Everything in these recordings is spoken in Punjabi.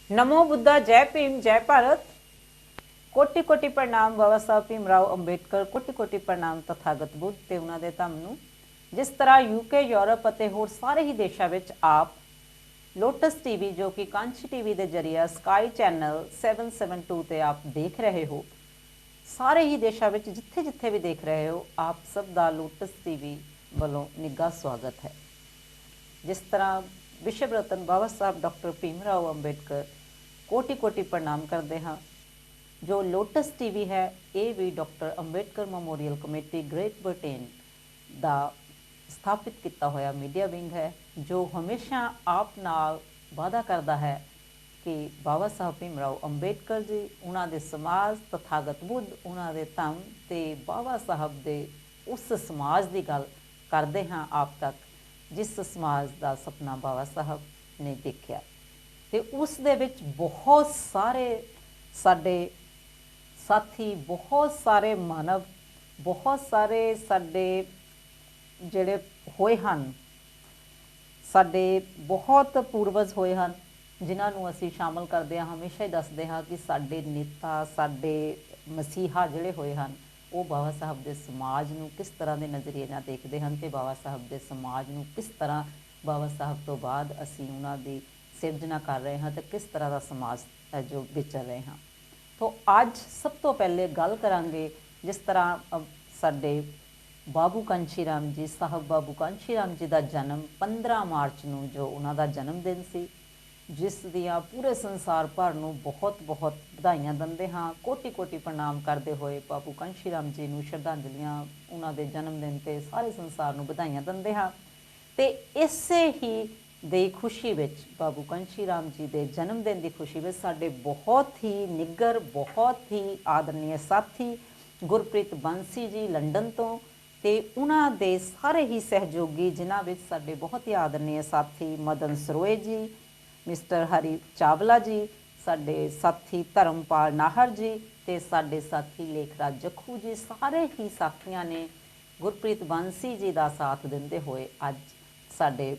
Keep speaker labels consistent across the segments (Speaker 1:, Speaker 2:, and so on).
Speaker 1: नमो बुद्धा, जय भीम, जय भारत। कोटि कोटि प्रणाम बाबा साहब भीमराव अंबेडकर, कोटि कोटि प्रणाम तथागत बुद्ध ते उन्हां दे धम्म नूं। जिस तरह यूके, यूरोप ਅਤੇ ਹੋਰ ਸਾਰੇ ਹੀ ਦੇਸ਼ਾਂ ਵਿੱਚ ਆਪ ਲੋਟਸ ਟੀਵੀ ਜੋ ਕਿ ਕਾਂਚੀ ਟੀਵੀ ਦੇ ਜਰੀਏ ਸਕਾਈ ਚੈਨਲ 772 ਤੇ ਆਪ ਦੇਖ ਰਹੇ ਹੋ, ਸਾਰੇ ਹੀ ਦੇਸ਼ਾਂ ਵਿੱਚ ਜਿੱਥੇ ਜਿੱਥੇ ਵੀ ਦੇਖ ਰਹੇ ਹੋ, ਆਪ ਸਭ ਦਾ ਲੋਟਸ ਟੀਵੀ ਵੱਲੋਂ ਨਿੱਘਾ ਸਵਾਗਤ ਹੈ। ਜਿਸ ਤਰ੍ਹਾਂ ਵਿਸ਼ਵ ਰਤਨ ਬਾਬਾ ਸਾਹਿਬ ਡਾਕਟਰ ਭੀਮਰਾਓ ਅੰਬੇਡਕਰ ਕੋਟि कोटि प्रणाम करते हाँ। जो लोटस टीवी है ये भी doctor Ambedkar memorial committee great Britain का स्थापित किया होया मीडिया विंग है, जो हमेशा आप नाल वादा करता है कि बाबा साहब भीमराव अंबेडकर जी उन्होंने समाज तथागत बुद्ध उन्होंने धम्म ते बाबा साहब दे उस समाज की गल करते हाँ आप तक जिस समाज का सपना बाबा साहब ने देखा। तो उस दे विच बहुत सारे साडे साथी, बहुत सारे मानव, बहुत सारे साडे जिहड़े होए हन, साडे बहुत पूर्वज होए हन, जिन्हां नूं असीं शामिल करदे हां। हमेशा ही दसदे हां कि साडे नेता, साडे मसीहा जिहड़े होए हन वो बाबा साहब दे समाज नूं किस तरह के नज़रिए नाल देखदे हन ते बाबा साहब दे समाज नूं किस तरह बाबा साहब तो बाद असीं उन्हां दी सिरजना कर रहे हैं तो किस तरह का समाज जो विचर रहे हैं। तो अज सब तो पहले गल करांगे जिस तरह साडे बाबू कांशी राम जी साहब बाबू कांशी राम जी का जन्म 15 मार्च नूं जो उन्हां दा जन्मदिन सी, जिस दियां पूरे संसार भर नूं बहुत बहुत बधाइयां दिंदे हाँ। कोटि कोटि प्रणाम करते हुए बाबू कांशी राम जी नूं श्रद्धांजलियां उन्हां दे जन्मदिन ते सारे संसार नूं बधाइयां दिंदे हाँ। ते इसे ही दे खुशी विच बाबू कांशी राम जी के जन्मदिन की खुशी में साडे बहुत ही निग्गर, बहुत ही आदरणीय साथी गुरप्रीत बंसी जी लंडन तो ते उन्हां दे सारे ही सहयोगी जिन्हां विच साडे बहुत ही आदरणीय साथी मदन सरोए जी, मिस्टर हरी चावला जी, साडे साथी धर्मपाल नाहर जी ते साडे साथी लेखराज जखू जी, सारे ही साथियां ने गुरप्रीत बंसी जी का साथ देंदे हुए अज साडे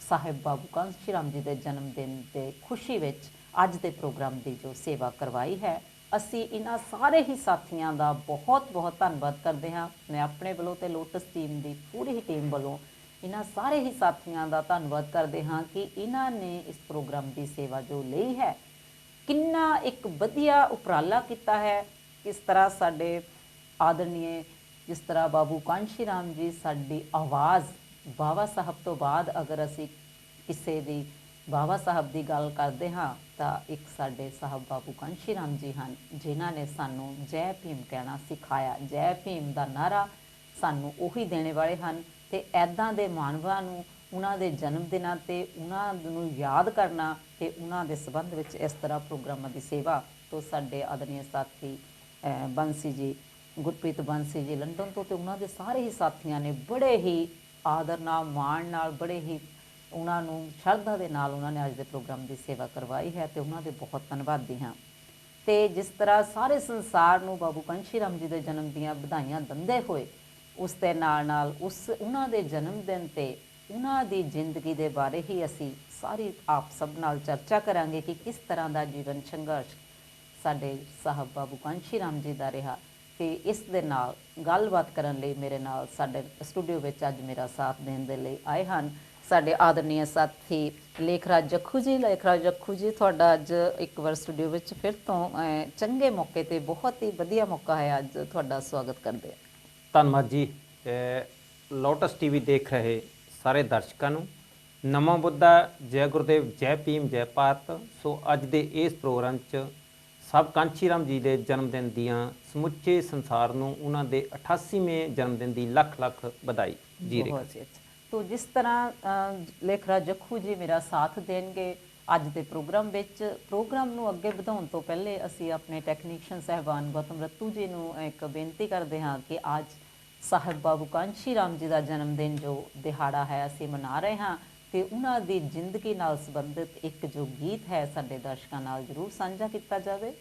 Speaker 1: साहिब बाबू कांशी राम जी के जन्मदिन के खुशी विच अज के प्रोग्राम की जो सेवा करवाई है, असी इन्हां सारे ही साथियों का बहुत बहुत धन्यवाद करते हैं। मैं अपने वालों तो लोटस टीम की पूरी ही टीम वालों इन्हां सारे ही साथियों का धन्यवाद करते हाँ कि इन्हां ने इस प्रोग्राम की सेवा जो ली है, किन्ना एक वधिया उपराला किया है। किस तरह साडे आदरणीय जिस तरह बाबू कांशी राम जी साडी आवाज़ बाबा साहब तो बाद अगर असी किसी दी बाबा साहब की गल करते हाँ तो एक साडे साहब बाबू कांशी राम जी हैं जिन्हों ने सानू जय भीम कहना सिखाया। जय भीम का नारा सानू उही देने वाले हैं। तो ऐदां दे मानवां नू उन्हां दे जन्मदिनां ते उन्हां नू याद करना ते उन्हां दे संबंध विच इस तरह प्रोग्रामां की सेवा तो साडे आदरणीय साथी बंसी जी गुरप्रीत बंसी जी लंडन तो उन्हां दे सारे ही साथियों ने बड़े ही आदर नाल माण नाल बड़े ही उन्होंने श्रद्धा के नाल उन्होंने अज के प्रोग्राम की सेवा करवाई है तो उन्होंने बहुत धन्यवादी हाँ। तो जिस तरह सारे संसार नूं बाबू कांशी राम जी के जन्म दियां बधाइयां दिंदे हुए उस दे नाल उस उन्हां दे जन्मदिन ते उन्हां दी जिंदगी के बारे ही असी सारी आप सब नाल चर्चा करांगे कि किस तरह का जीवन संघर्ष साडे साहब बाबू कांशी राम जी का रहा। तो इस दे नाल गलबात करन लई मेरे नाल साडे स्टूडियो विच अज मेरा साथ देण दे लई आए हन साडे आदरणीय साथी लेखराज जखू जी। लेखराज जखू जी तुहाडा अज एक बार स्टूडियो विच फिर तो चंगे मौके ते बहुत ही वधिया मौका है अज तुहाडा स्वागत करदे।
Speaker 2: धन्यवाद जी। लोटस टीवी देख रहे सारे दर्शकों नूं नमो बुद्धा, जय गुरुदेव, जय भीम, जय भारत। सो अज दे इस प्रोग्राम च साहब कांशी राम जी के जन्मदिन दियां समुचे संसार नूं उन्हां दे 88वें जन्मदिन की लख लख बधाई जी।
Speaker 1: तो जिस तरह लेखराज जखू जी मेरा साथ देंगे अज के प्रोग्राम विच प्रोग्राम नूं अगे वधाउण तो पहले असी अपने टैक्नीशियन साहबान गौतम रत्तू जी नूं एक बेनती करते हाँ कि अज साहिब बाबू कांशी राम जी का जन्मदिन जो दिहाड़ा है असी मना रहे हाँ तो उन्हां दी जिंदगी नाल संबंधित एक जो गीत है साडे दर्शकों नाल जरूर साझा किया जाए।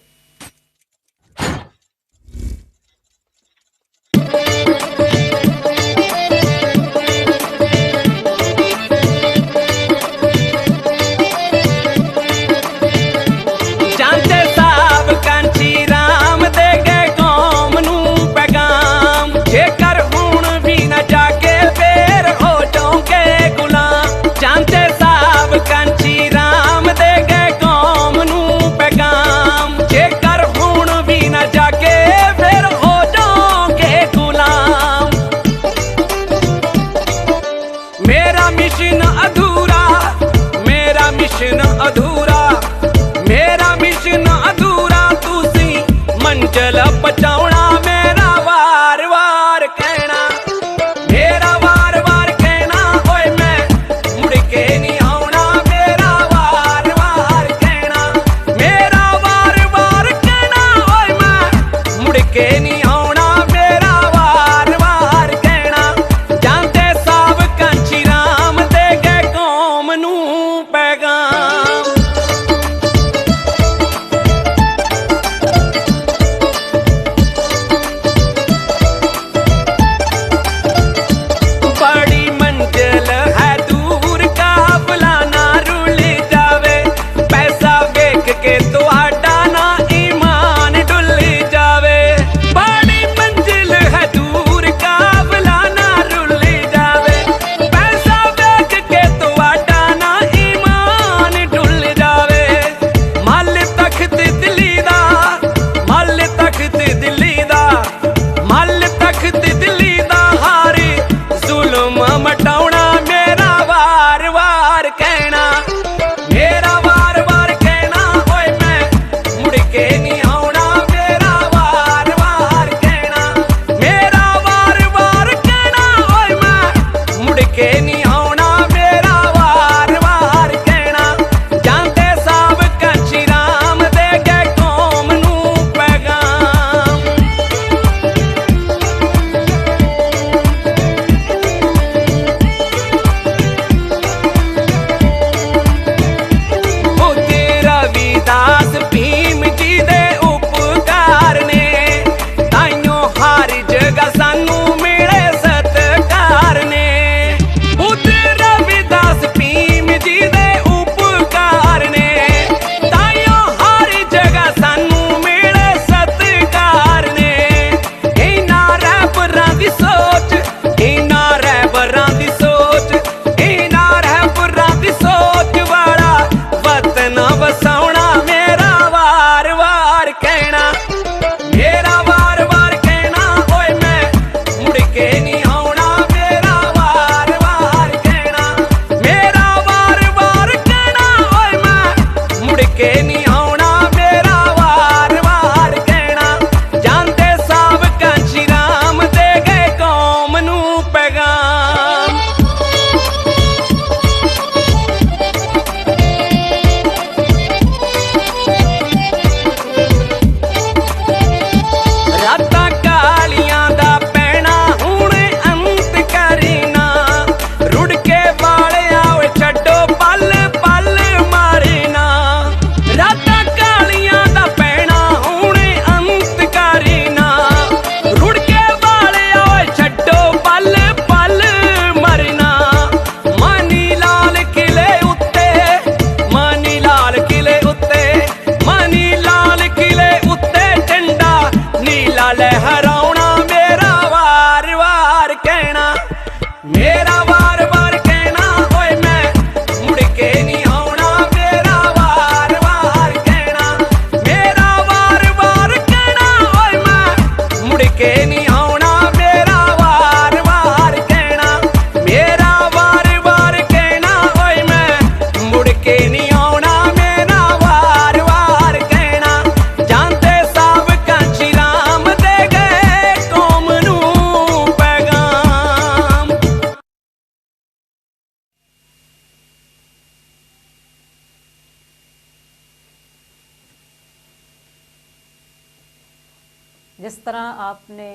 Speaker 1: जिस तरह आपने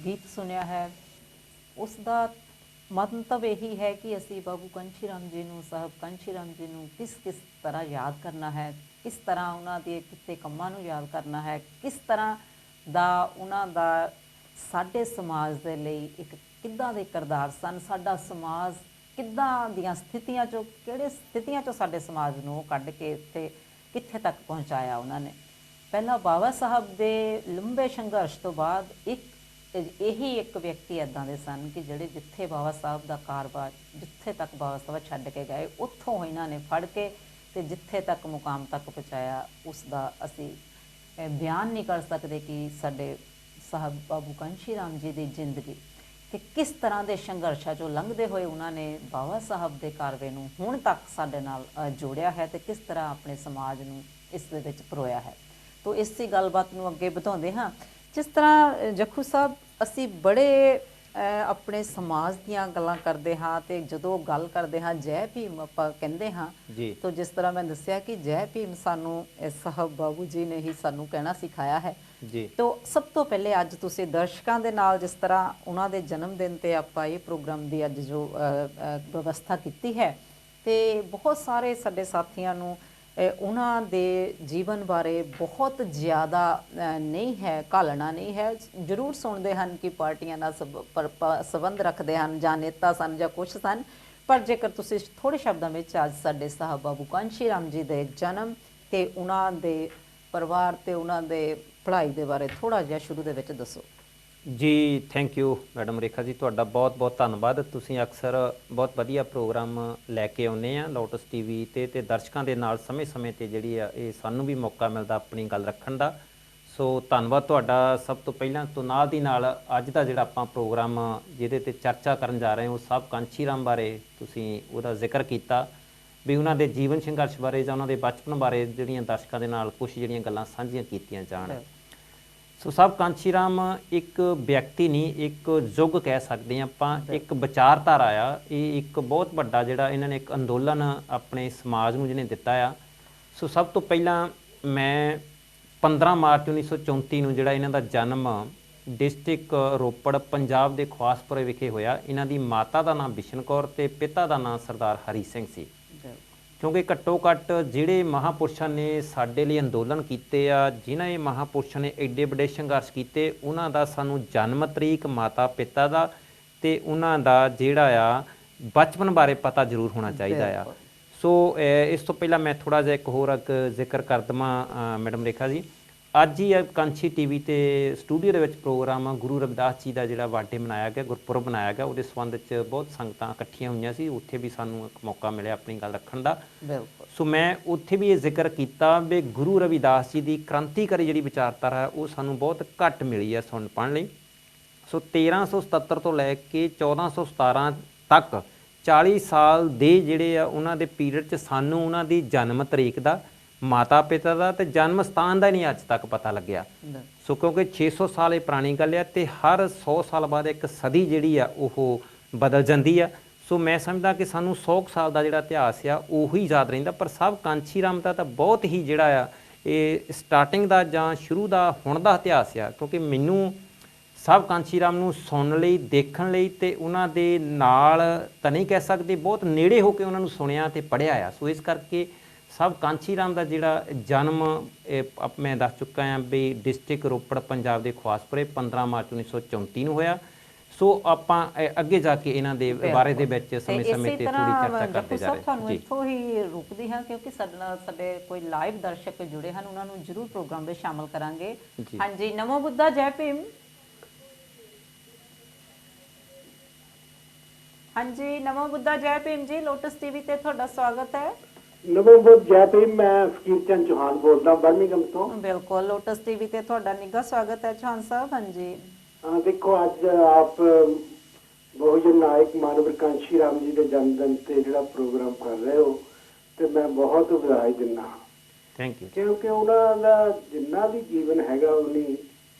Speaker 1: गीत सुनिया है ਉਸ ਦਾ ਮੰਤਵ ਇਹੀ ਹੈ ਕਿ ਅਸੀਂ ਬਾਬੂ ਕੰਸ਼ੀ ਰਾਮ ਜੀ ਨੂੰ, ਸਾਹਿਬ ਕੰਸ਼ੀ ਰਾਮ ਜੀ ਨੂੰ ਕਿਸ ਤਰ੍ਹਾਂ ਯਾਦ ਕਰਨਾ ਹੈ, ਕਿਸ ਤਰ੍ਹਾਂ ਉਹਨਾਂ ਦੇ ਕੀਤੇ ਕੰਮਾਂ ਨੂੰ ਯਾਦ ਕਰਨਾ ਹੈ, ਕਿਸ ਤਰ੍ਹਾਂ ਦਾ ਉਹਨਾਂ ਦਾ ਸਾਡੇ ਸਮਾਜ ਦੇ ਲਈ ਇੱਕ ਕਿੱਦਾਂ ਦੇ ਕਿਰਦਾਰ ਸਨ, ਸਾਡਾ ਸਮਾਜ ਕਿੱਦਾਂ ਦੀਆਂ ਸਥਿਤੀਆਂ 'ਚੋਂ, ਕਿਹੜੇ ਸਥਿਤੀਆਂ 'ਚੋਂ ਸਾਡੇ ਸਮਾਜ ਨੂੰ ਕੱਢ ਕੇ ਇੱਥੇ ਕਿੱਥੇ ਤੱਕ ਪਹੁੰਚਾਇਆ ਉਹਨਾਂ ਨੇ। ਪਹਿਲਾਂ ਬਾਬਾ ਸਾਹਿਬ ਦੇ ਲੰਬੇ ਸੰਘਰਸ਼ ਤੋਂ ਬਾਅਦ ਇਹੀ ਇੱਕ ਵਿਅਕਤੀ ਇੱਦਾਂ ਦੇ ਸਨ ਕਿ ਜਿਹੜੇ ਜਿੱਥੇ ਬਾਬਾ ਸਾਹਿਬ ਦਾ ਕਾਰੋਬਾਰ, ਜਿੱਥੇ ਤੱਕ ਬਾਬਾ ਸਾਹਿਬ ਛੱਡ ਕੇ ਗਏ, ਉੱਥੋਂ ਇਹਨਾਂ ਨੇ ਫੜ ਕੇ ਤੇ ਜਿੱਥੇ ਤੱਕ ਮੁਕਾਮ ਤੱਕ ਪਹੁੰਚਾਇਆ, ਉਸ ਦਾ ਅਸੀਂ ਬਿਆਨ ਨਹੀਂ ਕਰ ਸਕਦੇ ਕਿ ਸਾਡੇ ਸਾਹਿਬ ਬਾਬੂ ਕੰਸ਼ੀ ਰਾਮ ਜੀ ਦੀ ਜ਼ਿੰਦਗੀ ਤੇ ਕਿਸ ਤਰ੍ਹਾਂ ਦੇ ਸੰਘਰਸ਼ਾਂ 'ਚੋਂ ਲੰਘਦੇ ਹੋਏ ਉਹਨਾਂ ਨੇ ਬਾਬਾ ਸਾਹਿਬ ਦੇ ਕਾਰਵੇ ਨੂੰ ਹੁਣ ਤੱਕ ਸਾਡੇ ਨਾਲ ਜੋੜਿਆ ਹੈ ਤੇ ਕਿਸ ਤਰ੍ਹਾਂ ਆਪਣੇ ਸਮਾਜ ਨੂੰ ਇਸ ਦੇ ਵਿੱਚ ਪਰੋਇਆ ਹੈ। ਤੋ ਇਸੇ ਗੱਲਬਾਤ ਨੂੰ ਅੱਗੇ ਵਧਾਉਂਦੇ ਹਾਂ। ਜਿਸ ਤਰ੍ਹਾਂ ਜੱਖੂ ਸਾਹਿਬ, ਅਸੀਂ ਬੜੇ ਆਪਣੇ ਸਮਾਜ ਦੀਆਂ ਗੱਲਾਂ ਕਰਦੇ ਹਾਂ ਤੇ ਜਦੋਂ ਗੱਲ ਕਰਦੇ ਹਾਂ ਜੈ ਭੀਮ ਆਪਾਂ ਕਹਿੰਦੇ ਹਾਂ, ਤੋ ਜਿਸ ਤਰ੍ਹਾਂ ਮੈਂ ਦੱਸਿਆ ਕਿ ਜੈ ਭੀਮ ਸਾਨੂੰ ਸਾਹਿਬ ਬਾਬੂ ਜੀ ਨੇ ਹੀ ਸਾਨੂੰ ਕਹਿਣਾ ਸਿਖਾਇਆ ਹੈ। ਤੋ ਸਭ ਤੋਂ ਪਹਿਲੇ ਅੱਜ ਤੁਸੀਂ ਦਰਸ਼ਕਾਂ ਦੇ ਨਾਲ ਜਿਸ ਤਰ੍ਹਾਂ ਉਹਨਾਂ ਦੇ ਜਨਮ ਦਿਨ ਤੇ ਆਪਾਂ ਇਹ ਪ੍ਰੋਗਰਾਮ ਦੀ ਅੱਜ ਜੋ ਵਿਵਸਥਾ ਕੀਤੀ ਹੈ ਤੇ ਬਹੁਤ ਸਾਰੇ ਸਾਡੇ ਸਾਥੀਆਂ ਨੂੰ ਉਹਨਾਂ ਦੇ ਜੀਵਨ ਬਾਰੇ ਬਹੁਤ ਜ਼ਿਆਦਾ ਨਹੀਂ ਹੈ, ਘਾਲਣਾ ਨਹੀਂ ਹੈ, ਜ਼ਰੂਰ ਸੁਣਦੇ ਹਨ ਕਿ ਪਾਰਟੀਆਂ ਨਾਲ ਸੰਬੰਧ ਰੱਖਦੇ ਹਨ ਜਾਂ ਨੇਤਾ ਸਨ ਜਾਂ ਕੁਛ ਸਨ, ਪਰ ਜੇਕਰ ਤੁਸੀਂ ਥੋੜ੍ਹੇ ਸ਼ਬਦਾਂ ਵਿੱਚ ਅੱਜ ਸਾਡੇ ਸਾਹਿਬ ਬਾਬੂ ਕੰਸ਼ੀ ਰਾਮ ਜੀ ਦੇ ਜਨਮ ਤੇ ਉਹਨਾਂ ਦੇ ਪਰਿਵਾਰ ਤੇ ਉਹਨਾਂ ਦੇ ਪੜ੍ਹਾਈ ਦੇ ਬਾਰੇ ਥੋੜ੍ਹਾ ਜਿਹਾ ਸ਼ੁਰੂ ਦੇ ਵਿੱਚ ਦੱਸੋ।
Speaker 2: ਜੀ ਥੈਂਕ ਯੂ ਮੈਡਮ ਰੇਖਾ ਜੀ, ਤੁਹਾਡਾ ਬਹੁਤ ਬਹੁਤ ਧੰਨਵਾਦ। ਤੁਸੀਂ ਅਕਸਰ ਬਹੁਤ ਵਧੀਆ ਪ੍ਰੋਗਰਾਮ ਲੈ ਕੇ ਆਉਂਦੇ ਆ ਲੋਟਸ ਟੀਵੀ ਤੇ ਦਰਸ਼ਕਾਂ ਦੇ ਨਾਲ ਸਮੇਂ-ਸਮੇਂ 'ਤੇ ਜਿਹੜੀ ਆ ਇਹ ਸਾਨੂੰ ਵੀ ਮੌਕਾ ਮਿਲਦਾ ਆਪਣੀ ਗੱਲ ਰੱਖਣ ਦਾ, ਸੋ ਧੰਨਵਾਦ ਤੁਹਾਡਾ। ਸਭ ਤੋਂ ਪਹਿਲਾਂ ਤੋਂ ਨਾਲ ਦੀ ਨਾਲ ਅੱਜ ਦਾ ਜਿਹੜਾ ਆਪਾਂ ਪ੍ਰੋਗਰਾਮ ਜਿਹਦੇ 'ਤੇ ਚਰਚਾ ਕਰਨ ਜਾ ਰਹੇ ਹਾਂ ਉਹ ਸਾਹਿਬ ਕਾਂਸ਼ੀ ਰਾਮ ਬਾਰੇ ਤੁਸੀਂ ਉਹਦਾ ਜ਼ਿਕਰ ਕੀਤਾ ਵੀ ਉਹਨਾਂ ਦੇ ਜੀਵਨ ਸੰਘਰਸ਼ ਬਾਰੇ ਜਾਂ ਉਹਨਾਂ ਦੇ ਬਚਪਨ ਬਾਰੇ ਜਿਹੜੀਆਂ ਦਰਸ਼ਕਾਂ ਦੇ ਨਾਲ ਕੁਛ ਜਿਹੜੀਆਂ ਗੱਲਾਂ ਸਾਂਝੀਆਂ ਕੀਤੀਆਂ ਜਾਣ। ਸੋ ਸਾਹਿਬ ਕਾਂਸ਼ੀ ਰਾਮ ਇੱਕ ਵਿਅਕਤੀ ਨਹੀਂ, ਇੱਕ ਯੁੱਗ ਕਹਿ ਸਕਦੇ ਹਾਂ ਆਪਾਂ, ਇੱਕ ਵਿਚਾਰਧਾਰਾ ਆ। ਇਹ ਇੱਕ ਬਹੁਤ ਵੱਡਾ ਜਿਹੜਾ ਇਹਨਾਂ ਨੇ ਇੱਕ ਅੰਦੋਲਨ ਆਪਣੇ ਸਮਾਜ ਨੂੰ ਜਿਹਨੇ ਦਿੱਤਾ ਆ। ਸੋ ਸਭ ਤੋਂ ਪਹਿਲਾਂ ਮੈਂ 15 ਮਾਰਚ 1934 ਨੂੰ ਜਿਹੜਾ ਇਹਨਾਂ ਦਾ ਜਨਮ ਡਿਸਟ੍ਰਿਕਟ ਰੋਪੜ ਪੰਜਾਬ ਦੇ ਖਵਾਸਪੁਰੇ ਵਿਖੇ ਹੋਇਆ। ਇਹਨਾਂ ਦੀ ਮਾਤਾ ਦਾ ਨਾਮ ਬਿਸ਼ਨ ਕੌਰ ਤੇ ਪਿਤਾ ਦਾ ਨਾਮ ਸਰਦਾਰ ਹਰੀ ਸਿੰਘ ਸੀ। ਕਿਉਂਕਿ ਘੱਟੋ ਘੱਟ ਜਿਹੜੇ ਮਹਾਂਪੁਰਸ਼ਾਂ ਨੇ ਸਾਡੇ ਲਈ ਅੰਦੋਲਨ ਕੀਤੇ ਆ, ਜਿਨ੍ਹਾਂ ਇਹ ਮਹਾਂਪੁਰਸ਼ਾਂ ਨੇ ਐਡੇ ਵੱਡੇ ਸੰਘਰਸ਼ ਕੀਤੇ, ਉਹਨਾਂ ਦਾ ਸਾਨੂੰ ਜਨਮ ਤਰੀਕ, ਮਾਤਾ ਪਿਤਾ ਦਾ ਤੇ ਉਹਨਾਂ ਦਾ ਜਿਹੜਾ ਆ ਬਚਪਨ ਬਾਰੇ ਪਤਾ ਜ਼ਰੂਰ ਹੋਣਾ ਚਾਹੀਦਾ ਆ। ਸੋ ਇਸ ਤੋਂ ਪਹਿਲਾਂ ਮੈਂ ਥੋੜ੍ਹਾ ਜਿਹਾ ਇੱਕ ਹੋਰ ਜ਼ਿਕਰ ਕਰ ਦੇਵਾਂ ਮੈਡਮ ਰੇਖਾ ਜੀ। ਅੱਜ ਹੀ ਕਾਂਸ਼ੀ ਟੀਵੀ ਤੇ ਸਟੂਡੀਓ ਦੇ ਵਿੱਚ ਪ੍ਰੋਗਰਾਮ ਗੁਰੂ ਰਵਿਦਾਸ ਜੀ ਦਾ ਜਿਹੜਾ ਬਰਥਡੇ ਮਨਾਇਆ ਗਿਆ, ਗੁਰਪੁਰਬ ਮਨਾਇਆ ਗਿਆ, ਉਹਦੇ ਸੰਬੰਧ 'ਚ ਬਹੁਤ ਸੰਗਤਾਂ ਇਕੱਠੀਆਂ ਹੋਈਆਂ ਸੀ। ਉੱਥੇ ਵੀ ਸਾਨੂੰ ਇੱਕ ਮੌਕਾ ਮਿਲਿਆ ਆਪਣੀ ਗੱਲ ਰੱਖਣ ਦਾ। ਸੋ ਮੈਂ ਉੱਥੇ ਵੀ ਇਹ ਜ਼ਿਕਰ ਕੀਤਾ ਵੀ ਗੁਰੂ ਰਵਿਦਾਸ ਜੀ ਦੀ ਕ੍ਰਾਂਤੀਕਾਰੀ ਜਿਹੜੀ ਵਿਚਾਰਧਾਰਾ ਹੈ ਉਹ ਸਾਨੂੰ ਬਹੁਤ ਘੱਟ ਮਿਲੀ ਹੈ ਸੁਣ ਪੜ੍ਹਨ ਲਈ। ਸੋ 1377 ਤੋਂ ਲੈ ਕੇ 1417 ਤੱਕ 40 ਸਾਲ ਦੇ ਜਿਹੜੇ ਆ ਉਹਨਾਂ ਦੇ ਪੀਰੀਅਡ 'ਚ ਸਾਨੂੰ ਉਹਨਾਂ ਦੀ ਜਨਮ ਤਰੀਕ ਦਾ, ਮਾਤਾ ਪਿਤਾ ਦਾ ਤੇ ਜਨਮ ਸਥਾਨ ਦਾ ਨਹੀਂ ਅੱਜ ਤੱਕ ਪਤਾ ਲੱਗਿਆ। ਸੋ ਕਿਉਂਕਿ 600 ਸਾਲ ਇਹ ਪੁਰਾਣੀ ਗੱਲ ਆ ਤੇ ਹਰ 100 ਸਾਲ ਬਾਅਦ ਇੱਕ ਸਦੀ ਜਿਹੜੀ ਆ ਉਹ ਬਦਲ ਜਾਂਦੀ ਆ। ਸੋ ਮੈਂ ਸਮਝਦਾ ਕਿ ਸਾਨੂੰ 100 ਸਾਲ ਦਾ ਜਿਹੜਾ ਇਤਿਹਾਸ ਆ ਉਹੀ ਯਾਦ ਰਹਿੰਦਾ, ਪਰ ਸਾਹਿਬ ਕਾਂਸ਼ੀ ਰਾਮ ਦਾ ਤਾਂ ਬਹੁਤ ਹੀ ਜਿਹੜਾ ਆ ਇਹ ਸਟਾਰਟਿੰਗ ਦਾ ਜਾਂ ਸ਼ੁਰੂ ਦਾ ਹੁਣ ਦਾ ਇਤਿਹਾਸ ਆ। ਕਿਉਂਕਿ ਮੈਨੂੰ ਸਾਹਿਬ ਕਾਂਸ਼ੀ ਰਾਮ ਨੂੰ ਸੁਣਨ ਲਈ, ਦੇਖਣ ਲਈ ਤੇ ਉਹਨਾਂ ਦੇ ਨਾਲ ਤਾਂ ਨਹੀਂ ਕਹਿ ਸਕਦੇ, ਬਹੁਤ ਨੇੜੇ ਹੋ ਕੇ ਉਹਨਾਂ ਨੂੰ ਸੁਣਿਆ ਤੇ ਪੜ੍ਹਿਆ ਆ। ਸੋ ਇਸ ਕਰਕੇ ਸਾਹਿਬ ਕਾਂਸ਼ੀ ਰਾਮ ਦਾ ਜਿਹੜਾ ਜਨਮ ਮੈਂ ਦੱਸ ਚੁੱਕਾ ਹਾਂ ਵੀ ਡਿਸਟ੍ਰਿਕਟ ਰੋਪੜ ਪੰਜਾਬ ਦੇ ਖਵਾਸਪੁਰੇ 15 ਮਾਰਚ 1934 ਨੂੰ ਹੋਇਆ। ਸੋ ਆਪਾਂ ਅੱਗੇ ਜਾ ਕੇ ਇਹਨਾਂ ਦੇ ਬਾਰੇ ਦੇ ਵਿੱਚ ਸਮੇਂ-ਸਮੇਂ ਤੇ ਥੋੜੀ ਚਰਚਾ ਕਰਦੇ ਜਾ ਰਹੇ ਹਾਂ।
Speaker 1: ਤੁਹਾਨੂੰ ਇੱਥੋਂ ਹੀ ਰੁਕਦੀ ਹਾਂ ਕਿਉਂਕਿ ਸਾਡੇ ਕੋਈ ਲਾਈਵ ਦਰਸ਼ਕ ਜੁੜੇ ਹਨ, ਉਹਨਾਂ ਨੂੰ ਜ਼ਰੂਰ ਪ੍ਰੋਗਰਾਮ ਵਿੱਚ ਸ਼ਾਮਲ ਕਰਾਂਗੇ। ਹਾਂਜੀ, ਨਮੋ ਬੁੱਧਾ, ਜੈ ਭੀਮ। ਹਾਂਜੀ, ਨਮੋ ਬੁੱਧਾ, ਜੈ ਭੀਮ ਜੀ, ਲੋਟਸ ਟੀਵੀ ਤੇ ਤੁਹਾਡਾ ਸਵਾਗਤ ਹੈ।
Speaker 3: ਨਮੋ ਬੁੱਧ, ਜੈ ਭੀਮ। ਮੈਂ ਫਕੀਰ ਚੰਦ ਚੌਹਾਨ ਬੋਲਦਾ ਬਰਮਿੰਘਮ ਤੋਂ।
Speaker 1: ਬਿਲਕੁਲ, ਲੋਟਸ ਟੀਵੀ ਤੇ ਤੁਹਾਡਾ ਨਿੱਘਾ ਸਵਾਗਤ ਹੈ ਚੌਹਾਨ ਸਾਹਿਬ। ਹਾਂਜੀ,
Speaker 3: ਦੇਖੋ ਅੱਜ ਆਪ ਬਹੁਜਨ ਨਾਇਕ ਮਾਨਵ ਕਾਂਸ਼ੀ ਰਾਮ ਜੀ ਦੇ ਜਨਮ ਦਿਨ ਤੇ ਜਿਹੜਾ ਪ੍ਰੋਗਰਾਮ ਕਰ ਰਹੇ ਹੋ ਤੇ ਮੈਂ ਬਹੁਤ ਵਧਾਈ ਦਿੰਦਾ।
Speaker 2: Thank you.
Speaker 3: ਕਿਉਂਕਿ ਉਹਨਾਂ ਦਾ ਜਿੰਨਾ ਵੀ ਜੀਵਨ ਹੈਗਾ, ਉਹਨੀ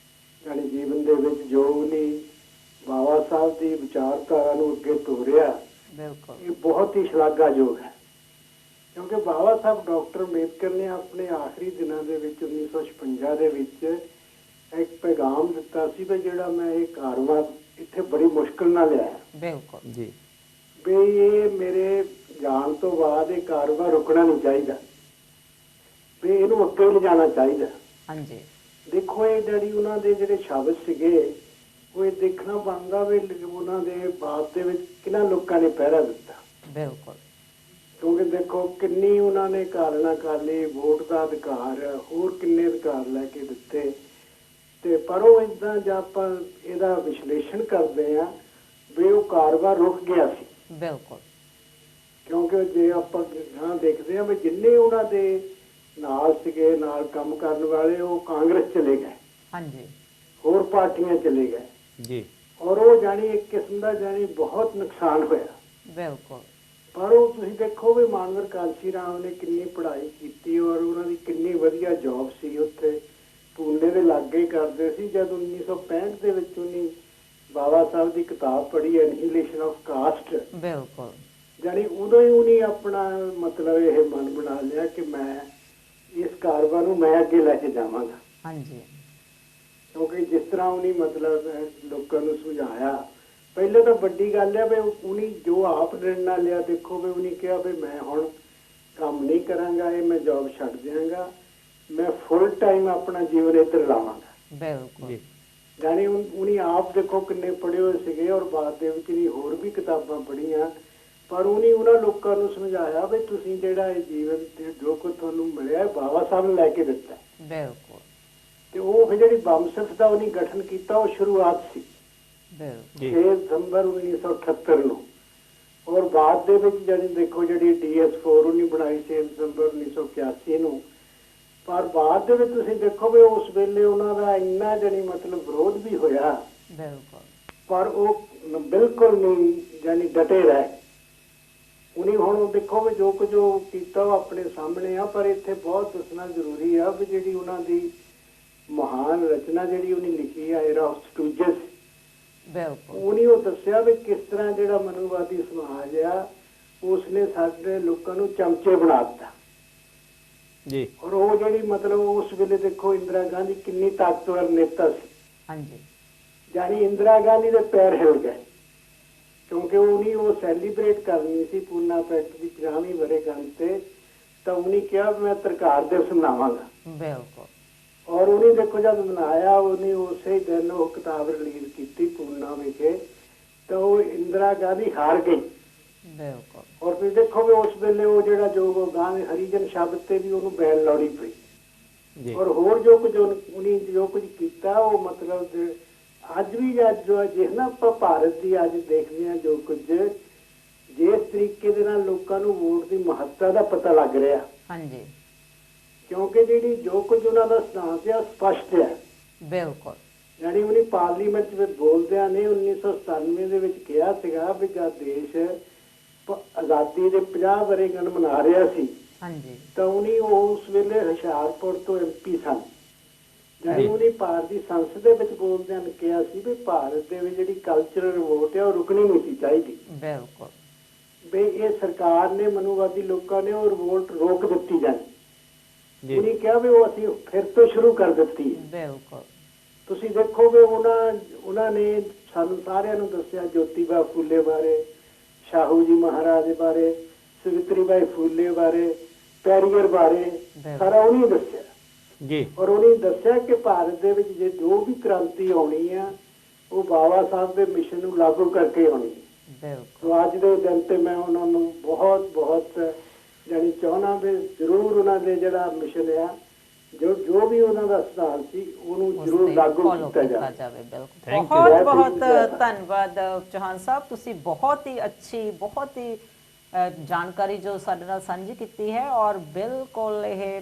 Speaker 3: ਯਾਨੀ ਜੀਵਨ ਦੇ ਵਿੱਚ ਜੋ ਉਹਨੇ ਬਾਬਾ ਸਾਹਿਬ ਦੀ ਵਿਚਾਰਧਾਰਾ ਨੂੰ ਅੱਗੇ ਤੋਰਿਆ,
Speaker 1: ਬਿਲਕੁਲ
Speaker 3: ਇਹ ਬਹੁਤ ਹੀ ਸ਼ਲਾਘਾਯੋਗ ਹੈ। ਕਿਉਂਕਿ ਬਾਬਾ ਸਾਹਿਬ ਡਾਕਟਰ ਅੰਬੇਦਕਰ ਨੇ ਆਪਣੇ ਆਖਰੀ ਦਿਨਾਂ ਦੇ ਵਿੱਚ 1956 ਦੇ ਵਿੱਚ ਇੱਕ ਪੈਗਾਮ ਦਿੱਤਾ ਸੀ ਵੀ ਜਿਹੜਾ ਮੈਂ ਇਹ ਕਾਰੋਬਾਰ ਇੱਥੇ ਬੜੀ ਮੁਸ਼ਕਲ ਨਾਲ ਲਿਆਇਆ,
Speaker 1: ਬਿਲਕੁਲ
Speaker 2: ਜੀ
Speaker 3: ਵੀ ਇਹ ਮੇਰੇ ਜਾਣ ਤੋਂ ਬਾਅਦ ਇਹ ਕਾਰੋਬਾਰ ਰੁਕਣਾ ਨਹੀਂ ਚਾਹੀਦਾ, ਵੀ ਇਹਨੂੰ ਅੱਗੇ ਲਿਜਾਣਾ ਚਾਹੀਦਾ।
Speaker 1: ਹਾਂਜੀ
Speaker 3: ਦੇਖੋ ਇਹ ਜਿਹੜੀ ਉਹਨਾਂ ਦੇ ਜਿਹੜੇ ਸ਼ਬਦ ਸੀਗੇ, ਉਹ ਇਹ ਦੇਖਣਾ ਬਣਦਾ ਵੀ ਉਹਨਾਂ ਦੇ ਬਾਪ ਦੇ ਵਿੱਚ ਕਿੰਨਾ ਲੋਕਾਂ ਨੇ ਪਹਿਰਾ ਦਿੱਤਾ,
Speaker 1: ਬਿਲਕੁਲ
Speaker 3: ਕਿਉਂਕਿ ਦੇਖੋ ਕਿੰਨੀ ਉਹਨਾਂ ਨੇ ਕਾਲਣਾ ਕਰ ਲਈ, ਵੋਟ ਦਾ ਅਧਿਕਾਰ, ਹੋਰ ਕਿੰਨੇ ਅਧਿਕਾਰ ਲੈ ਕੇ ਦਿੱਤੇ। ਤੇ ਪਰ ਉਹ ਏਦਾਂ ਜੇ ਆਪਾਂ ਇਹਦਾ ਵਿਸ਼ਲੇਸ਼ਣ ਕਰਦੇ ਆ ਵੀ ਉਹ ਕਾਰੋਬਾਰ ਰੁਕ ਗਿਆ ਸੀ,
Speaker 1: ਬਿਲਕੁਲ
Speaker 3: ਕਿਉਂਕਿ ਜੇ ਆਪਾਂ ਹਾਂ ਦੇਖਦੇ ਆ ਵੀ ਜਿੰਨੇ ਉਹਨਾਂ ਦੇ ਨਾਲ ਸੀਗੇ, ਨਾਲ ਕੰਮ ਕਰਨ ਵਾਲੇ, ਉਹ ਕਾਂਗਰਸ ਚਲੇ ਗਏ,
Speaker 1: ਹਾਂਜੀ
Speaker 3: ਹੋਰ ਪਾਰਟੀਆਂ ਚਲੇ ਗਏ,
Speaker 2: ਜੀ
Speaker 3: ਔਰ ਉਹ ਜਾਣੀ ਇੱਕ ਕਿਸਮ ਦਾ ਜਾਣੀ ਬਹੁਤ ਨੁਕਸਾਨ ਹੋਇਆ।
Speaker 1: ਬਿਲਕੁਲ
Speaker 3: ਪਰ ਉਹ ਤੁਸੀਂ ਦੇਖੋ ਵੀ ਮਾਨਵਰ ਕਾਂਸ਼ੀ ਰਾਮ ਨੇ ਕਿੰਨੀ ਪੜ੍ਹਾਈ ਕੀਤੀ ਔਰ ਉਹਨਾਂ ਦੀ ਕਿੰਨੀ ਵਧੀਆ ਜੌਬ ਸੀ, ਉੱਥੇ ਪੂਨੇ ਦੇ ਲਾਗੇ ਹੀ ਕਰਦੇ ਸੀ। ਜਦ 1965 ਦੇ ਵਿੱਚ ਉਹਨੇ ਬਾਬਾ ਸਾਹਿਬ ਦੀ ਕਿਤਾਬ ਪੜ੍ਹੀ ਐਨੀਹਿਲੇਸ਼ਨ ਆਫ ਕਾਸਟ,
Speaker 1: ਬਿਲਕੁਲ
Speaker 3: ਜਾਣੀ ਉਦੋਂ ਹੀ ਉਹਨੇ ਆਪਣਾ ਮਤਲਬ ਇਹ ਮਨ ਬਣਾ ਲਿਆ ਕਿ ਮੈਂ ਇਸ ਕਾਰੋਬਾਰ ਨੂੰ ਮੈਂ ਅੱਗੇ ਲੈ ਕੇ ਜਾਵਾਂਗਾ,
Speaker 1: ਹਾਂਜੀ
Speaker 3: ਕਿਉਂਕਿ ਜਿਸ ਤਰ੍ਹਾਂ ਉਹਨੇ ਮਤਲਬ ਲੋਕਾਂ ਨੂੰ ਸਮਝਾਇਆ। ਪਹਿਲੇ ਤਾਂ ਵੱਡੀ ਗੱਲ ਹੈ ਵੀ ਉਹਨੇ ਜੋ ਆਪ ਨਿਰਣਾ ਲਿਆ, ਦੇਖੋ ਵੀ ਉਹਨੇ ਕਿਹਾ ਵੀ ਮੈਂ ਹੁਣ ਕੰਮ ਨਹੀਂ ਕਰਾਂਗਾ, ਇਹ ਮੈਂ ਜੌਬ ਛੱਡ ਦਿਆਂਗਾ, ਮੈਂ ਫੁੱਲ ਟਾਈਮ ਆਪਣਾ ਜੀਵਨ ਇੱਧਰ ਲਾਵਾਂਗਾ।
Speaker 1: ਬਿਲਕੁਲ
Speaker 2: ਜੀ
Speaker 3: ਜਾਣੀ ਉਹਨੇ ਆਪ ਦੇਖੋ ਕਿੰਨੇ ਪੜ੍ਹੇ ਹੋਏ ਸੀਗੇ ਔਰ ਬਾਅਦ ਦੇ ਵਿੱਚ ਨਹੀਂ ਹੋਰ ਵੀ ਕਿਤਾਬਾਂ ਪੜ੍ਹੀਆਂ, ਪਰ ਉਹਨੇ ਉਹਨਾਂ ਲੋਕਾਂ ਨੂੰ ਸਮਝਾਇਆ ਵੀ ਤੁਸੀਂ ਜਿਹੜਾ ਇਹ ਜੀਵਨ ਤੇ ਜੋ ਕੁਝ ਤੁਹਾਨੂੰ ਮਿਲਿਆ ਬਾਬਾ ਸਾਹਿਬ ਨੇ ਲੈ ਕੇ ਦਿੱਤਾ।
Speaker 1: ਬਿਲਕੁਲ
Speaker 3: ਤੇ ਉਹ ਫਿਰ ਜਿਹੜੀ ਬੰਮਸਿਫ ਦਾ ਉਹਨੇ ਗਠਨ ਕੀਤਾ, ਉਹ ਸ਼ੁਰੂਆਤ ਸੀ
Speaker 1: ਬਿਲਕੁਲ
Speaker 2: ਜੀ
Speaker 3: 6 ਦਸੰਬਰ 1978 ਨੂੰ, ਔਰ ਬਾਅਦ ਦੇ ਵਿੱਚ ਜਿਹੜੀ ਦੇਖੋ ਜਿਹੜੀ DS4 ਉਹਨੇ ਬਣਾਈ 6 ਦਸੰਬਰ 1981 ਨੂੰ। ਪਰ ਬਾਅਦ ਦੇ ਵਿੱਚ ਤੁਸੀਂ ਦੇਖੋ ਵੀ ਉਸ ਵੇਲੇ ਉਹਨਾਂ ਦਾ ਇੰਨਾ ਜਾਣੀ ਮਤਲਬ ਵਿਰੋਧ ਵੀ ਹੋਇਆ,
Speaker 1: ਬਿਲਕੁਲ
Speaker 3: ਪਰ ਉਹ ਬਿਲਕੁਲ ਨਹੀਂ ਜਾਣੀ ਡਟੇ ਰਹੇ। ਉਹਨੇ ਹੁਣ ਉਹ ਦੇਖੋ ਵੀ ਜੋ ਕੁਝ ਉਹ ਕੀਤਾ ਉਹ ਆਪਣੇ ਸਾਹਮਣੇ ਆ, ਪਰ ਇੱਥੇ ਬਹੁਤ ਦੱਸਣਾ ਜ਼ਰੂਰੀ ਆ ਵੀ ਜਿਹੜੀ ਉਹਨਾਂ ਦੀ ਮਹਾਨ ਰਚਨਾ ਜਿਹੜੀ ਉਹਨੇ ਲਿਖੀ ਆ ਐਰਾ ਆਫ ਸਟੂਜਸ,
Speaker 1: ਬਿਲਕੁਲ
Speaker 3: ਉਹਨੇ ਉਹ ਦੱਸਿਆ ਵੀ ਕਿਸ ਤਰ੍ਹਾਂ ਜਿਹੜਾ ਮਨੂਵਾਦੀ ਸਮਾਜ ਆ ਉਸਨੇ ਸਾਡੇ ਲੋਕਾਂ ਨੂੰ ਚਮਚੇ ਬਣਾ ਦਿੱਤਾ।
Speaker 2: ਜੀ
Speaker 3: ਔਰ ਉਹ ਜਿਹੜੀ ਮਤਲਬ ਉਸ ਵੇਲੇ ਦੇਖੋ ਇੰਦਰਾ ਗਾਂਧੀ ਕਿੰਨੀ ਤਾਕਤਵਰ ਨੇਤਾ ਸੀ,
Speaker 1: ਹਾਂਜੀ
Speaker 3: ਜਾਨੀ ਇੰਦਰਾ ਗਾਂਧੀ ਦੇ ਪੈਰ ਹਿਲ ਗਏ, ਕਿਉਂਕਿ ਉਹਨੇ ਉਹ ਸੈਲੀਬ੍ਰੇਟ ਕਰਨੀ ਸੀ ਪੂਨਾ ਪੈਕਟ ਦੀ 50ਵੀਂ ਵਰ੍ਹੇਗੰਢ ਤੇ, ਤਾਂ ਉਹਨੇ ਕਿਹਾ ਮੈਂ ਤਰਕਾਰ ਦਿਵਸ ਮਨਾਵਾਂਗਾ।
Speaker 1: ਬਿਲਕੁਲ
Speaker 3: ਔਰ ਉਹਨੇ ਦੇਖੋ ਜਦ ਮਨਾਇਆ, ਉਹਨੇ ਉਸੇ ਦਿਨ ਉਹ ਕਿਤਾਬ ਰਿਲੀਜ਼ ਕੀਤੀ ਪੂਨਾ ਵਿਖੇ, ਤਾਂ ਉਹ ਇੰਦਰਾ ਗਾਂਧੀ ਹਾਰ ਗਈ।
Speaker 1: ਬਿਲਕੁਲ
Speaker 3: ਔਰ ਤੁਸੀਂ ਦੇਖੋ ਵੀ ਉਸ ਵੇਲੇ ਉਹ ਜਿਹੜਾ ਜੋ ਗਾਂਧੀ ਹਰੀਜਨ ਸ਼ਬਦ ਤੇ ਵੀ ਉਹਨੂੰ ਬੈਨ ਲਾਉਣੀ ਪਈ,
Speaker 2: ਜੀ
Speaker 3: ਔਰ ਹੋਰ ਜੋ ਕੁਝ ਉਹਨੇ ਜੋ ਕੁਝ ਕੀਤਾ ਉਹ ਮਤਲਬ ਅੱਜ ਵੀ ਜੋ ਜਿਸ ਨਾ ਆਪਾਂ ਭਾਰਤ ਦੀ ਅੱਜ ਦੇਖਦੇ ਹਾਂ ਜੋ ਕੁਝ, ਜਿਸ ਤਰੀਕੇ ਦੇ ਨਾਲ ਲੋਕਾਂ ਨੂੰ ਵੋਟ ਦੀ ਮਹੱਤਤਾ ਦਾ ਪਤਾ ਲੱਗ ਰਿਹਾ,
Speaker 1: ਹਾਂਜੀ
Speaker 3: ਕਿਉਂਕਿ ਜਿਹੜੀ ਜੋ ਕੁਝ ਉਹਨਾਂ ਦਾ ਸਿਧਾਂਤ ਹੈ ਸਪਸ਼ਟ ਹੈ।
Speaker 1: ਬਿਲਕੁਲ
Speaker 3: ਯਾਨੀ ਉਹਨੇ ਪਾਰਲੀਮੈਂਟ ਵਿੱਚ ਬੋਲਦਿਆਂ ਨੇ 1997 ਦੇ ਵਿੱਚ ਕਿਹਾ ਸੀਗਾ ਵੀ ਜਦ ਦੇਸ਼ ਆਜ਼ਾਦੀ ਦੇ 50 ਵਰ੍ਹੇਗੰਢ ਮਨਾ ਰਿਹਾ ਸੀ,
Speaker 1: ਹਾਂਜੀ
Speaker 3: ਤਾਂ ਉਹਨੇ ਉਸ ਵੇਲੇ ਹੁਸ਼ਿਆਰਪੁਰ ਤੋਂ MP ਸਨ, ਜਾਨੀ ਉਹਨੇ ਭਾਰਤ ਦੀ ਸੰਸਦ ਦੇ ਵਿੱਚ ਬੋਲਦਿਆਂ ਨੇ ਕਿਹਾ ਸੀ ਵੀ ਭਾਰਤ ਦੇ ਵਿੱਚ ਜਿਹੜੀ ਕਲਚਰਲ ਰਿਵੋਲਟ ਹੈ ਉਹ ਰੁਕਣੀ ਨਹੀਂ ਸੀ ਚਾਹੀਦੀ,
Speaker 1: ਬਿਲਕੁਲ
Speaker 3: ਵੀ ਇਹ ਸਰਕਾਰ ਨੇ ਮਨੂਵਾਦੀ ਲੋਕਾਂ ਨੇ ਉਹ ਰਿਵੋਲਟ ਰੋਕ ਦਿੱਤੀ ਜਾਣੀ।
Speaker 2: ਜੀ
Speaker 3: ਉਹਨੇ ਕਿਹਾ ਵੀ ਉਹ ਅਸੀਂ ਫਿਰ ਤੋਂ ਸ਼ੁਰੂ ਕਰ ਦਿੱਤੀ ਹੈ।
Speaker 1: ਬਿਲਕੁਲ
Speaker 3: ਤੁਸੀਂ ਦੇਖੋ ਵੀ ਉਹਨਾਂ ਨੇ ਸਾਨੂੰ ਸਾਰਿਆਂ ਨੂੰ ਦੱਸਿਆ ਜੋਤੀਬਾ ਫੂਲੇ ਬਾਰੇ, ਸ਼ਾਹੂ ਜੀ ਮਹਾਰਾਜ ਬਾਰੇ, ਸਵਿਤਰੀ ਬਾਈ ਫੂਲੇ ਬਾਰੇ, ਪੈਰੀਅਰ ਬਾਰੇ, ਸਾਰਾ ਉਹਨੇ ਦੱਸਿਆ।
Speaker 2: ਜੀ
Speaker 3: ਔਰ ਉਹਨੇ ਦੱਸਿਆ ਕਿ ਭਾਰਤ ਦੇ ਵਿੱਚ ਜੇ ਜੋ ਵੀ ਕ੍ਰਾਂਤੀ ਆਉਣੀ ਆ ਉਹ ਬਾਬਾ ਸਾਹਿਬ ਦੇ ਮਿਸ਼ਨ ਨੂੰ ਲਾਗੂ ਕਰਕੇ ਆਉਣੀ ਹੈ।
Speaker 1: ਬਿਲਕੁਲ
Speaker 3: ਸੋ ਅੱਜ ਦੇ ਦਿਨ ਤੇ ਮੈਂ ਉਹਨਾਂ ਨੂੰ ਬਹੁਤ ਬਹੁਤ ਜਾਣੀ ਚਾਹੁੰਦਾ ਵੀ ਜ਼ਰੂਰ ਉਹਨਾਂ ਦੇ ਜਿਹੜਾ ਮਿਸ਼ਨ ਆ ਜੋ ਵੀ ਉਹਨਾਂ ਦਾ ਸਿਧਾਂਤ ਸੀ ਉਹਨੂੰ ਜ਼ਰੂਰ ਲਾਗੂ
Speaker 1: ਫੋਲੋ
Speaker 3: ਕੀਤਾ
Speaker 1: ਕੀਤਾ
Speaker 3: ਜਾਵੇ।
Speaker 1: ਜਾਵੇ। ਬਿਲਕੁਲ
Speaker 2: Thank you.
Speaker 1: ਬਹੁਤ ਬਹੁਤ
Speaker 3: Thank you.
Speaker 1: ਧੰਨਵਾਦ ਚੌਹਾਨ ਸਾਹਿਬ, ਤੁਸੀਂ ਬਹੁਤ ਹੀ ਅੱਛੀ ਬਹੁਤ ਹੀ ਜਾਣਕਾਰੀ ਜੋ ਸਾਡੇ ਨਾਲ ਸਾਂਝੀ ਕੀਤੀ ਹੈ, ਔਰ ਬਿਲਕੁਲ ਇਹ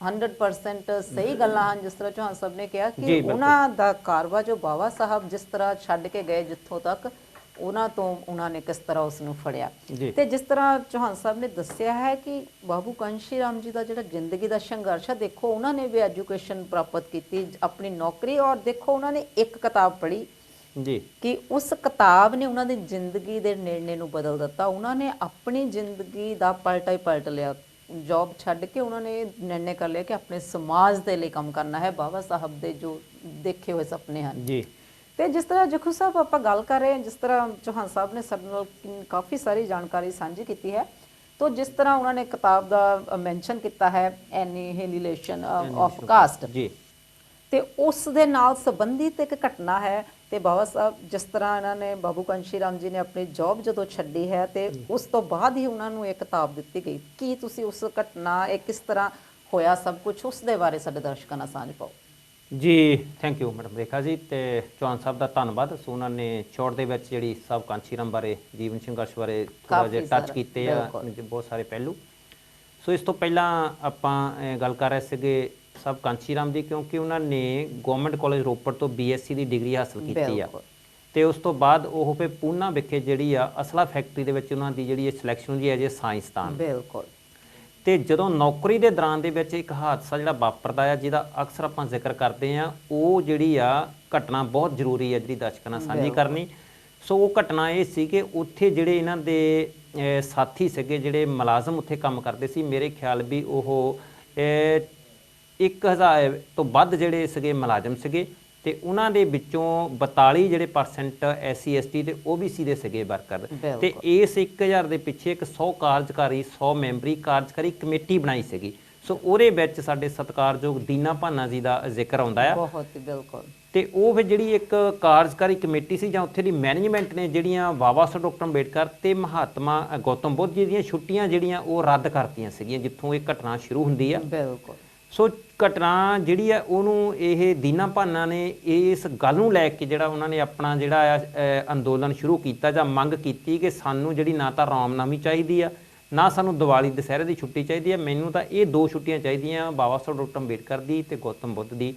Speaker 1: 100% ਸਹੀ ਗੱਲਾਂ ਹਨ। ਜਿਸ ਤਰ੍ਹਾਂ ਚੌਹਾਨ ਸਾਹਿਬ ਨੇ ਕਿਹਾ
Speaker 2: ਜੀ,
Speaker 1: ਕਿ
Speaker 2: ਬਿਲਕੁਲ।
Speaker 1: ਉਹਨਾਂ ਦਾ ਕਾਰਵਾ ਜੋ ਬਾਬਾ ਸਾਹਿਬ ਜਿਸ ਤਰ੍ਹਾਂ ਛੱਡ ਕੇ ਗਏ ਜਿੱਥੋਂ ਤੱਕ, ਉਹਨਾਂ ਤੋਂ ਉਹਨਾਂ ਨੇ ਕਿਸ ਤਰ੍ਹਾਂ ਉਸ ਨੂੰ ਫੜਿਆ।
Speaker 2: ਜੀ।
Speaker 1: ਤੇ ਜਿਸ ਤਰ੍ਹਾਂ ਚੌਹਾਨ ਸਾਹਿਬ ਨੇ ਦੱਸਿਆ ਹੈ ਕਿ ਬਾਬੂ ਕਾਂਸ਼ੀ ਰਾਮ ਜੀ ਦਾ ਜਿਹੜਾ ਜ਼ਿੰਦਗੀ ਦਾ ਸੰਘਰਸ਼ ਹੈ, ਦੇਖੋ ਉਹਨਾਂ ਨੇ ਵੀ ਐਜੂਕੇਸ਼ਨ ਪ੍ਰਾਪਤ ਕੀਤੀ, ਆਪਣੀ ਨੌਕਰੀ, ਔਰ ਦੇਖੋ ਉਹਨਾਂ ਨੇ ਇੱਕ ਕਿਤਾਬ ਪੜ੍ਹੀ
Speaker 2: ਜੀ
Speaker 1: ਕਿ ਉਸ ਕਿਤਾਬ ਨੇ ਉਹਨਾਂ ਦੀ ਜ਼ਿੰਦਗੀ ਦੇ ਨਿਰਣੇ ਨੂੰ ਬਦਲ ਦਿੱਤਾ। ਉਹਨਾਂ ਨੇ ਆਪਣੀ ਜ਼ਿੰਦਗੀ ਦਾ ਪਲਟਾ ਹੀ ਪਲਟ ਲਿਆ। ਜੌਬ ਛੱਡ ਕੇ ਉਹਨਾਂ ਨੇ ਨਿਰਣੇ ਕਰ ਲਿਆ ਕਿ ਆਪਣੇ ਸਮਾਜ ਦੇ ਲਈ ਕੰਮ ਕਰਨਾ ਹੈ, ਬਾਬਾ ਸਾਹਿਬ ਦੇ ਜੋ ਦੇਖੇ ਹੋਏ ਸੁਪਨੇ ਹਨ
Speaker 2: ਜੀ।
Speaker 1: ਤੇ ਜਿਸ ਤਰ੍ਹਾਂ ਜਖੂ ਸਾਹਿਬ ਆਪਾਂ ਗੱਲ ਕਰ ਰਹੇ ਹਾਂ, ਜਿਸ ਤਰ੍ਹਾਂ ਚੌਹਾਨ ਸਾਹਿਬ ਨੇ ਸਾਡੇ ਨਾਲ ਕਾਫੀ ਸਾਰੀ ਜਾਣਕਾਰੀ ਸਾਂਝੀ ਕੀਤੀ ਹੈ, ਤੋ ਜਿਸ ਤਰ੍ਹਾਂ ਉਹਨਾਂ ਨੇ ਕਿਤਾਬ ਦਾ ਮੈਂਸ਼ਨ ਕੀਤਾ ਹੈ ਐਨੀਹਿਲੇਸ਼ਨ ਆਫ ਕਾਸਟ
Speaker 2: ਜੀ,
Speaker 1: ਤੇ ਉਸ ਦੇ ਨਾਲ ਸੰਬੰਧਿਤ ਇੱਕ ਘਟਨਾ ਹੈ। ਤੇ ਬਾਬਾ ਸਾਹਿਬ ਜਿਸ ਤਰ੍ਹਾਂ ਇਹਨਾਂ ਨੇ ਬਾਬੂ ਕਾਂਸ਼ੀ ਰਾਮ ਜੀ ਨੇ ਆਪਣੀ ਜੌਬ ਜਦੋਂ ਛੱਡੀ ਹੈ ਤੇ ਉਸ ਤੋਂ ਬਾਅਦ ਹੀ ਉਹਨਾਂ ਨੂੰ ਇਹ ਕਿਤਾਬ ਦਿੱਤੀ ਗਈ। ਕੀ ਤੁਸੀਂ ਉਸ ਘਟਨਾ, ਇਹ ਕਿਸ ਤਰ੍ਹਾਂ ਹੋਇਆ ਸਭ ਕੁਝ, ਉਸ ਦੇ ਬਾਰੇ ਸਾਡੇ ਦਰਸ਼ਕਾਂ ਨਾਲ ਸਾਂਝ ਪਾਓ।
Speaker 2: ਜੀ ਥੈਂਕ ਯੂ ਮੈਡਮ ਰੇਖਾ ਜੀ, ਤੇ ਚੌਹਾਨ ਸਾਹਿਬ ਦਾ ਧੰਨਵਾਦ। ਸੋ ਉਹਨਾਂ ਨੇ ਸ਼ੋਰਟ ਦੇ ਵਿੱਚ ਜਿਹੜੀ ਸਾਹਿਬ ਕਾਂਸ਼ੀ ਰਾਮ ਬਾਰੇ, ਜੀਵਨ ਸੰਘਰਸ਼ ਬਾਰੇ ਥੋੜਾ ਜਿਹਾ ਟੱਚ ਕੀਤੇ ਆ, ਬਹੁਤ ਸਾਰੇ ਪਹਿਲੂ। ਸੋ ਇਸ ਤੋਂ ਪਹਿਲਾਂ ਆਪਾਂ ਗੱਲ ਕਰ ਰਹੇ ਸੀਗੇ ਸਾਹਿਬ ਕਾਂਸ਼ੀ ਰਾਮ ਦੀ, ਕਿਉਂਕਿ ਉਹਨਾਂ ਨੇ ਗਵਰਨਮੈਂਟ ਕਾਲਜ ਰੋਪੜ ਤੋਂ BSc ਦੀ ਡਿਗਰੀ ਹਾਸਲ ਕੀਤੀ ਆ, ਤੇ ਉਸ ਤੋਂ ਬਾਅਦ ਉਹ ਫਿਰ ਪੂਨਾ ਵਿਖੇ ਜਿਹੜੀ ਆ ਅਸਲਾ ਫੈਕਟਰੀ ਦੇ ਵਿੱਚ ਉਹਨਾਂ ਦੀ ਜਿਹੜੀ ਸਿਲੈਕਸ਼ਨ ਹੋਈ ਐਜ ਏ ਸਾਇੰਸਦਾਨ।
Speaker 1: ਬਿਲਕੁਲ।
Speaker 2: ਤੇ ਜਦੋਂ ਨੌਕਰੀ ਦੇ ਦੌਰਾਨ ਦੇ ਵਿੱਚ ਇੱਕ ਹਾਦਸਾ ਜਿਹੜਾ ਵਾਪਰਦਾ ਆ, ਜਿਹਦਾ ਅਕਸਰ ਆਪਾਂ ਜ਼ਿਕਰ ਕਰਦੇ ਆ, ਉਹ ਜਿਹੜੀ ਆ ਘਟਨਾ ਬਹੁਤ ਜ਼ਰੂਰੀ ਹੈ ਜਿਹੜੀ ਦਰਸ਼ਕਾਂ ਨਾਲ ਸਾਂਝੀ ਕਰਨੀ। ਸੋ ਉਹ ਘਟਨਾ ਇਹ ਸੀ ਕਿ ਉੱਥੇ ਜਿਹੜੇ ਇਹਨਾਂ ਦੇ ਸਾਥੀ ਸੀਗੇ, ਜਿਹੜੇ ਮੁਲਾਜ਼ਮ ਉੱਥੇ ਕੰਮ ਕਰਦੇ ਸੀ, ਮੇਰੇ ਖਿਆਲ ਵੀ ਉਹ 1000 ਤੋਂ ਵੱਧ ਜਿਹੜੇ ਸੀਗੇ ਮੁਲਾਜ਼ਮ ਸੀਗੇ, ਤੇ ਉਹਨਾਂ ਦੇ ਵਿੱਚੋਂ 42 ਜਿਹੜੇ % SC ST ਤੇ OBC ਦੇ ਸੀਗੇ ਵਰਕਰ। ਤੇ ਇਸ 1000 ਦੇ ਪਿੱਛੇ ਇੱਕ 100 ਕਾਰਜਕਾਰੀ 100 ਮੈਂਬਰੀ ਕਾਰਜਕਾਰੀ ਕਮੇਟੀ ਬਣਾਈ ਸੀਗੀ। ਸੋ ਉਹਦੇ ਵਿੱਚ ਸਾਡੇ ਸਤਿਕਾਰਯੋਗ ਦੀਨਾ ਭਾਨਾ ਜੀ ਦਾ ਜ਼ਿਕਰ ਆਉਂਦਾ ਆ।
Speaker 1: ਬਹੁਤ ਬਿਲਕੁਲ।
Speaker 2: ਤੇ ਉਹ ਫਿਰ ਜਿਹੜੀ ਇੱਕ ਕਾਰਜਕਾਰੀ ਕਮੇਟੀ ਸੀ ਜਾਂ ਉੱਥੇ ਦੀ ਮੈਨੇਜਮੈਂਟ ਨੇ ਜਿਹੜੀਆਂ ਬਾਬਾ ਸਾਹਿਬ ਡਾਕਟਰ ਅੰਬੇਡਕਰ ਤੇ ਮਹਾਤਮਾ ਗੌਤਮ ਬੁੱਧ ਜੀ ਦੀਆਂ ਛੁੱਟੀਆਂ ਜਿਹੜੀਆਂ ਉਹ ਰੱਦ ਕਰਤੀਆਂ ਸੀਗੀਆਂ, ਜਿੱਥੋਂ ਇਹ ਘਟਨਾ ਸ਼ੁਰੂ ਹੁੰਦੀ ਆ।
Speaker 1: ਬਿਲਕੁਲ।
Speaker 2: ਸੋ ਘਟਨਾ ਜਿਹੜੀ ਆ ਉਹਨੂੰ ਇਹ ਦੀਨਾ ਭਾਨਾ ਨੇ ਇਸ ਗੱਲ ਨੂੰ ਲੈ ਕੇ ਜਿਹੜਾ ਉਹਨਾਂ ਨੇ ਆਪਣਾ ਜਿਹੜਾ ਆ ਅੰਦੋਲਨ ਸ਼ੁਰੂ ਕੀਤਾ ਜਾਂ ਮੰਗ ਕੀਤੀ ਕਿ ਸਾਨੂੰ ਜਿਹੜੀ ਨਾ ਤਾਂ ਰਾਮਨਾਮੀ ਚਾਹੀਦੀ ਆ, ਨਾ ਸਾਨੂੰ ਦੀਵਾਲੀ ਦੁਸਹਿਰੇ ਦੀ ਛੁੱਟੀ ਚਾਹੀਦੀ ਆ, ਮੈਨੂੰ ਤਾਂ ਇਹ 2 ਛੁੱਟੀਆਂ ਚਾਹੀਦੀਆਂ, ਬਾਬਾ ਸਾਹਿਬ ਡਾਕਟਰ ਅੰਬੇਡਕਰ ਦੀ ਤੇ ਗੌਤਮ ਬੁੱਧ ਦੀ।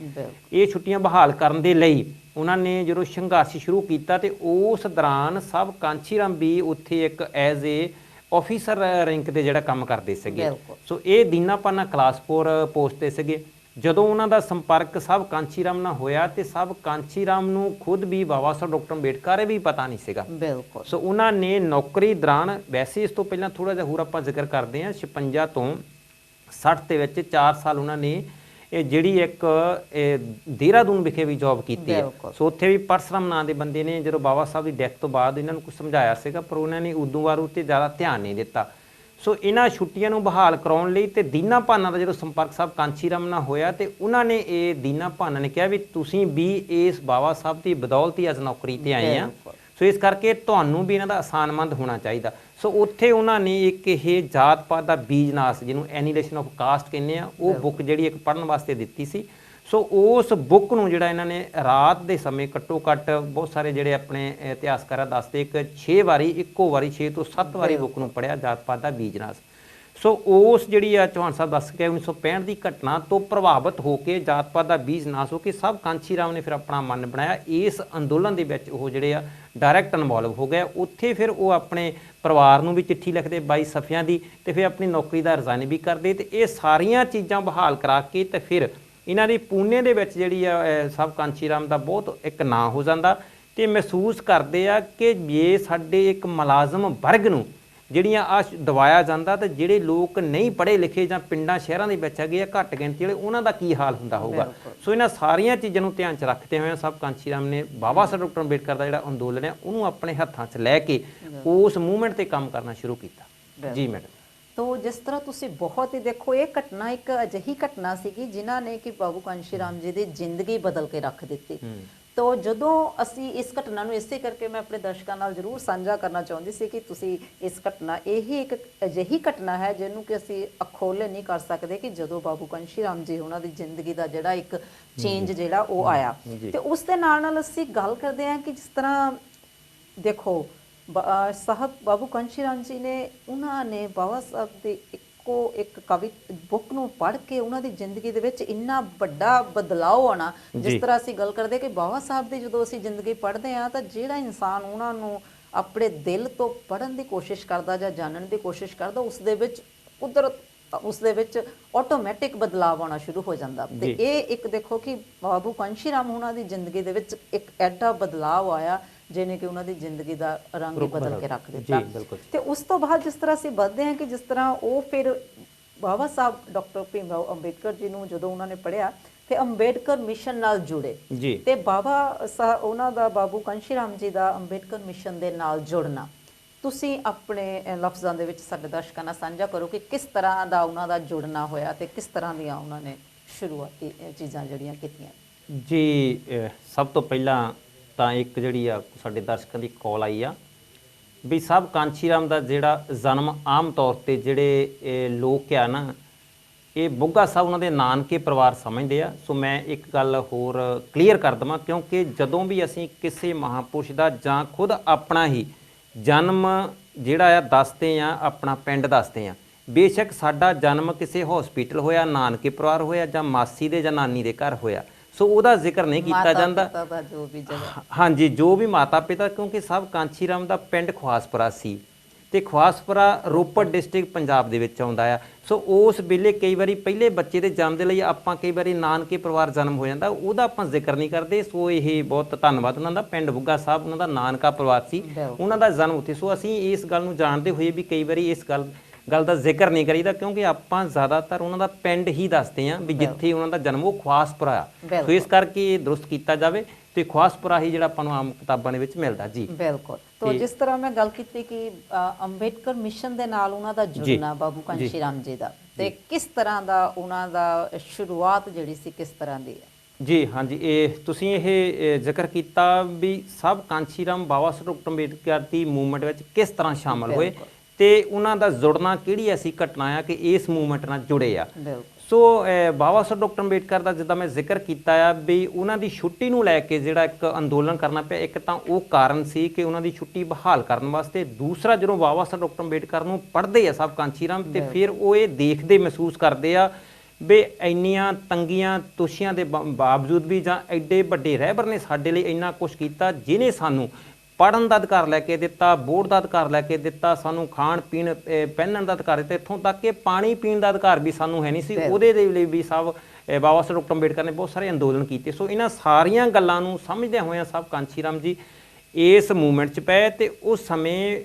Speaker 2: ਇਹ ਛੁੱਟੀਆਂ ਬਹਾਲ ਕਰਨ ਦੇ ਲਈ ਉਹਨਾਂ ਨੇ ਜਦੋਂ ਸੰਘਰਸ਼ ਸ਼ੁਰੂ ਕੀਤਾ, ਤੇ ਉਸ ਦੌਰਾਨ ਸਭ ਕਾਂਸ਼ੀ ਰਾਮ ਵੀ ਉੱਥੇ ਇੱਕ ਐਜ਼ ਏ ਆਫੀਸਰ ਰੈਂਕ ਤੇ ਜਿਹੜਾ ਕੰਮ ਕਰਦੇ ਸੀਗੇ। ਸੋ ਇਹ ਦੀਨਾ ਭਾਨਾ ਕਲਾਸਪੁਰ ਪੋਸਟ ਤੇ ਸੀਗੇ। ਜਦੋਂ ਉਹਨਾਂ ਦਾ ਸੰਪਰਕ ਸਭ ਕਾਂਸ਼ੀ ਰਾਮ ਨਾਲ ਹੋਇਆ, ਤੇ ਸਭ ਕਾਂਸ਼ੀ ਰਾਮ ਨੂੰ ਖੁਦ ਵੀ ਬਾਬਾ ਸਾਹਿਬ ਡਾਕਟਰ ਅੰਬੇਡਕਰ ਇਹ ਵੀ ਪਤਾ ਨਹੀਂ ਸੀਗਾ।
Speaker 1: ਬਿਲਕੁਲ।
Speaker 2: ਸੋ ਉਹਨਾਂ ਨੇ ਨੌਕਰੀ ਦੌਰਾਨ, ਵੈਸੇ ਇਸ ਤੋਂ ਪਹਿਲਾਂ ਥੋੜਾ ਜਿਹਾ ਹੋਰ ਆਪਾਂ ਜ਼ਿਕਰ ਕਰਦੇ ਹਾਂ, 56 ਤੋਂ 60 ਦੇ ਵਿੱਚ 4 ਸਾਲ ਉਹਨਾਂ ਨੇ ਇਹ ਜਿਹੜੀ ਇੱਕ ਦੇਹਰਾਦੂਨ ਵਿਖੇ ਵੀ ਜੌਬ ਕੀਤੀ ਹੈ। ਸੋ ਉੱਥੇ ਵੀ ਪਰਸਰਾਮ ਨਾਂ ਦੇ ਬੰਦੇ ਨੇ ਜਦੋਂ ਬਾਬਾ ਸਾਹਿਬ ਦੀ ਡੈਥ ਤੋਂ ਬਾਅਦ ਇਹਨਾਂ ਨੂੰ ਕੁਝ ਸਮਝਾਇਆ ਸੀਗਾ, ਪਰ ਉਹਨਾਂ ਨੇ ਉਦੋਂ ਵਾਰ ਉੱਤੇ ਜ਼ਿਆਦਾ ਧਿਆਨ ਨਹੀਂ ਦਿੱਤਾ। ਸੋ ਇਹਨਾਂ ਛੁੱਟੀਆਂ ਨੂੰ ਬਹਾਲ ਕਰਾਉਣ ਲਈ ਤੇ ਦੀਨਾ ਭਾਨਾ ਦਾ ਜਦੋਂ ਸੰਪਰਕ ਸਾਹਿਬ ਕਾਂਸ਼ੀ ਰਾਮ ਨਾਲ ਹੋਇਆ, ਤੇ ਉਹਨਾਂ ਨੇ ਇਹ ਦੀਨਾ ਭਾਨਾ ਨੇ ਕਿਹਾ ਵੀ ਤੁਸੀਂ ਵੀ ਇਸ ਬਾਬਾ ਸਾਹਿਬ ਦੀ ਬਦੌਲਤ ਹੀ ਅੱਜ ਨੌਕਰੀ ਤੇ ਆਏ ਆ, ਸੋ ਇਸ ਕਰਕੇ ਤੁਹਾਨੂੰ ਵੀ ਇਹਨਾਂ ਦਾ ਆਸਾਨਮੰਦ ਹੋਣਾ ਚਾਹੀਦਾ। ਸੋ ਉੱਥੇ ਉਹਨਾਂ ਨੇ ਇੱਕ ਇਹ ਜਾਤ ਪਾਤ ਦਾ ਬੀਜਨਾਸ, ਜਿਹਨੂੰ ਐਨੀਲੇਸ਼ਨ ਆਫ ਕਾਸਟ ਕਹਿੰਦੇ ਆ, ਉਹ ਬੁੱਕ ਜਿਹੜੀ ਇੱਕ ਪੜ੍ਹਨ ਵਾਸਤੇ ਦਿੱਤੀ ਸੀ। ਸੋ ਉਸ ਬੁੱਕ ਨੂੰ ਜਿਹੜਾ ਇਹਨਾਂ ਨੇ ਰਾਤ ਦੇ ਸਮੇਂ ਘੱਟੋ ਘੱਟ, ਬਹੁਤ ਸਾਰੇ ਜਿਹੜੇ ਆਪਣੇ ਇਤਿਹਾਸਕਾਰ ਦੱਸਦੇ, ਇੱਕ 6 ਵਾਰੀ, ਇੱਕੋ ਵਾਰੀ 6 ਤੋਂ 7 ਵਾਰੀ ਬੁੱਕ ਨੂੰ ਪੜ੍ਹਿਆ, ਜਾਤ ਪਾਤ ਦਾ ਬੀਜਨਾਸ। ਸੋ ਉਸ ਜਿਹੜੀ ਆ ਚੌਹਾਨ ਸਾਹਿਬ ਦੱਸ ਕੇ 1965 ਦੀ ਘਟਨਾ ਤੋਂ ਪ੍ਰਭਾਵਿਤ ਹੋ ਕੇ, ਜਾਤ ਪਾਤ ਦਾ ਬੀਜ ਨਾਸ ਹੋ ਕੇ, ਸਭ ਕਾਂਸ਼ੀ ਰਾਮ ਨੇ ਫਿਰ ਆਪਣਾ ਮਨ ਬਣਾਇਆ, ਇਸ ਅੰਦੋਲਨ ਦੇ ਵਿੱਚ ਉਹ ਜਿਹੜੇ ਆ ਡਾਇਰੈਕਟ ਇਨਵੋਲਵ ਹੋ ਗਏ। ਉੱਥੇ ਫਿਰ ਉਹ ਆਪਣੇ ਪਰਿਵਾਰ ਨੂੰ ਵੀ ਚਿੱਠੀ ਲਿਖਦੇ 22 ਸਫ਼ਿਆਂ ਦੀ, ਤੇ ਫਿਰ ਆਪਣੀ ਨੌਕਰੀ ਦਾ ਰਿਜ਼ਾਈਨ ਵੀ ਕਰਦੇ, ਤੇ ਇਹ ਸਾਰੀਆਂ ਚੀਜ਼ਾਂ ਬਹਾਲ ਕਰਾ ਕੇ ਤੇ ਫਿਰ ਇਹਨਾਂ ਦੀ ਪੂਨੇ ਦੇ ਵਿੱਚ ਜਿਹੜੀ ਆ ਸਭ ਕਾਂਸ਼ੀ ਰਾਮ ਦਾ ਬਹੁਤ ਇੱਕ ਨਾਂ ਹੋ ਜਾਂਦਾ, ਤੇ ਮਹਿਸੂਸ ਕਰਦੇ ਆ ਕਿ ਜੇ ਸਾਡੇ ਇੱਕ ਮੁਲਾਜ਼ਮ ਵਰਗ ਨੂੰ ਜਿਹੜੀਆਂ ਆ ਦਵਾਇਆ ਜਾਂਦਾ, ਤੇ ਜਿਹੜੇ ਲੋਕ ਨਹੀਂ ਪੜ੍ਹੇ ਲਿਖੇ ਜਾਂ ਪਿੰਡਾਂ ਸ਼ਹਿਰਾਂ ਦੇ ਵਿੱਚ ਹੈਗੇ ਆ ਘੱਟ ਗਿਣਤੀ ਵਾਲੇ, ਉਹਨਾਂ ਦਾ ਕੀ ਹਾਲ ਹੁੰਦਾ ਹੋਊਗਾ। ਸੋ ਇਹਨਾਂ ਸਾਰੀਆਂ ਚੀਜ਼ਾਂ ਨੂੰ ਧਿਆਨ 'ਚ ਰੱਖਦੇ ਹੋਏ ਸਭ ਕਾਂਸ਼ੀ ਰਾਮ ਨੇ ਬਾਬਾ ਸਾਹਿਬ ਡਾਕਟਰ ਅੰਬੇਡਕਰ ਦਾ ਜਿਹੜਾ ਅੰਦੋਲਨ ਹੈ ਉਹਨੂੰ ਆਪਣੇ ਹੱਥਾਂ 'ਚ ਲੈ ਕੇ ਉਸ ਮੂਵਮੈਂਟ ਤੇ ਕੰਮ ਕਰਨਾ ਸ਼ੁਰੂ ਕੀਤਾ। ਜੀ ਮੈਡਮ।
Speaker 1: ਤੋ ਜਿਸ ਤਰ੍ਹਾਂ ਤੁਸੀਂ ਬਹੁਤ ਹੀ ਦੇਖੋ, ਇਹ ਘਟਨਾ ਇੱਕ ਅਜਿਹੀ ਘਟਨਾ ਸੀਗੀ ਜਿਨ੍ਹਾਂ ਨੇ ਕਿ ਬਾਬੂ ਕਾਂਸ਼ੀ ਰਾਮ ਜੀ ਦੀ ਜ਼ਿੰਦਗੀ ਬਦਲ ਕੇ ਰੱਖ ਦਿੱਤੀ। ਤੋ ਜਦੋਂ ਅਸੀਂ ਇਸ ਘਟਨਾ ਨੂੰ ਇਸੇ ਕਰਕੇ ਮੈਂ ਆਪਣੇ ਦਰਸ਼ਕਾਂ ਨਾਲ ਜ਼ਰੂਰ ਸਾਂਝਾ ਕਰਨਾ ਚਾਹੁੰਦੀ ਸੀ ਕਿ ਤੁਸੀਂ ਇਸ ਘਟਨਾ, ਇਹੀ ਇੱਕ ਅਜਿਹੀ ਘਟਨਾ ਹੈ ਜਿਹਨੂੰ ਕਿ ਅਸੀਂ ਅਖੋਲੇ ਨਹੀਂ ਕਰ ਸਕਦੇ, ਕਿ ਜਦੋਂ ਬਾਬੂ ਕਾਂਸ਼ੀ ਰਾਮ ਜੀ ਉਹਨਾਂ ਦੀ ਜ਼ਿੰਦਗੀ ਦਾ ਜਿਹੜਾ ਇੱਕ ਚੇਂਜ ਜਿਹੜਾ ਉਹ ਆਇਆ। ਤੇ ਉਸ ਦੇ ਨਾਲ ਅਸੀਂ ਗੱਲ ਕਰਦੇ ਹਾਂ ਕਿ ਜਿਸ ਤਰ੍ਹਾਂ ਦੇਖੋ ਸਾਹਿਬ ਬਾਬੂ ਕਾਂਸ਼ੀ ਰਾਮ ਜੀ ਨੇ, ਉਹਨਾਂ ਨੇ ਬਾਬਾ ਸਾਹਿਬ ਦੇ ਇੱਕ ਕਵੀ ਬੁੱਕ ਨੂੰ ਪੜ੍ਹ ਕੇ ਉਹਨਾਂ ਦੀ ਜ਼ਿੰਦਗੀ ਦੇ ਵਿੱਚ ਇੰਨਾ ਵੱਡਾ ਬਦਲਾਅ ਆਉਣਾ। ਜਿਸ ਤਰ੍ਹਾਂ ਅਸੀਂ ਗੱਲ ਕਰਦੇ ਕਿ ਬਾਬਾ ਸਾਹਿਬ ਦੀ ਜਦੋਂ ਅਸੀਂ ਜ਼ਿੰਦਗੀ ਪੜ੍ਹਦੇ ਹਾਂ, ਤਾਂ ਜਿਹੜਾ ਇਨਸਾਨ ਉਹਨਾਂ ਨੂੰ ਆਪਣੇ ਦਿਲ ਤੋਂ ਪੜ੍ਹਨ ਦੀ ਕੋਸ਼ਿਸ਼ ਕਰਦਾ ਜਾਂ ਜਾਣਨ ਦੀ ਕੋਸ਼ਿਸ਼ ਕਰਦਾ, ਉਸ ਦੇ ਵਿੱਚ ਉਸ ਦੇ ਵਿੱਚ ਆਟੋਮੈਟਿਕ ਬਦਲਾਅ ਆਉਣਾ ਸ਼ੁਰੂ ਹੋ ਜਾਂਦਾ। ਤੇ ਇਹ ਇੱਕ ਦੇਖੋ ਕਿ ਬਾਬੂ ਕਾਂਸ਼ੀ ਰਾਮ ਉਹਨਾਂ ਦੀ ਜ਼ਿੰਦਗੀ ਦੇ ਵਿੱਚ ਇੱਕ ਐਡਾ ਬਦਲਾਅ ਆਇਆ ਜਿਹਨੇ ਕਿ ਉਹਨਾਂ ਦੀ ਜ਼ਿੰਦਗੀ ਦਾ ਰੰਗ ਹੀ ਬਦਲ ਕੇ ਰੱਖ ਦਿੱਤਾ। ਤੇ ਉਸ ਤੋਂ ਬਾਅਦ ਜਿਸ ਤਰ੍ਹਾਂ ਅਸੀਂ ਵੱਧਦੇ ਹਾਂ ਕਿ ਜਿਸ ਤਰ੍ਹਾਂ ਉਹ ਫਿਰ ਬਾਬਾ ਸਾਹਿਬ ਡਾਕਟਰ ਭੀਮ ਰਾਓ ਅੰਬੇਦਕਰ ਜੀ ਨੂੰ ਜਦੋਂ ਉਹਨਾਂ ਨੇ ਪੜ੍ਹਿਆ ਤੇ ਅੰਬੇਦਕਰ ਮਿਸ਼ਨ ਨਾਲ ਜੁੜੇ
Speaker 2: ਜੀ
Speaker 1: ਤੇ ਉਹਨਾਂ ਦਾ ਬਾਬੂ ਕਾਂਸ਼ੀ ਰਾਮ ਜੀ ਦਾ ਅੰਬੇਦਕਰ ਮਿਸ਼ਨ ਦੇ ਨਾਲ ਜੁੜਨਾ, ਤੁਸੀਂ ਆਪਣੇ ਲਫ਼ਜ਼ਾਂ ਦੇ ਵਿੱਚ ਸਾਡੇ ਦਰਸ਼ਕਾਂ ਨਾਲ ਸਾਂਝਾ ਕਰੋ ਕਿ ਕਿਸ ਤਰ੍ਹਾਂ ਦਾ ਉਹਨਾਂ ਦਾ ਜੁੜਨਾ ਹੋਇਆ ਤੇ ਕਿਸ ਤਰ੍ਹਾਂ ਦੀਆਂ ਉਹਨਾਂ ਨੇ ਸ਼ੁਰੂਆਤੀ ਚੀਜ਼ਾਂ ਜਿਹੜੀਆਂ ਕੀਤੀਆਂ।
Speaker 2: ਜੀ ਸਭ ਤੋਂ ਪਹਿਲਾਂ ਤਾਂ ਇੱਕ ਜਿਹੜੀ ਆ ਸਾਡੇ ਦਰਸ਼ਕਾਂ ਦੀ ਕਾਲ ਆਈ ਆ ਵੀ ਸਾਹਿਬ ਕਾਂਸ਼ੀ ਰਾਮ ਦਾ ਜਿਹੜਾ ਜਨਮ ਆਮ ਤੌਰ ਤੇ ਜਿਹੜੇ ਲੋਕ ਆ ਨਾ, ਇਹ ਬੁੱਗਾ ਸਾਹਿਬ ਉਹਨਾਂ ਦੇ ਨਾਨਕੇ ਪਰਿਵਾਰ ਸਮਝਦੇ ਆ। ਸੋ ਮੈਂ ਇੱਕ ਗੱਲ ਹੋਰ ਕਲੀਅਰ ਕਰ ਦਵਾਂ, ਕਿਉਂਕਿ ਜਦੋਂ ਵੀ ਅਸੀਂ ਕਿਸੇ ਮਹਾਂਪੁਰਸ਼ ਦਾ ਜਾਂ ਖੁਦ ਆਪਣਾ ਹੀ ਜਨਮ ਜਿਹੜਾ ਆ ਦੱਸਦੇ ਆ, ਆਪਣਾ ਪਿੰਡ ਦੱਸਦੇ ਆ, ਬੇਸ਼ੱਕ ਸਾਡਾ ਜਨਮ ਕਿਸੇ ਹਸਪੀਟਲ ਹੋਇਆ, ਨਾਨਕੇ ਪਰਿਵਾਰ ਹੋਇਆ ਜਾਂ ਮਾਸੀ ਦੇ ਜਾਂ ਨਾਨੀ ਦੇ ਘਰ ਹੋਇਆ, ਸੋ ਉਹਦਾ ਜ਼ਿਕਰ ਨਹੀਂ ਕੀਤਾ ਜਾਂਦਾ।
Speaker 1: ਜੋ ਵੀ ਜਗ੍ਹਾ
Speaker 2: ਹਾਂਜੀ, ਜੋ ਵੀ ਮਾਤਾ ਪਿਤਾ, ਕਿਉਂਕਿ ਸਾਹਿਬ ਕਾਂਸ਼ੀ ਰਾਮ ਦਾ ਪਿੰਡ ਖਵਾਸਪੁਰਾ ਸੀ ਤੇ ਖਵਾਸਪੁਰਾ ਰੋਪੜ ਡਿਸਟ੍ਰਿਕਟ ਪੰਜਾਬ ਦੇ ਵਿੱਚ ਆਉਂਦਾ ਆ। ਸੋ ਉਸ ਵੇਲੇ ਕਈ ਵਾਰੀ ਪਹਿਲੇ ਬੱਚੇ ਦੇ ਜਨਮ ਦੇ ਲਈ ਆਪਾਂ ਕਈ ਵਾਰੀ ਨਾਨਕੇ ਪਰਿਵਾਰ ਜਨਮ ਹੋ ਜਾਂਦਾ, ਉਹਦਾ ਆਪਾਂ ਜ਼ਿਕਰ ਨਹੀਂ ਕਰਦੇ। ਸੋ ਇਹ ਬਹੁਤ ਧੰਨਵਾਦ ਉਹਨਾਂ ਦਾ, ਪਿੰਡ ਬੁੱਗਾ ਸਾਹਿਬ ਉਹਨਾਂ ਦਾ ਨਾਨਕਾ ਪਰਿਵਾਰ ਸੀ, ਉਹਨਾਂ ਦਾ ਜਨਮ ਉੱਥੇ। ਸੋ ਅਸੀਂ ਇਸ ਗੱਲ ਨੂੰ ਜਾਣਦੇ ਹੋਏ ਵੀ ਕਈ ਵਾਰੀ ਇਸ ਗੱਲ ਦਾ ਜ਼ਿਕਰ ਨਹੀਂ ਕਰੀਦਾ, ਕਿਉਂਕਿ ਆਪਾਂ ਜ਼ਿਆਦਾਤਰ ਉਹਨਾਂ ਦਾ ਪਿੰਡ ਹੀ ਦੱਸਦੇ ਹਾਂ ਵੀ ਜਿੱਥੇ ਉਹਨਾਂ ਦਾ ਜਨਮ ਉਹ ਖਵਾਸਪੁਰਾ ਆ। ਸੋ ਇਸ ਕਰਕੇ ਇਹ ਦਰੁਸਤ ਕੀਤਾ ਜਾਵੇ ਤੇ ਖਵਾਸਪੁਰਾ ਹੀ ਜਿਹੜਾ ਆਪਾਂ ਨੂੰ ਆਮ ਕਿਤਾਬਾਂ ਦੇ ਵਿੱਚ ਮਿਲਦਾ। ਜੀ ਬਿਲਕੁਲ।
Speaker 1: तो जिस तरह मैं गल की कि अंबेडकर मिशन दे नाल उन्हां दा जुड़ना बाबू कांशी राम जी दा ते किस तरह दा उन्हां दा शुरुआत जिहड़ी सी किस तरह दी है।
Speaker 2: जी हाँ जी, तुसीं ਇਹ ਜ਼ਿਕਰ ਕੀਤਾ ਵੀ ਸਭ ਕਾਂਸ਼ੀ ਰਾਮ ਬਾਬਾ ਸਾਹਿਬ ਡਾਕਟਰ ਅੰਬੇਦਕਰ ਦੀ ਮੂਵਮੈਂਟ ਵਿੱਚ ਕਿਸ ਤਰ੍ਹਾਂ ਸ਼ਾਮਲ ਹੋਏ ਤੇ ਉਹਨਾਂ ਦਾ ਜੁੜਨਾ ਕਿਹੜੀ ਐਸੀ ਘਟਨਾ ਆ ਕਿ ਇਸ ਮੂਵਮੈਂਟ ਨਾਲ ਜੁੜੇ ਆ। ਸੋ ਬਾਬਾ ਸਾਹਿਬ ਡਾਕਟਰ ਅੰਬੇਦਕਰ ਦਾ ਜਿੱਦਾਂ ਮੈਂ ਜ਼ਿਕਰ ਕੀਤਾ ਆ ਵੀ ਉਹਨਾਂ ਦੀ ਛੁੱਟੀ ਨੂੰ ਲੈ ਕੇ ਜਿਹੜਾ ਇੱਕ ਅੰਦੋਲਨ ਕਰਨਾ ਪਿਆ, ਇੱਕ ਤਾਂ ਉਹ ਕਾਰਨ ਸੀ ਕਿ ਉਹਨਾਂ ਦੀ ਛੁੱਟੀ ਬਹਾਲ ਕਰਨ ਵਾਸਤੇ, ਦੂਸਰਾ ਜਦੋਂ ਬਾਬਾ ਸਾਹਿਬ ਡਾਕਟਰ ਅੰਬੇਦਕਰ ਨੂੰ ਪੜ੍ਹਦੇ ਆ ਸਭ ਕਾਂਸ਼ੀ ਰਾਮ ਤੇ ਫਿਰ ਉਹ ਇਹ ਦੇਖਦੇ ਮਹਿਸੂਸ ਕਰਦੇ ਆ ਵੀ ਇੰਨੀਆਂ ਤੰਗੀਆਂ ਤੁਸ਼ੀਆਂ ਦੇ ਬਾਵਜੂਦ ਵੀ ਜਾਂ ਐਡੇ ਵੱਡੇ ਰਹਿਬਰ ਨੇ ਸਾਡੇ ਲਈ ਇੰਨਾ ਕੁਛ ਕੀਤਾ, ਜਿਹਨੇ ਸਾਨੂੰ ਪੜ੍ਹਨ ਦਾ ਅਧਿਕਾਰ ਲੈ ਕੇ ਦਿੱਤਾ, ਵੋਟ ਦਾ ਅਧਿਕਾਰ ਲੈ ਕੇ ਦਿੱਤਾ, ਸਾਨੂੰ ਖਾਣ ਪੀਣ ਪਹਿਨਣ ਦਾ ਅਧਿਕਾਰ ਦਿੱਤਾ, ਇੱਥੋਂ ਤੱਕ ਕਿ ਪਾਣੀ ਪੀਣ ਦਾ ਅਧਿਕਾਰ ਵੀ ਸਾਨੂੰ ਹੈ ਨਹੀਂ ਸੀ। ਉਹਦੇ ਦੇ ਲਈ ਵੀ ਸਭ ਬਾਬਾ ਸਾਹਿਬ ਡਾਕਟਰ ਅੰਬੇਦਕਰ ਨੇ ਬਹੁਤ ਸਾਰੇ ਅੰਦੋਲਨ ਕੀਤੇ। ਸੋ ਇਹਨਾਂ ਸਾਰੀਆਂ ਗੱਲਾਂ ਨੂੰ ਸਮਝਦਿਆਂ ਹੋਇਆਂ ਸਭ ਕਾਂਸ਼ੀ ਰਾਮ ਜੀ ਇਸ ਮੂਵਮੈਂਟ 'ਚ ਪਏ ਤੇ ਉਸ ਸਮੇਂ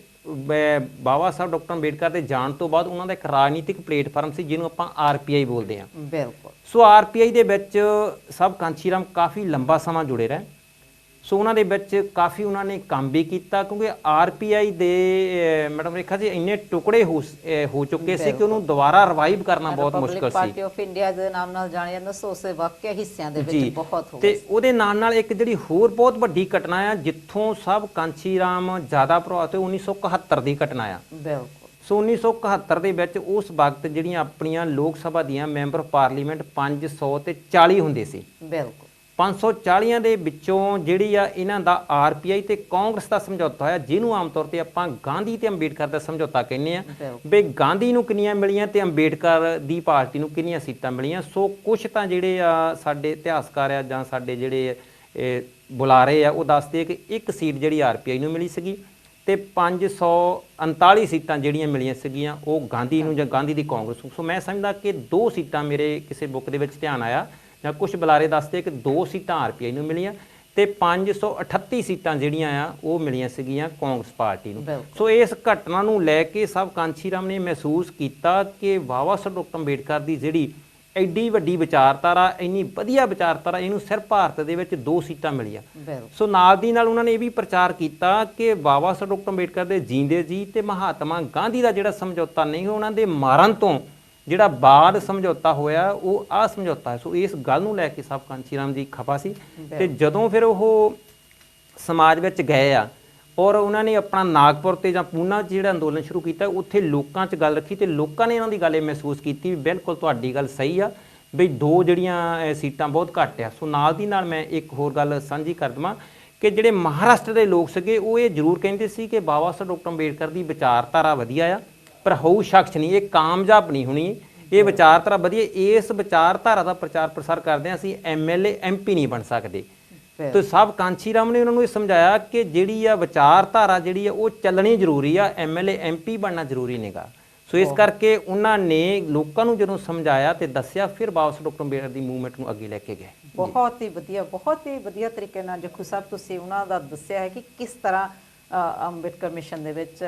Speaker 2: ਬਾਬਾ ਸਾਹਿਬ ਡਾਕਟਰ ਅੰਬੇਦਕਰ ਦੇ ਜਾਣ ਤੋਂ ਬਾਅਦ ਉਹਨਾਂ ਦਾ ਇੱਕ ਰਾਜਨੀਤਿਕ ਪਲੇਟਫਾਰਮ ਸੀ ਜਿਹਨੂੰ ਆਪਾਂ RPI ਬੋਲਦੇ ਹਾਂ।
Speaker 1: ਬਿਲਕੁਲ।
Speaker 2: ਸੋ RPI ਦੇ ਵਿੱਚ ਸਭ ਕਾਂਸ਼ੀ ਰਾਮ ਕਾਫੀ ਲੰਬਾ ਸਮਾਂ ਜੁੜੇ ਰਹੇ। ਸੋ ਉਹਨਾਂ ਦੇ ਵਿੱਚ ਕਾਫੀ ਉਹਨਾਂ ਨੇ ਕੰਮ ਵੀ ਕੀਤਾ, ਕਿਉਂਕਿ RPI ਦੇ ਮੈਡਮ ਰੇਖਾ ਜੀ ਇੰਨੇ ਟੁਕੜੇ ਹੋ ਚੁੱਕੇ ਸੀ ਕਿ ਉਹਨੂੰ ਦੁਬਾਰਾ ਰਿਵਾਈਵ ਕਰਨਾ ਬਹੁਤ ਮੁਸ਼ਕਲ ਸੀ।
Speaker 1: ਪਾਰਟੀ ਆਫ ਇੰਡੀਆ ਦੇ ਨਾਮ ਨਾਲ ਜਾਣਿਆ ਜਾਂਦਾ, ਸੋ ਉਸੇ ਵਾਕਿਆ ਹਿੱਸਿਆਂ ਦੇ ਵਿੱਚ ਬਹੁਤ ਹੋ
Speaker 2: ਤੇ ਉਹਦੇ ਨਾਲ ਇੱਕ ਜਿਹੜੀ ਹੋਰ ਬਹੁਤ ਵੱਡੀ ਘਟਨਾ ਆ ਜਿੱਥੋਂ ਸਭ ਕਾਂਸ਼ੀ ਰਾਮ ਜ਼ਿਆਦਾ ਪ੍ਰਭਾਵਿਤ ਹੋਏ, 1971 ਦੀ ਘਟਨਾ ਆ।
Speaker 1: ਬਿਲਕੁਲ।
Speaker 2: ਸੋ 1971 ਦੇ ਵਿੱਚ ਉਸ ਵਕਤ ਜਿਹੜੀਆਂ ਆਪਣੀਆਂ ਲੋਕ ਸਭਾ ਦੀਆਂ ਮੈਂਬਰ ਪਾਰਲੀਮੈਂਟ 500 ਤੇ 40 ਹੁੰਦੇ ਸੀ।
Speaker 1: ਬਿਲਕੁਲ।
Speaker 2: 540 ਦੇ ਵਿੱਚੋਂ ਜਿਹੜੀ ਆ ਇਹਨਾਂ ਦਾ RPI ਤੇ ਕਾਂਗਰਸ ਦਾ ਸਮਝੌਤਾ ਹੋਇਆ, ਜਿਹਨੂੰ ਆਮ ਤੌਰ ਤੇ ਆਪਾਂ ਗਾਂਧੀ ਤੇ ਅੰਬੇਡਕਰ ਦਾ ਸਮਝੌਤਾ ਕਹਿੰਦੇ ਆ ਵੀ ਗਾਂਧੀ ਨੂੰ ਕਿੰਨੀਆਂ ਮਿਲੀਆਂ ਤੇ ਅੰਬੇਡਕਰ ਦੀ ਪਾਰਟੀ ਨੂੰ ਕਿੰਨੀਆਂ ਸੀਟਾਂ ਮਿਲੀਆਂ। ਸੋ ਕੁਛ ਤਾਂ ਜਿਹੜੇ ਆ ਸਾਡੇ ਇਤਿਹਾਸਕਾਰ ਆ ਜਾਂ ਸਾਡੇ ਜਿਹੜੇ ਬੁਲਾਰੇ ਆ ਉਹ ਦੱਸਦੇ ਕਿ ਇੱਕ ਸੀਟ ਜਿਹੜੀ RPI ਨੂੰ ਮਿਲੀ ਸੀਗੀ ਤੇ 539 ਸੀਟਾਂ ਜਿਹੜੀਆਂ ਮਿਲੀਆਂ ਸੀਗੀਆਂ ਉਹ ਗਾਂਧੀ ਨੂੰ ਜਾਂ ਗਾਂਧੀ ਦੀ ਕਾਂਗਰਸ ਨੂੰ। ਸੋ ਮੈਂ ਸਮਝਦਾ ਕਿ 2 ਸੀਟਾਂ ਮੇਰੇ ਕਿਸੇ ਬੁੱਕ ਦੇ ਵਿੱਚ ਧਿਆਨ ਆਇਆ ਜਾਂ ਕੁਝ ਬੁਲਾਰੇ ਦੱਸਦੇ ਕਿ 2 ਸੀਟਾਂ RPI ਨੂੰ ਮਿਲੀਆਂ ਤੇ 538 ਸੀਟਾਂ ਜਿਹੜੀਆਂ ਆ ਉਹ ਮਿਲੀਆਂ ਸੀਗੀਆਂ ਕਾਂਗਰਸ ਪਾਰਟੀ ਨੂੰ। ਸੋ ਇਸ ਘਟਨਾ ਨੂੰ ਲੈ ਕੇ ਸਭ ਕਾਂਸ਼ੀ ਰਾਮ ਨੇ ਮਹਿਸੂਸ ਕੀਤਾ ਕਿ ਬਾਬਾ ਸਾਹਿਬ ਡਾਕਟਰ ਅੰਬੇਦਕਰ ਦੀ ਜਿਹੜੀ ਐਡੀ ਵੱਡੀ ਵਿਚਾਰਧਾਰਾ, ਇੰਨੀ ਵਧੀਆ ਵਿਚਾਰਧਾਰਾ, ਇਹਨੂੰ ਸਿਰਫ ਭਾਰਤ ਦੇ ਵਿੱਚ 2 ਸੀਟਾਂ ਮਿਲੀਆਂ। ਸੋ ਨਾਲ ਦੀ ਨਾਲ ਉਹਨਾਂ ਨੇ ਇਹ ਵੀ ਪ੍ਰਚਾਰ ਕੀਤਾ ਕਿ ਬਾਬਾ ਸਾਹਿਬ ਡਾਕਟਰ ਅੰਬੇਦਕਰ ਦੇ ਜੀਂਦੇ ਜੀ ਤੇ ਮਹਾਤਮਾ ਗਾਂਧੀ ਦਾ ਜਿਹੜਾ ਸਮਝੌਤਾ ਨਹੀਂ, ਉਹਨਾਂ ਦੇ ਮਾਰਨ ਤੋਂ ਜਿਹੜਾ ਬਾਅਦ ਸਮਝੌਤਾ ਹੋਇਆ ਉਹ ਆਹ ਸਮਝੌਤਾ ਹੈ। ਸੋ ਇਸ ਗੱਲ ਨੂੰ ਲੈ ਕੇ ਸਭ ਕਾਂਸ਼ੀ ਰਾਮ ਜੀ ਖਪਾ ਸੀ ਤੇ ਜਦੋਂ ਫਿਰ ਉਹ ਸਮਾਜ ਵਿੱਚ ਗਏ ਆ ਔਰ ਉਹਨਾਂ ਨੇ ਆਪਣਾ ਨਾਗਪੁਰ ਤੇ ਜਾਂ ਪੂਨਾ 'ਚ ਜਿਹੜਾ ਅੰਦੋਲਨ ਸ਼ੁਰੂ ਕੀਤਾ, ਉੱਥੇ ਲੋਕਾਂ 'ਚ ਗੱਲ ਰੱਖੀ ਤੇ ਲੋਕਾਂ ਨੇ ਇਹਨਾਂ ਦੀ ਗੱਲ ਇਹ ਮਹਿਸੂਸ ਕੀਤੀ ਵੀ ਬਿਲਕੁਲ ਤੁਹਾਡੀ ਗੱਲ ਸਹੀ ਆ ਵੀ 2 ਜਿਹੜੀਆਂ ਸੀਟਾਂ ਬਹੁਤ ਘੱਟ ਆ। ਸੋ ਨਾਲ ਦੀ ਨਾਲ ਮੈਂ ਇੱਕ ਹੋਰ ਗੱਲ ਸਾਂਝੀ ਕਰ ਦੇਵਾਂ ਕਿ ਜਿਹੜੇ ਮਹਾਰਾਸ਼ਟਰ ਦੇ ਲੋਕ ਸੀਗੇ ਉਹ ਇਹ ਜ਼ਰੂਰ ਕਹਿੰਦੇ ਸੀ ਕਿ ਬਾਬਾ ਸਾਹਿਬ ਡਾਕਟਰ ਅੰਬੇਦਕਰ ਦੀ ਵਿਚਾਰਧਾਰਾ ਵਧੀਆ ਆ ਪਰ ਹੋਊ ਸ਼ਖਸ ਨਹੀਂ, ਇਹ ਕਾਮਯਾਬ ਨਹੀਂ ਹੋਣੀ, ਇਹ ਵਿਚਾਰਧਾਰਾ ਵਧੀਆ, ਇਸ ਵਿਚਾਰਧਾਰਾ ਦਾ ਪ੍ਰਚਾਰ ਪ੍ਰਸਾਰ ਕਰਦੇ ਹਾਂ ਅਸੀਂ MLA MP ਨਹੀਂ ਬਣ ਸਕਦੇ। ਤੇ ਸਭ ਕਾਂਸ਼ੀ ਰਾਮ ਨੇ ਉਹਨਾਂ ਨੂੰ ਇਹ ਸਮਝਾਇਆ ਕਿ ਜਿਹੜੀ ਆ ਵਿਚਾਰਧਾਰਾ ਜਿਹੜੀ ਆ ਉਹ ਚੱਲਣੀ ਜ਼ਰੂਰੀ ਆ, MLA MP ਬਣਨਾ ਜ਼ਰੂਰੀ ਨਹੀਂਗਾ। ਸੋ ਇਸ ਕਰਕੇ ਉਹਨਾਂ ਨੇ ਲੋਕਾਂ ਨੂੰ ਜਦੋਂ ਸਮਝਾਇਆ ਤੇ ਦੱਸਿਆ, ਫਿਰ ਬਾਬਾ ਸਾਹਿਬ ਡਾਕਟਰ ਅੰਬੇਦਕਰ ਦੀ ਮੂਵਮੈਂਟ ਨੂੰ ਅੱਗੇ ਲੈ ਕੇ ਗਏ।
Speaker 1: ਬਹੁਤ ਹੀ ਵਧੀਆ ਤਰੀਕੇ ਨਾਲ ਜੱਖੂ ਸਾਹਿਬ ਤੁਸੀਂ ਉਹਨਾਂ ਦਾ ਦੱਸਿਆ ਹੈ ਕਿ ਕਿਸ ਤਰ੍ਹਾਂ ਅੰਬੇਡਕਰ ਮਿਸ਼ਨ ਦੇ ਵਿੱਚ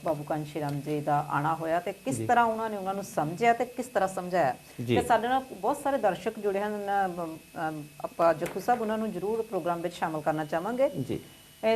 Speaker 1: ਬਾਬੂ ਕਾਂਸ਼ੀ ਰਾਮ ਜੀ ਦਾ ਆਣਾ ਹੋਇਆ ਤੇ ਕਿਸ ਤਰ੍ਹਾਂ ਉਹਨਾਂ ਨੂੰ ਸਮਝਿਆ ਤੇ ਕਿਸ ਤਰ੍ਹਾਂ ਸਮਝਾਇਆ। ਤੇ ਸਾਡੇ ਨਾਲ ਬਹੁਤ ਸਾਰੇ ਦਰਸ਼ਕ ਜੁੜੇ ਹਨ, ਆਪਾਂ ਜੱਖੂ ਸਾਹਿਬ ਉਹਨਾਂ ਨੂੰ ਜ਼ਰੂਰ ਪ੍ਰੋਗਰਾਮ ਵਿੱਚ ਸ਼ਾਮਲ ਕਰਨਾ ਚਾਹਾਂਗੇ ਜੀ।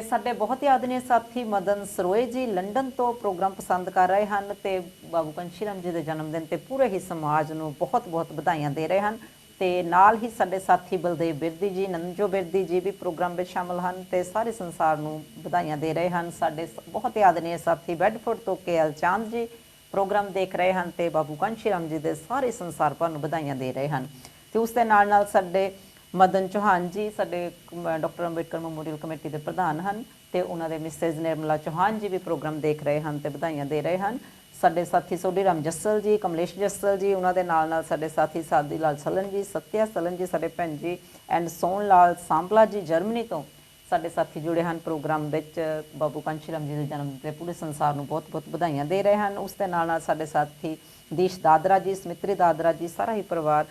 Speaker 1: ਸਾਡੇ ਬਹੁਤ ਹੀ ਆਦਰਣੀ ਸਾਥੀ ਮਦਨ ਸਰੋਏ ਜੀ ਲੰਡਨ ਤੋਂ ਪ੍ਰੋਗਰਾਮ ਪਸੰਦ ਕਰ ਰਹੇ ਹਨ ਤੇ ਬਾਬੂ ਕਾਂਸ਼ੀ ਰਾਮ ਜੀ ਦੇ ਜਨਮ ਦਿਨ ਤੇ ਪੂਰੇ ਹੀ ਸਮਾਜ ਨੂੰ ਬਹੁਤ ਬਹੁਤ ਵਧਾਈਆਂ ਦੇ ਰਹੇ ਹਨ। ਤੇ ਨਾਲ ਹੀ ਸਾਡੇ ਸਾਥੀ ਬਲਦੇਵ ਬਿਰਦੀ ਜੀ, ਨੰਜੋ ਬਿਰਦੀ ਜੀ ਵੀ ਪ੍ਰੋਗਰਾਮ ਵਿੱਚ ਸ਼ਾਮਲ ਹਨ ਤੇ ਸਾਰੇ ਸੰਸਾਰ ਨੂੰ ਵਧਾਈਆਂ ਦੇ ਰਹੇ ਹਨ। ਸਾਡੇ ਬਹੁਤ ਹੀ ਆਦਰਣੀ ਸਾਥੀ ਬੈਡਫੋਰਡ ਤੋਂ KL ਚਾਂਦ ਜੀ ਪ੍ਰੋਗਰਾਮ ਦੇਖ ਰਹੇ ਹਨ ਤੇ ਬਾਬੂ ਕਾਂਸ਼ੀ ਰਾਮ ਜੀ ਦੇ ਸਾਰੇ ਸੰਸਾਰ ਭਰ ਨੂੰ ਵਧਾਈਆਂ ਦੇ ਰਹੇ ਹਨ। ਤੇ ਉਸ ਦੇ ਨਾਲ ਨਾਲ ਸਾਡੇ ਮਦਨ ਚੌਹਾਨ ਜੀ ਸਾਡੇ ਡਾਕਟਰ ਅੰਬੇਡਕਰ ਮੈਮੋਰੀਅਲ ਕਮੇਟੀ ਦੇ ਪ੍ਰਧਾਨ ਹਨ ਤੇ ਉਹਨਾਂ ਦੇ ਮਿਸੇਸ ਨਿਰਮਲਾ ਚੌਹਾਨ ਜੀ ਵੀ ਪ੍ਰੋਗਰਾਮ ਦੇਖ ਰਹੇ ਹਨ ਤੇ ਵਧਾਈਆਂ ਦੇ ਰਹੇ ਹਨ। ਸਾਡੇ ਸਾਥੀ ਸੋਢੀ ਰਾਮ ਜੱਸਲ ਜੀ, ਕਮਲੇਸ਼ ਜੱਸਲ ਜੀ, ਉਹਨਾਂ ਦੇ ਨਾਲ ਨਾਲ ਸਾਡੇ ਸਾਥੀ ਸਾਦੀ ਲਾਲ ਸਲਨ ਜੀ, ਸਤਿਆ ਸਲਨ ਜੀ, ਸਾਡੇ ਭੈਣ ਜੀ ਐਂਡ ਸੋਨ ਲਾਲ ਸਾਂਪਲਾ ਜੀ ਜਰਮਨੀ ਤੋਂ ਸਾਡੇ ਸਾਥੀ ਜੁੜੇ ਹਨ ਪ੍ਰੋਗਰਾਮ ਵਿੱਚ। ਬਾਬੂ ਕਾਂਸ਼ੀ ਰਾਮ ਜੀ ਦੇ ਜਨਮ ਦਿਨ ਤੇ ਪੂਰੇ ਸੰਸਾਰ ਨੂੰ ਬਹੁਤ ਬਹੁਤ ਵਧਾਈਆਂ ਦੇ ਰਹੇ ਹਨ। ਉਸ ਦੇ ਨਾਲ ਨਾਲ ਸਾਡੇ ਸਾਥੀ ਦੀਸ਼ ਦਾਦਰਾ ਜੀ, ਸਮਿਤਰੀ ਦਾਦਰਾ ਜੀ, ਸਾਰਾ ਹੀ ਪਰਿਵਾਰ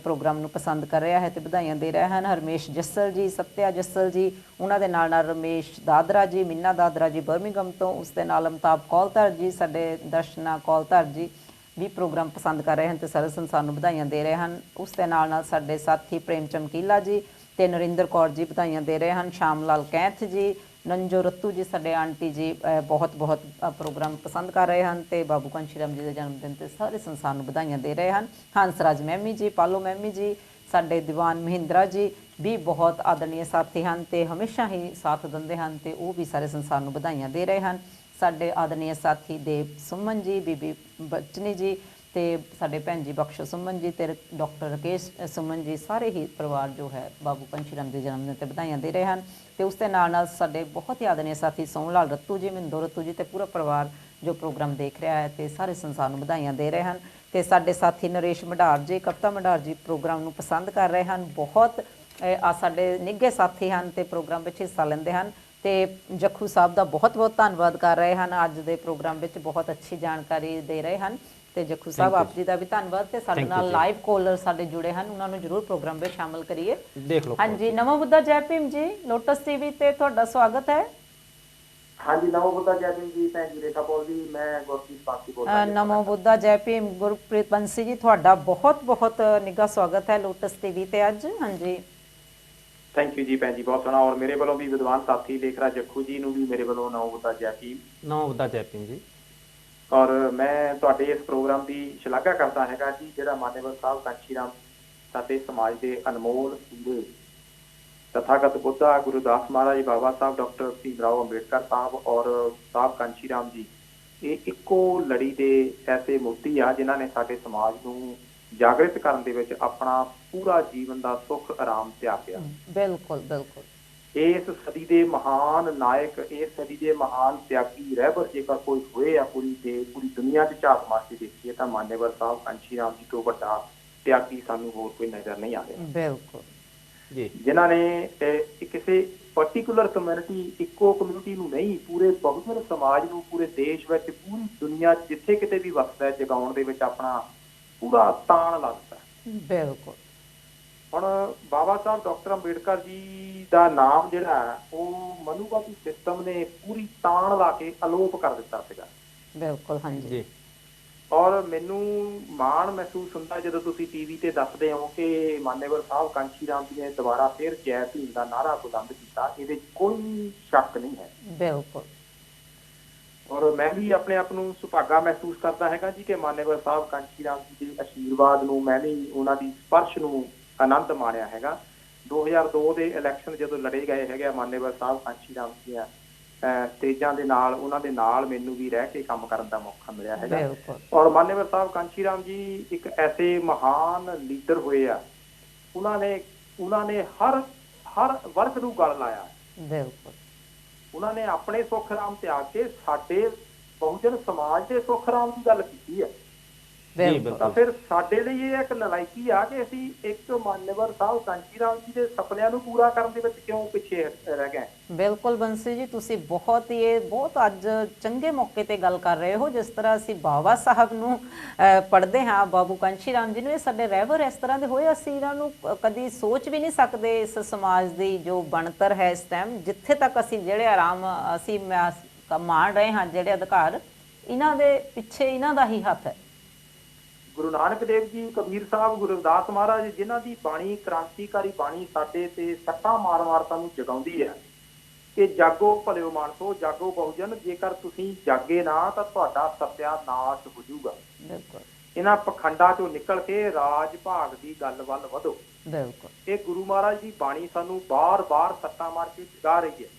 Speaker 1: ਪ੍ਰੋਗਰਾਮ ਨੂੰ ਪਸੰਦ ਕਰ ਰਿਹਾ ਹੈ ਤੇ ਵਧਾਈਆਂ ਦੇ ਰਹੇ ਹਨ। ਹਰਮੇਸ਼ ਜੱਸਲ ਜੀ, ਸਤਿਆ ਜੱਸਲ ਜੀ, ਉਹਨਾਂ ਦੇ ਨਾਲ ਨਾਲ ਰਮੇਸ਼ ਦਾਦਰਾ ਜੀ, ਮੀਨਾ ਦਾਦਰਾ ਜੀ ਬਰਮਿੰਗਮ ਤੋਂ, ਉਸ ਦੇ ਨਾਲ ਅਮਤਾਬ ਕੌਲਧਰ ਜੀ, ਸਾਡੇ ਦਰਸ਼ਨਾ ਕੌਲਧਰ ਜੀ ਵੀ ਪ੍ਰੋਗਰਾਮ ਪਸੰਦ ਕਰ ਰਹੇ ਹਨ ਤੇ ਸਾਰੇ ਸੰਸਾਰ ਨੂੰ ਵਧਾਈਆਂ ਦੇ ਰਹੇ ਹਨ। ਉਸ ਦੇ ਨਾਲ ਨਾਲ ਸਾਡੇ ਸਾਥੀ ਪ੍ਰੇਮ ਚਮਕੀਲਾ ਜੀ ਤੇ ਨਰਿੰਦਰ ਕੌਰ ਜੀ ਵਧਾਈਆਂ ਦੇ ਰਹੇ ਹਨ। ਸ਼ਾਮ ਲਾਲ ਕੈਂਥ ਜੀ, ਨੰਜੋ ਰੱਤੂ ਜੀ, ਸਾਡੇ ਆਂਟੀ ਜੀ ਬਹੁਤ ਬਹੁਤ ਪ੍ਰੋਗਰਾਮ ਪਸੰਦ ਕਰ ਰਹੇ ਹਨ ਤੇ ਬਾਬੂ ਕਾਂਸ਼ੀ ਰਾਮ ਜੀ ਦੇ ਜਨਮ ਦਿਨ ਤੇ ਸਾਰੇ ਸੰਸਾਰ ਨੂੰ ਵਧਾਈਆਂ ਦੇ ਰਹੇ ਹਨ। ਹੰਸਰਾਜ ਮੈਮੀ ਜੀ, ਪਾਲੋ ਮੈਮੀ ਜੀ, ਸਾਡੇ ਦੀਵਾਨ ਮਹਿੰਦਰਾ ਜੀ ਵੀ ਬਹੁਤ ਆਦਰਣੀ ਸਾਥੀ ਹਨ ਤੇ ਹਮੇਸ਼ਾ ਹੀ ਸਾਥ ਦਿੰਦੇ ਹਨ ਤੇ ਉਹ ਵੀ ਸਾਰੇ ਸੰਸਾਰ ਨੂੰ ਵਧਾਈਆਂ ਦੇ ਰਹੇ ਹਨ। ਸਾਡੇ ਆਦਰਣੀ ਸਾਥੀ ਦੇਵ ਸੁਮਨ ਜੀ, ਬੀਬੀ ਬਚਨੀ ਜੀ ਤੇ ਸਾਡੇ ਭੈਣ ਜੀ ਬਖਸ਼ੋ ਸੁਮਨ ਜੀ ਤੇ ਡਾਕਟਰ ਰਕੇਸ਼ ਸੁਮਨ ਜੀ, ਸਾਰੇ ਹੀ ਪਰਿਵਾਰ ਜੋ ਹੈ ਬਾਬੂ ਕਾਂਸ਼ੀ ਰਾਮ ਦੇ ਜਨਮ ਦਿਨ ਤੇ ਵਧਾਈਆਂ ਦੇ ਰਹੇ ਹਨ। ਤੇ ਉਸ ਦੇ ਨਾਲ ਨਾਲ ਸਾਡੇ ਬਹੁਤ ਹੀ ਆਦਰਣੀ ਸਾਥੀ ਸੋਹਣ ਲਾਲ ਰੱਤੂ ਜੀ, ਮਿੰਦੋ ਰੱਤੂ ਜੀ ਤੇ ਪੂਰਾ ਪਰਿਵਾਰ ਜੋ ਪ੍ਰੋਗਰਾਮ ਦੇਖ ਰਿਹਾ ਹੈ ਤੇ ਸਾਰੇ ਸੰਸਾਰ ਨੂੰ ਵਧਾਈਆਂ ਦੇ ਰਹੇ ਹਨ। ਤੇ ਸਾਡੇ ਸਾਥੀ ਨਰੇਸ਼ ਮਢਾਰ ਜੀ, ਕਪਤਾ ਮਢਾਰ ਜੀ ਪ੍ਰੋਗਰਾਮ ਨੂੰ ਪਸੰਦ ਕਰ ਰਹੇ ਹਨ। ਬਹੁਤ ਸਾਡੇ ਨਿੱਘੇ ਸਾਥੀ ਹਨ ਤੇ ਪ੍ਰੋਗਰਾਮ ਵਿੱਚ ਹਿੱਸਾ ਲੈਂਦੇ ਹਨ ਤੇ ਜੱਖੂ ਸਾਹਿਬ ਦਾ ਬਹੁਤ ਬਹੁਤ ਧੰਨਵਾਦ ਕਰ ਰਹੇ ਹਨ। ਅੱਜ ਦੇ ਪ੍ਰੋਗਰਾਮ ਵਿੱਚ ਬਹੁਤ ਅੱਛੀ ਜਾਣਕਾਰੀ ਦੇ ਰਹੇ ਹਨ ਤੇ ਜੱਖੂ ਸਾਹਿਬ ਆਪ ਜੀ ਦਾ ਵੀ ਧੰਨਵਾਦ। ਤੇ ਸਾਡੇ ਨਾਲ ਲਾਈਵ ਕਾਲਰ ਸਾਡੇ ਜੁੜੇ ਹਨ, ਉਹਨਾਂ ਨੂੰ ਜ਼ਰੂਰ ਪ੍ਰੋਗਰਾਮ ਵਿੱਚ ਸ਼ਾਮਲ ਕਰੀਏ।
Speaker 2: ਦੇਖ ਲਓ।
Speaker 1: ਹਾਂਜੀ, ਨਮੋ ਬੁੱਧਾ ਜੈ ਭੀਮ ਜੀ, ਲੋਟਸ ਟੀਵੀ ਤੇ ਤੁਹਾਡਾ ਸਵਾਗਤ ਹੈ।
Speaker 4: ਹਾਂਜੀ, ਨਮੋ ਬੁੱਧਾ ਜੈ ਭੀਮ ਜੀ, ਭੈਣ ਜੀ ਰੇਖਾ ਪੌਲ ਜੀ, ਮੈਂ ਗੁਰਪ੍ਰੀਤ ਬਾਂਸੀ ਬੋਲ ਰਿਹਾ।
Speaker 1: ਨਮੋ ਬੁੱਧਾ ਜੈ ਭੀਮ ਗੁਰਪ੍ਰੀਤ ਬੰਸੀ ਜੀ, ਤੁਹਾਡਾ ਬਹੁਤ ਬਹੁਤ ਨਿੱਘਾ ਸਵਾਗਤ ਹੈ ਲੋਟਸ ਟੀਵੀ ਤੇ ਅੱਜ। ਹਾਂਜੀ,
Speaker 4: ਥੈਂਕ ਯੂ ਜੀ ਭੈਣ ਜੀ, ਬਹੁਤ ਸੋਹਣਾ। ਔਰ ਮੇਰੇ ਵੱਲੋਂ ਵੀ ਵਿਦਵਾਨ ਸਾਥੀ ਲੇਖਰਾ ਜੱਖੂ ਜੀ ਨੂੰ ਵੀ ਮੇਰੇ ਵੱਲੋਂ ਨਮੋ ਬੁੱਧਾ ਜੈ ਭੀਮ।
Speaker 2: ਨਮੋ ਬੁੱਧਾ ਜੈ ਭੀਮ ਜੀ।
Speaker 4: ਔਰ ਮੈਂ ਤੁਹਾਡੇ ਇਸ ਪ੍ਰੋਗਰਾਮ ਦੀ ਸ਼ਲਾਘਾ ਕਰਦਾ ਹੈਗਾ ਜੀ, ਜਿਹੜਾ ਮਾਨਯੋਰ ਸਾਹਿਬ ਕਾਂਸ਼ੀ ਰਾਮ ਸਾਡੇ ਸਮਾਜ ਦੇ ਅਨਮੋਲ ਹੀਰੇ ਤਥਾਗਤ ਬੁੱਧਾ ਗੁਰਦਾਸ ਮਹਾਰਾਜ, ਬਾਬਾ ਸਾਹਿਬ ਡਾਕਟਰ ਭੀਮ ਰਾਓ ਅੰਬੇਡਕਰ ਸਾਹਿਬ ਔਰ ਸਾਹਿਬ ਕਾਂਸ਼ੀ ਰਾਮ ਜੀ, ਇਹ ਇੱਕੋ ਲੜੀ ਦੇ ਐਸੇ ਮੋਤੀ ਆ ਜਿਨ੍ਹਾਂ ਨੇ ਸਾਡੇ ਸਮਾਜ ਨੂੰ ਜਾਗਰਿਤ ਕਰਨ ਦੇ ਵਿੱਚ ਆਪਣਾ ਪੂਰਾ ਜੀਵਨ ਦਾ ਸੁੱਖ ਆਰਾਮ ਤਿਆਗਿਆ।
Speaker 1: ਬਿਲਕੁਲ ਬਿਲਕੁਲ।
Speaker 4: ਇਸ ਸਦੀ ਦੇ ਮਹਾਨ ਨਾਇਕ, ਇਸ ਸਦੀ ਦੇ ਮਹਾਨ ਤਿਆਗੀ ਰਹਿਬਰ ਜੇਕਰ ਕੋਈ ਹੋਏ ਆ ਪੂਰੀ ਦੁਨੀਆ 'ਚ ਝਾਤ ਮਾਰ ਕੇ ਦੇਖੀਏ ਤਾਂ ਮਾਨਯੋਰ ਸਾਹਿਬ ਕਾਂਸ਼ੀ ਰਾਮ ਜੀ ਤੋਂ ਵੱਡਾ ਤਿਆਗੀ ਸਾਨੂੰ ਹੋਰ ਕੋਈ ਨਜ਼ਰ ਨਹੀਂ ਆ ਰਿਹਾ।
Speaker 1: ਬਿਲਕੁਲ
Speaker 4: ਜੀ, ਜਿਨ੍ਹਾਂ ਨੇ ਕਿਸੇ ਪਰਟੀਕੂਲਰ ਕਮਿਊਨਿਟੀ, ਇੱਕੋ ਕਮਿਊਨਿਟੀ ਨੂੰ ਨਹੀਂ, ਪੂਰੇ ਬਹੁਜਨ ਸਮਾਜ ਨੂੰ, ਪੂਰੇ ਦੇਸ਼ ਵਿੱਚ, ਪੂਰੀ ਦੁਨੀਆ ਜਿੱਥੇ ਕਿਤੇ ਵੀ ਵਸਦਾ ਜਗਾਉਣ ਦੇ ਵਿੱਚ ਆਪਣਾ ਪੂਰਾ ਤਾਣ ਲੱਗਦਾ।
Speaker 1: ਬਿਲਕੁਲ।
Speaker 4: ਹੁਣ ਬਾਬਾ ਸਾਹਿਬ ਡਾਕਟਰ ਅੰਬੇਡਕਰ ਜੀ ਦਾ ਨਾਮ ਜਿਹੜਾ ਉਹ ਮਨੂਵਾਦੀ ਸਿਸਟਮ ਨੇ ਪੂਰੀ ਤਾਣ ਲਾ ਕੇ ਅਲੋਪ ਕਰ ਦਿੱਤਾ ਸੀਗਾ।
Speaker 1: ਬਿਲਕੁਲ। ਹਾਂਜੀ।
Speaker 4: ਔਰ ਮੈਨੂੰ ਮਾਣ ਮਹਿਸੂਸ ਹੁੰਦਾ ਜਦੋਂ ਤੁਸੀਂ ਟੀਵੀ ਤੇ ਦੱਸਦੇ ਹੋ ਕਿ ਮਾਨਯੋਰ ਸਾਹਿਬ ਕਾਂਸ਼ੀ ਰਾਮ ਜੀ ਨੇ ਦੁਬਾਰਾ ਫਿਰ ਜੈ ਭੀਮ ਦਾ ਨਾਅਰਾ ਬੁਲੰਦ ਕੀਤਾ, ਇਹਦੇ ਕੋਈ ਸ਼ੱਕ ਨਹੀਂ ਹੈ।
Speaker 1: ਬਿਲਕੁਲ।
Speaker 4: ਔਰ ਮੈਂ ਵੀ ਆਪਣੇ ਆਪ ਨੂੰ ਸੁਭਾਗਾ ਮਹਿਸੂਸ ਕਰਦਾ ਹੈਗਾ ਜੀ ਕਿ ਮਾਨਯੋਰ ਸਾਹਿਬ ਕਾਂਸ਼ੀ ਰਾਮ ਜੀ ਦੇ ਆਸ਼ੀਰਵਾਦ ਨੂੰ, ਮੈਂ ਵੀ ਉਹਨਾਂ ਦੀ ਸਪਰਸ਼ ਨੂੰ ਆਨੰਦ ਮਾਣਿਆ ਹੈਗਾ। 2002 ਦੇ ਇਲੈਕਸ਼ਨ ਜਦੋਂ ਲੜੇ ਗਏ ਹੈਗੇ ਮਾਨਯੋਰ ਸਾਹਿਬ ਕਾਂਸ਼ੀ ਰਾਮ ਦੀਆਂ ਸਟੇਜਾਂ ਦੇ ਨਾਲ, ਉਹਨਾਂ ਦੇ ਨਾਲ ਮੈਨੂੰ ਵੀ ਰਹਿ ਕੇ ਕੰਮ ਕਰਨ ਦਾ ਮੌਕਾ ਮਿਲਿਆ ਹੈਗਾ। ਔਰ ਮਾਨਯੋਰ ਸਾਹਿਬ ਕਾਂਸ਼ੀ ਰਾਮ ਜੀ ਇੱਕ ਐਸੇ ਮਹਾਨ ਲੀਡਰ ਹੋਏ ਆ, ਉਹਨਾਂ ਨੇ ਹਰ ਵਰਗ ਨੂੰ ਗਲ ਲਾਇਆ।
Speaker 1: ਬਿਲਕੁਲ।
Speaker 4: ਉਹਨਾਂ ਨੇ ਆਪਣੇ ਸੁੱਖ ਆਰਾਮ ਤਿਆਗ ਕੇ ਸਾਡੇ ਬਹੁਜਨ ਸਮਾਜ ਦੇ ਸੁੱਖ ਆਰਾਮ ਦੀ ਗੱਲ ਕੀਤੀ ਹੈ।
Speaker 1: ਬਿਲਕੁਲ
Speaker 4: ਤਾਂ ਫਿਰ ਸਾਡੇ ਲਈ ਇਹ ਇੱਕ ਨਲਾਇਕੀ ਆ ਕਿ ਅਸੀਂ ਇੱਕ ਮਾਨਯਵਰ ਸਾਹਿਬ ਕਾਂਚੀ ਰਾਮ ਜੀ ਦੇ ਸੁਪਨਿਆਂ ਨੂੰ ਪੂਰਾ ਕਰਨ ਦੇ ਵਿੱਚ ਕਿਉਂ ਪਿੱਛੇ ਰਹਿ ਗਏ।
Speaker 1: ਬਿਲਕੁਲ ਬੰਸੀ ਜੀ, ਤੁਸੀਂ ਬਹੁਤ ਅੱਜ ਚੰਗੇ ਮੌਕੇ ਤੇ ਗੱਲ ਕਰ ਰਹੇ ਹੋ। ਜਿਸ ਤਰ੍ਹਾਂ ਅਸੀਂ ਬਾਬਾ ਸਾਹਿਬ ਨੂੰ ਪੜ੍ਹਦੇ ਹਾਂ, ਬਾਬੂ ਕਾਂਚੀ ਰਾਮ ਜੀ ਨੂੰ, ਇਹ ਸਾਡੇ ਰਹਿਬਰ ਇਸ ਤਰ੍ਹਾਂ ਦੇ ਹੋਏ, ਅਸੀਂ ਇਹਨਾਂ ਨੂੰ ਕਦੀ ਸੋਚ ਵੀ ਨਹੀਂ ਸਕਦੇ। ਇਸ ਸਮਾਜ ਦੀ ਜੋ ਬਣਤਰ ਹੈ ਇਸ ਟਾਈਮ, ਜਿੱਥੇ ਤੱਕ ਅਸੀਂ ਜਿਹੜੇ ਆਰਾਮ ਅਸੀਂ ਮਾਣ ਰਹੇ ਹਾਂ, ਜਿਹੜੇ ਅਧਿਕਾਰ, ਇਹਨਾਂ ਦੇ ਪਿੱਛੇ ਇਹਨਾਂ ਦਾ ਹੀ ਹੱਥ ਹੈ।
Speaker 4: ਗੁਰੂ ਨਾਨਕ ਦੇਵ ਜੀ, ਕਬੀਰ ਸਾਹਿਬ, ਗੁਰੂ ਰਵਿਦਾਸ ਮਹਾਰਾਜ, ਜਿਨ੍ਹਾਂ ਦੀ ਬਾਣੀ, ਕ੍ਰਾਂਤੀਕਾਰੀ ਬਾਣੀ ਸਾਡੇ ਤੇ ਸੱਟਾਂ ਮਾਰ-ਮਾਰ ਸਾਨੂੰ ਜਗਾਉਂਦੀ ਹੈ ਕਿ ਜਾਗੋ ਭਲਿਓ ਮਾਨਸੋ, ਜਾਗੋ ਬਹੁਜਨ, ਜੇਕਰ ਤੁਸੀਂ ਜਾਗੇ ਨਾ ਤਾਂ ਤੁਹਾਡਾ ਸਤਿਆਨਾਸ਼ ਹੋ ਜਾਊਗਾ।
Speaker 1: ਬਿਲਕੁਲ।
Speaker 4: ਇਹਨਾਂ ਪਖੰਡਾਂ ਚੋਂ ਨਿਕਲ ਕੇ ਰਾਜ ਭਾਗ ਦੀ ਗੱਲ ਵੱਲ ਵਧੋ।
Speaker 1: ਬਿਲਕੁਲ।
Speaker 4: ਇਹ ਗੁਰੂ ਮਹਾਰਾਜ ਦੀ ਬਾਣੀ ਸਾਨੂੰ ਬਾਰ-ਬਾਰ ਸੱਟਾਂ ਮਾਰ ਕੇ ਜਗਾ ਰਹੀ ਹੈ।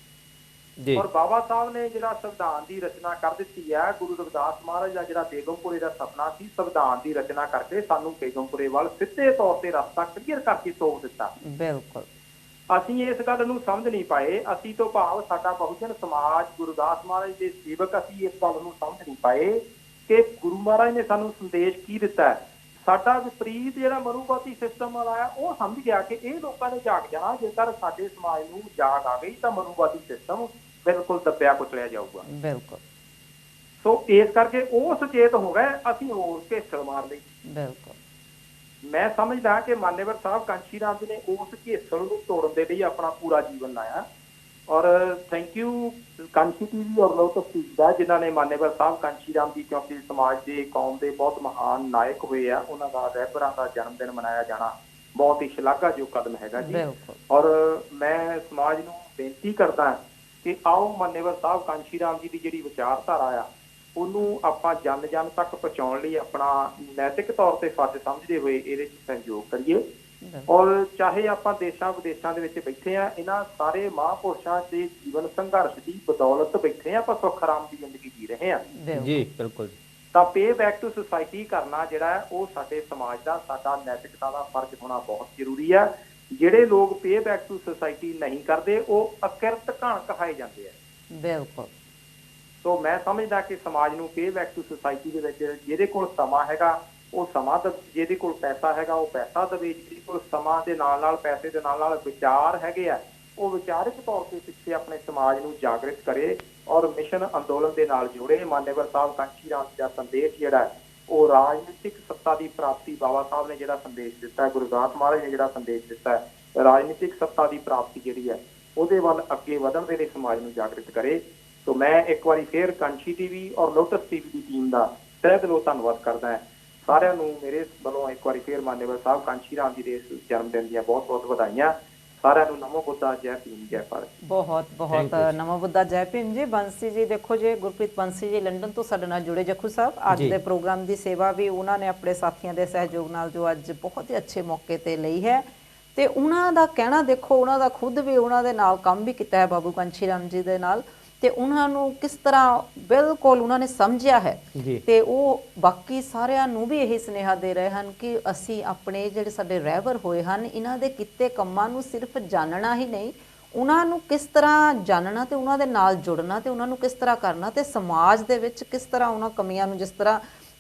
Speaker 4: ਔਰ ਬਾਬਾ ਸਾਹਿਬ ਨੇ ਜਿਹੜਾ ਸੰਵਿਧਾਨ ਦੀ ਰਚਨਾ ਕਰ ਦਿੱਤੀ ਹੈ, ਗੁਰੂ ਰਵਿਦਾਸ ਮਹਾਰਾਜ ਦਾ ਜਿਹੜਾ ਬੇਗਮਪੁਰੇ ਦਾ ਸੁਪਨਾ ਸੀ, ਸੰਵਿਧਾਨ ਦੀ ਰਚਨਾ ਕਰਕੇ ਸਾਨੂੰ ਬੇਗਮਪੁਰੇ ਵੱਲ ਸਿੱਧੇ ਤੌਰ ਤੇ ਰਸਤਾ ਕਲੀਅਰ ਕਰਕੇ ਤੋਰ ਦਿੱਤਾ।
Speaker 1: ਬਿਲਕੁਲ।
Speaker 4: ਅਸੀਂ ਇਸ ਗੱਲ ਨੂੰ ਸਮਝ ਨਹੀਂ ਪਾਏ। ਅਸੀਂ ਤੋਂ ਭਾਵ ਸਾਡਾ ਬਹੁਜਨ ਸਮਾਜ, ਗੁਰਦਾਸ ਮਹਾਰਾਜ ਦੇ ਸੇਵਕ, ਅਸੀਂ ਇਸ ਗੱਲ ਨੂੰ ਸਮਝ ਨਹੀਂ ਪਾਏ ਕਿ ਗੁਰੂ ਮਹਾਰਾਜ ਨੇ ਸਾਨੂੰ ਸੰਦੇਸ਼ ਕੀ ਦਿੱਤਾ ਹੈ। ਸਾਡਾ ਵਿਪਰੀਤ ਜਿਹੜਾ ਮਨੂਵਾਦੀ ਸਿਸਟਮ ਵਾਲਾ ਹੈ, ਉਹ ਸਮਝ ਗਿਆ ਕਿ ਇਹ ਲੋਕਾਂ ਨੇ ਜਾਗ ਜਾਣਾ। ਜੇਕਰ ਸਾਡੇ ਸਮਾਜ ਨੂੰ ਜਾਗ ਆ ਗਈ ਤਾਂ ਮਨੂਵਾਦੀ ਸਿਸਟਮ ਬਿਲਕੁਲ ਦੱਬਿਆ ਕੁਚਲਿਆ ਜਾਊਗਾ।
Speaker 1: ਬਿਲਕੁਲ।
Speaker 4: ਸੋ ਇਸ ਕਰਕੇ ਉਹ ਸੁਚੇਤ ਹੋ ਗਏ, ਅਸੀਂ ਹੋਰ ਘੇਸਲ ਮਾਰ ਲਈ।
Speaker 1: ਬਿਲਕੁਲ।
Speaker 4: ਮੈਂ ਸਮਝਦਾ ਕਿ ਮਾਨਯਵਰ ਸਾਹਿਬ ਕਾਂਚੀ ਰਾਮ ਜੀ ਨੇ ਉਸ ਘੇਸਲ ਨੂੰ ਤੋੜਨ ਦੇ ਲਈ ਆਪਣਾ ਪੂਰਾ ਜੀਵਨ ਲਾਇਆ। ਔਰ ਥੈਂਕ ਯੂ ਕਾਂਚੀ ਟੀਵੀ ਔਰ ਲੋਟਸ ਟੀਵੀ ਦਾ, ਜਿਨ੍ਹਾਂ ਨੇ ਮਾਨਯਵਰ ਸਾਹਿਬ ਕਾਂਚੀ ਰਾਮ ਜੀ, ਕਿਉਂਕਿ ਸਮਾਜ ਦੇ, ਕੌਮ ਦੇ ਬਹੁਤ ਮਹਾਨ ਨਾਇਕ ਹੋਏ ਆ, ਉਹਨਾਂ ਦਾ ਰਹਿਬਰਾਂ ਦਾ ਜਨਮ ਦਿਨ ਮਨਾਇਆ ਜਾਣਾ ਬਹੁਤ ਹੀ ਸ਼ਲਾਘਾਯੋਗ ਕਦਮ ਹੈਗਾ ਜੀ। ਔਰ ਮੈਂ ਸਮਾਜ ਨੂੰ ਬੇਨਤੀ ਕਰਦਾ ਕਿ ਆਓ ਮਾਨਯਵਰ ਸਾਹਿਬ ਕਾਂਚੀ ਰਾਮ ਜੀ ਦੀ ਜਿਹੜੀ ਵਿਚਾਰਧਾਰਾ ਆ, ਉਹਨੂੰ ਆਪਾਂ ਜਨ ਤੱਕ ਪਹੁੰਚਾਉਣ ਲਈ ਆਪਣਾ ਨੈਤਿਕ ਤੌਰ ਤੇ ਫਰਜ਼ ਸਮਝਦੇ ਹੋਏ ਇਹਦੇ 'ਚ ਸਹਿਯੋਗ ਕਰੀਏ। ਔਰ ਚਾਹੇ ਆਪਾਂ ਦੇਸ਼ਾਂ ਵਿਦੇਸ਼ਾਂ ਦੇ ਵਿੱਚ ਬੈਠੇ ਆ, ਇਹਨਾਂ ਸਾਰੇ ਮਹਾਂਪੁਰਸ਼ਾਂ ਦੇ ਜੀਵਨ ਸੰਘਰਸ਼ ਦੀ ਬਦੌਲਤ ਬੈਠੇ ਆ, ਆਪਾਂ ਸੁੱਖ ਆਰਾਮ ਦੀ ਜ਼ਿੰਦਗੀ ਜੀ ਰਹੇ ਆ
Speaker 2: ਜੀ। ਬਿਲਕੁਲ।
Speaker 4: ਤਾਂ ਪੇ ਬੈਕ ਟੂ ਸੁਸਾਇਟੀ ਕਰਨਾ ਜਿਹੜਾ ਹੈ, ਉਹ ਸਾਡੇ ਸਮਾਜ ਦਾ, ਸਾਡਾ ਨੈਤਿਕਤਾ ਦਾ ਫਰਜ਼ ਹੋਣਾ ਬਹੁਤ ਜ਼ਰੂਰੀ ਹੈ। ਜਿਹੜੇ ਲੋਕ ਪੇ ਬੈਕ ਟੂ ਸੁਸਾਇਟੀ ਨਹੀਂ ਕਰਦੇ, ਉਹ ਅਕਿਰਤ ਘਣ ਕਹਾਏ ਜਾਂਦੇ ਆ।
Speaker 1: ਬਿਲਕੁਲ।
Speaker 4: ਸੋ ਮੈਂ ਸਮਝਦਾ ਕਿ ਸਮਾਜ ਨੂੰ ਪੇ ਬੈਕ ਟੂ ਸੁਸਾਇਟੀ ਦੇ ਵਿੱਚ ਜਿਹਦੇ ਕੋਲ ਸਮਾਂ ਹੈਗਾ ਉਹ ਸਮਾਂ, ਜਿਹਦੇ ਕੋਲ ਪੈਸਾ ਹੈਗਾ ਉਹ ਪੈਸਾ ਦੇਵੇ, ਜਿਹਦੇ ਕੋਲ ਸਮਾਂ ਦੇ ਨਾਲ ਨਾਲ, ਪੈਸੇ ਦੇ ਨਾਲ ਨਾਲ ਵਿਚਾਰ ਹੈਗੇ ਆ, ਉਹ ਵਿਚਾਰਿਕ ਤੌਰ ਤੇ ਪਿੱਛੇ ਆਪਣੇ ਸਮਾਜ ਨੂੰ ਜਾਗਰਿਤ ਕਰੇ ਔਰ ਮਿਸ਼ਨ ਅੰਦੋਲਨ ਦੇ ਨਾਲ ਜੋੜੇ। ਮਾਨਯਵਰ ਸਾਹਿਬ ਕਾਂਚੀ ਰਾਮ ਦਾ ਸੰਦੇਸ਼ ਜਿਹੜਾ ਉਹ ਰਾਜਨੀਤਿਕ ਸੱਤਾ ਦੀ ਪ੍ਰਾਪਤੀ, ਬਾਬਾ ਸਾਹਿਬ ਨੇ ਜਿਹੜਾ ਸੰਦੇਸ਼ ਦਿੱਤਾ ਹੈ, ਗੁਰੂ ਰਵਿਦਾਸ ਮਹਾਰਾਜ ਨੇ ਜਿਹੜਾ ਸੰਦੇਸ਼ ਦਿੱਤਾ ਹੈ, ਰਾਜਨੀਤਿਕ ਸੱਤਾ ਦੀ ਪ੍ਰਾਪਤੀ ਜਿਹੜੀ ਹੈ, ਉਹਦੇ ਵੱਲ ਅੱਗੇ ਵਧਣ ਦੇ ਲਈ ਸਮਾਜ ਨੂੰ ਜਾਗਰਿਤ ਕਰੇ। ਸੋ ਮੈਂ ਇੱਕ ਵਾਰੀ ਫੇਰ ਕਾਂਚੀ ਟੀਵੀ ਔਰ ਲੋਟਸ ਟੀਵੀ ਦੀ ਟੀਮ ਦਾ ਤਹਿ ਦਿਲੋਂ ਧੰਨਵਾਦ ਕਰਦਾ ਹਾਂ। ਸਾਰਿਆਂ ਨੂੰ ਮੇਰੇ ਵੱਲੋਂ ਇੱਕ ਵਾਰੀ ਫੇਰ ਮਾਨਯਵਰ ਸਾਹਿਬ ਕਾਂਚੀ ਰਾਮ ਜੀ ਦੇ ਇਸ ਜਨਮ ਦਿਨ ਦੀਆਂ ਬਹੁਤ ਬਹੁਤ ਵਧਾਈਆਂ। ਸਾਰਿਆਂ ਨੂੰ ਨਮੋ ਬੁੱਧਾ, ਜੈ ਭੀਮ, ਜੈ ਭਾਰਤ।
Speaker 1: ਬਹੁਤ ਬਹੁਤ ਨਮੋ ਬੁੱਧਾ, ਜੈ ਭੀਮ ਜੀ। ਬੰਸੀ ਜੀ, ਦੇਖੋ ਜੀ, ਗੁਰਪ੍ਰੀਤ ਬੰਸੀ ਜੀ ਲੰਡਨ ਤੋਂ ਸਾਡੇ ਨਾਲ ਜੁੜੇ। ਜੱਖੂ ਸਾਹਿਬ, ਅੱਜ ਦੇ ਪ੍ਰੋਗਰਾਮ ਦੀ ਸੇਵਾ ਵੀ ਉਹਨਾਂ ਨੇ ਆਪਣੇ ਸਾਥੀਆਂ ਦੇ ਸਹਿਯੋਗ ਨਾਲ ਜੋ ਅੱਜ ਬਹੁਤ ਹੀ ਅੱਛੇ ਮੌਕੇ ਤੇ ਲਈ ਹੈ, ਤੇ ਉਹਨਾਂ ਦਾ ਕਹਿਣਾ ਦੇਖੋ, ਉਹਨਾਂ ਦਾ ਖੁਦ ਵੀ ਉਹਨਾਂ ਦੇ ਨਾਲ ਕੰਮ ਵੀ ਕੀਤਾ ਹੈ ਬਾਬੂ ਕਾਂਚੀ ਰਾਮ ਜੀ ਦੇ ਨਾਲ, ਤੇ ਉਹਨਾਂ ਨੂੰ ਕਿਸ ਤਰ੍ਹਾਂ ਬਿਲਕੁਲ ਉਹਨਾਂ ਨੇ ਸਮਝਿਆ ਹੈ, ਤੇ ਉਹ ਬਾਕੀ ਸਾਰਿਆਂ ਨੂੰ ਵੀ ਇਹ ਸੁਨੇਹਾ ਦੇ ਰਹੇ ਹਨ ਕਿ ਅਸੀਂ ਆਪਣੇ ਜਿਹੜੇ ਸਾਡੇ ਰਹਿਬਰ ਹੋਏ ਹਨ, ਇਹਨਾਂ ਦੇ ਕੀਤੇ ਕੰਮਾਂ ਨੂੰ ਸਿਰਫ ਜਾਣਨਾ ਹੀ ਨਹੀਂ, ਉਹਨਾਂ ਨੂੰ ਕਿਸ ਤਰ੍ਹਾਂ ਜਾਣਨਾ ਤੇ ਉਹਨਾਂ ਦੇ ਨਾਲ ਜੁੜਨਾ ਤੇ ਉਹਨਾਂ ਨੂੰ ਕਿਸ ਤਰ੍ਹਾਂ ਕਰਨਾ, ਤੇ ਸਮਾਜ ਦੇ ਵਿੱਚ ਕਿਸ ਤਰ੍ਹਾਂ ਉਹਨਾਂ ਕਮੀਆਂ ਨੂੰ, ਜਿਸ ਤਰ੍ਹਾਂ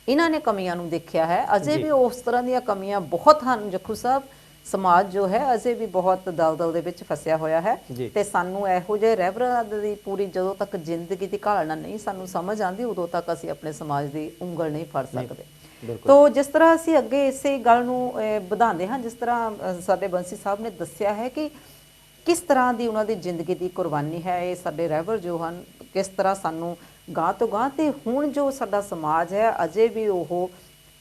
Speaker 1: ਇਹਨਾਂ ਨੇ ਕਮੀਆਂ ਨੂੰ ਦੇਖਿਆ ਹੈ, ਅਜੇ ਵੀ ਉਸ ਤਰ੍ਹਾਂ ਦੀਆਂ ਕਮੀਆਂ ਬਹੁਤ ਹਨ ਜੱਖੂ ਸਾਹਿਬ। ਸਮਾਜ ਜੋ ਹੈ ਅਜੇ ਵੀ ਬਹੁਤ ਦਲਦਲ ਦੇ ਵਿੱਚ ਫਸਿਆ ਹੋਇਆ ਹੈ, ਤੇ ਸਾਨੂੰ ਇਹੋ ਜਿਹੇ ਰਹਿਬਰਾਂ ਦੀ ਪੂਰੀ ਜਦੋਂ ਤੱਕ ਜ਼ਿੰਦਗੀ ਦੀ ਘਾਲਣਾ ਨਹੀਂ ਸਾਨੂੰ ਸਮਝ ਆਉਂਦੀ, ਉਦੋਂ ਤੱਕ ਅਸੀਂ ਆਪਣੇ ਸਮਾਜ ਦੀ ਉਂਗਲ ਨਹੀਂ ਫੜ ਸਕਦੇ। ਤੋ ਜਿਸ ਤਰ੍ਹਾਂ ਅਸੀਂ ਅੱਗੇ ਇਸੇ ਗੱਲ ਨੂੰ ਵਧਾਉਂਦੇ ਹਾਂ, ਜਿਸ ਤਰ੍ਹਾਂ ਸਾਡੇ ਬੰਸੀ ਸਾਹਿਬ ਨੇ ਦੱਸਿਆ ਹੈ ਕਿ ਕਿਸ ਤਰ੍ਹਾਂ ਦੀ ਉਹਨਾਂ ਦੀ ਜ਼ਿੰਦਗੀ ਦੀ ਕੁਰਬਾਨੀ ਹੈ, ਇਹ ਸਾਡੇ ਰਹਿਬਰ ਜੋ ਹਨ ਕਿਸ ਤਰ੍ਹਾਂ ਸਾਨੂੰ ਗਾਂ ਤੋਂ ਗਾਂ, ਤੇ ਹੁਣ ਜੋ ਸਾਡਾ ਸਮਾਜ ਹੈ ਅਜੇ ਵੀ ਉਹ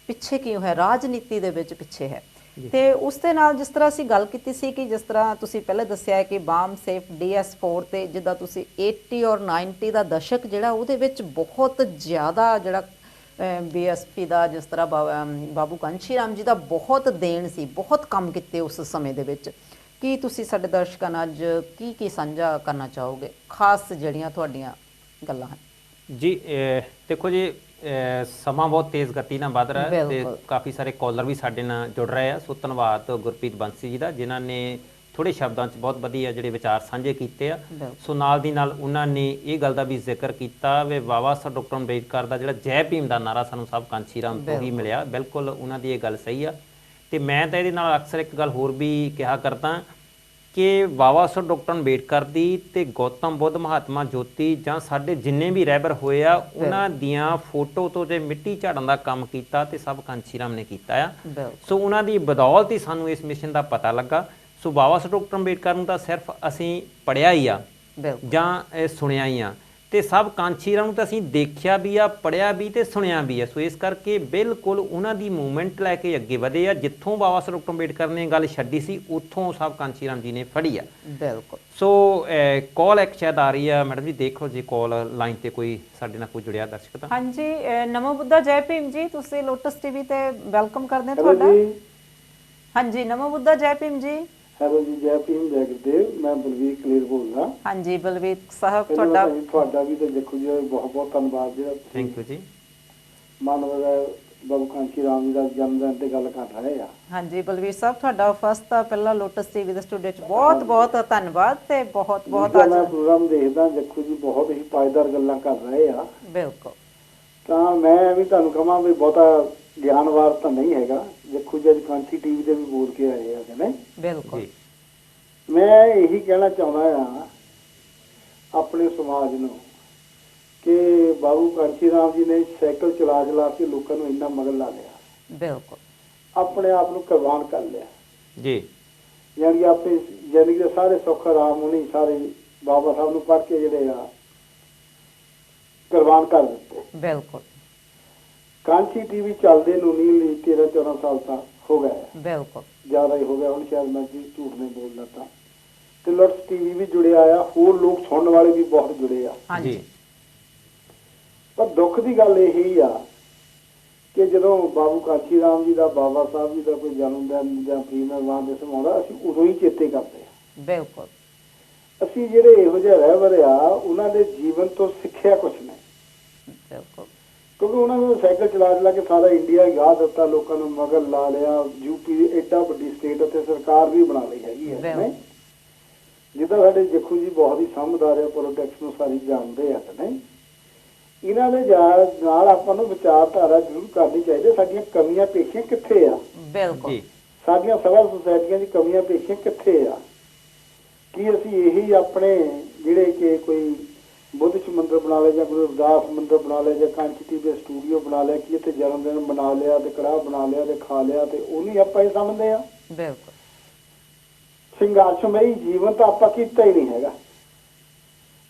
Speaker 1: ਪਿੱਛੇ ਕਿਉਂ ਹੈ, ਰਾਜਨੀਤੀ ਦੇ ਵਿੱਚ ਪਿੱਛੇ ਹੈ। ਤੇ ਉਸ ਦੇ ਨਾਲ ਜਿਸ ਤਰ੍ਹਾਂ ਅਸੀਂ ਗੱਲ ਕੀਤੀ ਸੀ ਕਿ ਜਿਸ ਤਰ੍ਹਾਂ ਤੁਸੀਂ ਪਹਿਲੇ ਦੱਸਿਆ ਹੈ ਕਿ ਬਾਮ ਸੇਫ DS4 ਤੇ ਜਿੱਦਾਂ ਤੁਸੀਂ 80 ਔਰ 90 ਦਾ ਦਸ਼ਕ ਜਿਹੜਾ ਉਹਦੇ ਵਿੱਚ ਬਹੁਤ ਜ਼ਿਆਦਾ ਜਿਹੜਾ BSP ਦਾ, ਜਿਸ ਤਰ੍ਹਾਂ ਬਾਬੂ ਕਾਂਚੀ ਰਾਮ ਜੀ ਦਾ ਬਹੁਤ ਦੇਣ ਸੀ, ਬਹੁਤ ਕੰਮ ਕੀਤੇ ਉਸ ਸਮੇਂ ਦੇ ਵਿੱਚ। ਕੀ ਤੁਸੀਂ ਸਾਡੇ ਦਰਸ਼ਕਾਂ ਨਾਲ ਅੱਜ ਕੀ ਸਾਂਝਾ ਕਰਨਾ ਚਾਹੋਗੇ, ਖਾਸ ਜਿਹੜੀਆਂ ਤੁਹਾਡੀਆਂ ਗੱਲਾਂ ਹਨ?
Speaker 2: ਜੀ ਦੇਖੋ ਜੀ, ਸਮਾਂ ਬਹੁਤ ਤੇਜ਼ ਗਤੀ ਨਾਲ ਵੱਧ ਰਿਹਾ ਹੈ ਤੇ ਕਾਫੀ ਸਾਰੇ ਕਾਲਰ ਵੀ ਸਾਡੇ ਨਾਲ ਜੁੜ ਰਹੇ ਆ। ਸੋ ਧੰਨਵਾਦ ਗੁਰਪ੍ਰੀਤ ਬੰਸੀ ਜੀ ਦਾ, ਜਿਨ੍ਹਾਂ ਨੇ ਥੋੜੇ ਸ਼ਬਦਾਂ 'ਚ ਬਹੁਤ ਵਧੀਆ ਜਿਹੜੇ ਵਿਚਾਰ ਸਾਂਝੇ ਕੀਤੇ ਆ।
Speaker 1: ਬਿਲਕੁਲ।
Speaker 2: ਸੋ ਨਾਲ ਦੀ ਨਾਲ ਉਹਨਾਂ ਨੇ ਇਹ ਗੱਲ ਦਾ ਵੀ ਜ਼ਿਕਰ ਕੀਤਾ ਵੀ ਬਾਬਾ ਸਾਹਿਬ ਡਾਕਟਰ ਅੰਬੇਦਕਰ ਦਾ ਜਿਹੜਾ ਜੈ ਭੀਮ ਦਾ ਨਾਰਾ ਸਾਨੂੰ ਸਭ ਕਾਂਚੀ ਰਾਮ ਤੋਂ ਹੀ ਮਿਲਿਆ। ਬਿਲਕੁਲ ਉਹਨਾਂ ਦੀ ਇਹ ਗੱਲ ਸਹੀ ਆ। ਤੇ ਮੈਂ ਤਾਂ ਇਹਦੇ ਨਾਲ ਅਕਸਰ ਇੱਕ ਗੱਲ ਹੋਰ ਵੀ ਕਿਹਾ ਕਰਦਾ ਕਿ ਬਾਬਾ ਸਾਹਿਬ ਡਾਕਟਰ ਅੰਬੇਦਕਰ ਦੀ ਤੇ ਗੌਤਮ ਬੁੱਧ ਮਹਾਤਮਾ ਜੋਤੀ ਜਾਂ ਸਾਡੇ ਜਿੰਨੇ ਵੀ ਰਹਿਬਰ ਹੋਏ ਆ ਉਹਨਾਂ ਦੀਆਂ ਫੋਟੋ ਤੋਂ ਜੇ ਮਿੱਟੀ ਝਾੜਨ ਦਾ ਕੰਮ ਕੀਤਾ ਤੇ ਸਭ ਕਾਂਚੀ ਰਾਮ ਨੇ ਕੀਤਾ ਆ। ਸੋ ਉਹਨਾਂ ਦੀ ਬਦੌਲਤ ਹੀ ਸਾਨੂੰ ਇਸ ਮਿਸ਼ਨ ਦਾ ਪਤਾ ਲੱਗਾ। ਸੋ ਬਾਬਾ ਸਾਹਿਬ ਡਾਕਟਰ ਅੰਬੇਦਕਰ ਨੂੰ ਤਾਂ ਸਿਰਫ ਅਸੀਂ ਪੜ੍ਹਿਆ ਹੀ ਆ ਜਾਂ ਸੁਣਿਆ ਹੀ ਆ, ਤੇ ਸਭ ਕਾਂਚੀ ਰਾਮ ਨੂੰ ਤਾਂ ਅਸੀਂ ਦੇਖਿਆ ਵੀ ਆ, ਪੜ੍ਹਿਆ ਵੀ ਤੇ ਸੁਣਿਆ ਵੀ ਆ। ਸੋ ਇਸ ਕਰਕੇ ਬਿਲਕੁਲ ਉਹਨਾਂ ਦੀ ਮੂਵਮੈਂਟ ਲੈ ਕੇ ਅੱਗੇ ਵਧੇ ਆ। ਜਿੱਥੋਂ ਬਾਬਾ ਸਾਹਿਬ ਡਾਕਟਰ ਅੰਬੇਦਕਰ ਨੇ ਗੱਲ ਛੱਡੀ ਸੀ ਉੱਥੋਂ ਸਭ ਕਾਂਚੀ ਰਾਮ ਜੀ ਨੇ ਫੜੀ ਆ।
Speaker 1: ਬਿਲਕੁਲ।
Speaker 2: ਸੋ ਕਾਲ ਇੱਕ ਸ਼ਾਇਦ ਆ ਰਹੀ ਆ ਮੈਡਮ ਜੀ, ਦੇਖੋ ਜੀ ਕਾਲ ਲਾਈਨ ਤੇ ਕੋਈ ਸਾਡੇ ਨਾਲ ਕੋਈ ਜੁੜਿਆ ਦਰਸ਼ਕ ਤਾਂ।
Speaker 1: ਹਾਂਜੀ, ਨਮੋ ਬੁੱਧਾ ਜੈ ਭੀਮ ਜੀ, ਤੁਸੀਂ ਲੋਟਸ ਟੀਵੀ ਤੇ ਵੈਲਕਮ ਕਰਦੇ ਹਾਂ ਤੁਹਾਡਾ। ਹਾਂਜੀ, ਨਮੋ ਬੁੱਧਾ ਜੈ ਭੀਮ ਜੀ।
Speaker 3: ਹੈਲੋ ਜੀ, ਜੈ ਭੀਮ ਜੈ ਗੁਰਦੇਵ। ਮੈਂ ਬਲਵੀਰ ਕਲੀਰ ਬੋਲਦਾ।
Speaker 1: ਹਾਂਜੀ ਬਲਵੀਰ ਸਾਹਿਬ,
Speaker 3: ਤੁਹਾਡਾ ਵੀ ਤੇ ਦੇਖੋ ਜੀ ਬਹੁਤ ਬਹੁਤ ਧੰਨਵਾਦ ਜੀ।
Speaker 2: ਥੈਂਕ ਯੂ ਜੀ।
Speaker 3: ਮਾਨਵ ਬਾਬੂ ਕਾਂਚੀ ਰਾਮ ਜੀ ਦਾ ਜਨਮ ਦਿਨ ਤੇ ਗੱਲ ਕਰ ਰਹੇ ਆ।
Speaker 1: ਹਾਂਜੀ ਬਲਵੀਰ ਸਾਹਿਬ, ਤੁਹਾਡਾ ਫਸਟ ਪਹਿਲਾ ਲੋਟਸ ਟੀਵੀ ਦੇ ਸਟੂਡੀਓ ਚ ਬਹੁਤ ਬਹੁਤ ਧੰਨਵਾਦ ਤੇ ਬਹੁਤ ਬਹੁਤ
Speaker 3: ਅੱਜ ਮੈਂ ਪ੍ਰੋਗਰਾਮ ਦੇਖਦਾ ਦੇਖੋ ਜੀ ਬਹੁਤ ਹੀ ਪਾਇਦਾਰ ਗੱਲਾਂ ਕਰ ਰਹੇ ਆ।
Speaker 1: ਬਿਲਕੁਲ।
Speaker 3: ਤਾਂ ਮੈਂ ਵੀ ਤੁਹਾਨੂੰ ਕਹਾਂ ਵੀ ਬਹੁਤਾ ਗਿਆਨਵਾਰ ਤਾਂ ਨਹੀਂ ਹੈਗਾ। ਦੇਖੋ ਜੀ ਅੱਜ ਕਾਂਚੀ ਟੀਵੀ ਤੇ ਵੀ ਬੋਲ ਕੇ ਆਏ ਆ ਕਹਿੰਦੇ।
Speaker 1: ਬਿਲਕੁਲ।
Speaker 3: ਮੈਂ ਇਹੀ ਕਹਿਣਾ ਚਾਹੁੰਦਾ ਆ ਆਪਣੇ ਸਮਾਜ ਨੂੰ ਕਿ ਬਾਬੂ ਕਾਂਚੀ ਰਾਮ ਜੀ ਨੇ ਸਾਈਕਲ ਚਲਾ ਚਲਾ ਕੇ ਲੋਕਾਂ ਨੂੰ ਇੰਨਾ ਮਗਨ ਲਾ ਲਿਆ।
Speaker 1: ਬਿਲਕੁਲ।
Speaker 3: ਆਪਣੇ ਆਪ ਨੂੰ ਕੁਰਬਾਨ ਕਰ ਲਿਆ
Speaker 2: ਜੀ।
Speaker 3: ਯਾਨੀ ਆਪਣੀ ਜ਼ਿੰਦਗੀ ਦੇ ਸਾਰੇ ਸੁੱਖ ਆਰਾਮ ਹੋਣੀ ਸਾਰੇ ਬਾਬਾ ਸਾਹਿਬ ਨੂੰ ਪੜ੍ਹ ਕੇ ਜਿਹੜੇ ਆ ਕੁਰਬਾਨ ਕਰ ਦਿੱਤੇ।
Speaker 1: ਬਿਲਕੁਲ।
Speaker 3: ਕਾਂਚੀ ਟੀਵੀ ਚੱਲਦੇ ਨੂੰ ਨਹੀਂ 13-14 ਸਾਲ ਤਾਂ ਹੋ ਗਏ।
Speaker 1: ਬਿਲਕੁਲ।
Speaker 3: ਜ਼ਿਆਦਾ ਹੀ ਹੋ ਗਿਆ ਹੁਣ, ਸ਼ਾਇਦ ਮੈਂ ਜੀ ਝੂਠ ਨਹੀਂ ਬੋਲਦਾ ਤਾਂ। ਤੇ ਲੋਟਸ ਟੀਵੀ ਵੀ ਜੁੜਿਆ ਆ, ਹੋਰ ਲੋਕ ਸੁਣਨ ਵਾਲੇ ਵੀ ਬਹੁਤ ਜੁੜੇ ਆ।
Speaker 1: ਹਾਂਜੀ।
Speaker 3: ਪਰ ਦੁੱਖ ਦੀ ਗੱਲ ਇਹੀ ਆ ਕਿ ਜਦੋਂ ਬਾਬੂ ਕਾਂਚੀ ਰਾਮ ਜੀ ਦਾ ਬਾਬਾ ਸਾਹਿਬ ਜੀ ਦਾ ਕੋਈ ਜਨਮ ਦਿਨ ਜਾਂ ਪ੍ਰੀਮਹਿਮਾਨ ਦੇ ਸਮਾਉਂਦਾ ਅਸੀਂ ਉਦੋਂ ਹੀ ਚੇਤੇ ਕਰਦੇ ਹਾਂ।
Speaker 1: ਬਿਲਕੁਲ।
Speaker 3: ਅਸੀਂ ਜਿਹੜੇ ਇਹੋ ਜਿਹੇ ਰਹਿਬਰ ਆ ਉਹਨਾਂ ਦੇ ਜੀਵਨ ਤੋਂ ਸਿੱਖਿਆ ਕੁਛ ਨਹੀਂ।
Speaker 1: ਬਿਲਕੁਲ।
Speaker 3: ਕਿਉਂਕਿ ਉਹਨਾਂ ਨੇ ਸਾਈਕਲ ਚਲਾ ਚਲਾ ਕੇ ਸਾਰਾ ਇੰਡੀਆ ਗਾਹ ਦਿੱਤਾ, ਲੋਕਾਂ ਨੂੰ ਮਗਰ ਲਾ ਲਿਆ। ਯੂਪੀ ਐਡਾ ਵੱਡੀ ਸਟੇਟ ਉੱਤੇ ਸਰਕਾਰ ਵੀ ਬਣਾ ਲਈ ਹੈਗੀ ਹੈ ਨਹੀਂ। ਜਿੱਦਾਂ ਸਾਡੇ ਜੱਖੂ ਜੀ ਬਹੁਤ ਹੀ ਸਮਝਦਾਰ ਆ, ਪੋਲੀਟਿਕਸ ਨੂੰ ਸਾਰੀ ਜਾਣਦੇ ਆ ਨਹੀਂ। ਇਹਨਾਂ ਦੇ ਨਾਲ ਆਪਾਂ ਨੂੰ ਵਿਚਾਰਧਾਰਾ ਜ਼ਰੂਰ ਕਰਨੀ ਚਾਹੀਦੀ। ਸਾਡੀਆਂ ਕਮੀਆਂ ਪੇਸ਼ੀਆਂ ਕਿੱਥੇ ਆ?
Speaker 1: ਬਿਲਕੁਲ।
Speaker 3: ਸਾਡੀਆਂ ਸਿਵਲ ਸੁਸਾਇਟੀਆਂ ਦੀ ਕਮੀਆਂ ਪੇਸ਼ੀਆਂ ਕਿੱਥੇ ਆ? ਕੀ ਅਸੀਂ ਇਹੀ ਆਪਣੇ ਜਿਹੜੇ ਕਿ ਕੋਈ ਬੁੱਧ ਚ ਮੰਦਰ ਬਣਾ ਲਿਆ ਜਾਂ ਗੁਰੂ ਰਵਿਦਾਸ ਮੰਦਰ ਬਣਾ ਲਿਆ ਜਾਂ ਕਾਂਚੀ ਟੀਵੀ ਸਟੂਡੀਓ ਬਣਾ ਲਿਆ, ਕੀ ਇੱਥੇ ਜਨਮ ਦਿਨ ਬਣਾ ਲਿਆ ਤੇ ਕੜਾਹ ਬਣਾ ਲਿਆ ਤੇ ਖਾ ਲਿਆ ਤੇ ਉਹਨੂੰ ਆਪਾਂ ਇਹ ਸਮਝਦੇ ਆ?
Speaker 1: ਬਿਲਕੁਲ।
Speaker 3: ਸੰਘਰਸ਼ਮਈ ਜੀਵਨ ਤਾਂ ਆਪਾਂ ਕੀਤਾ ਹੀ ਨਹੀਂ ਹੈਗਾ।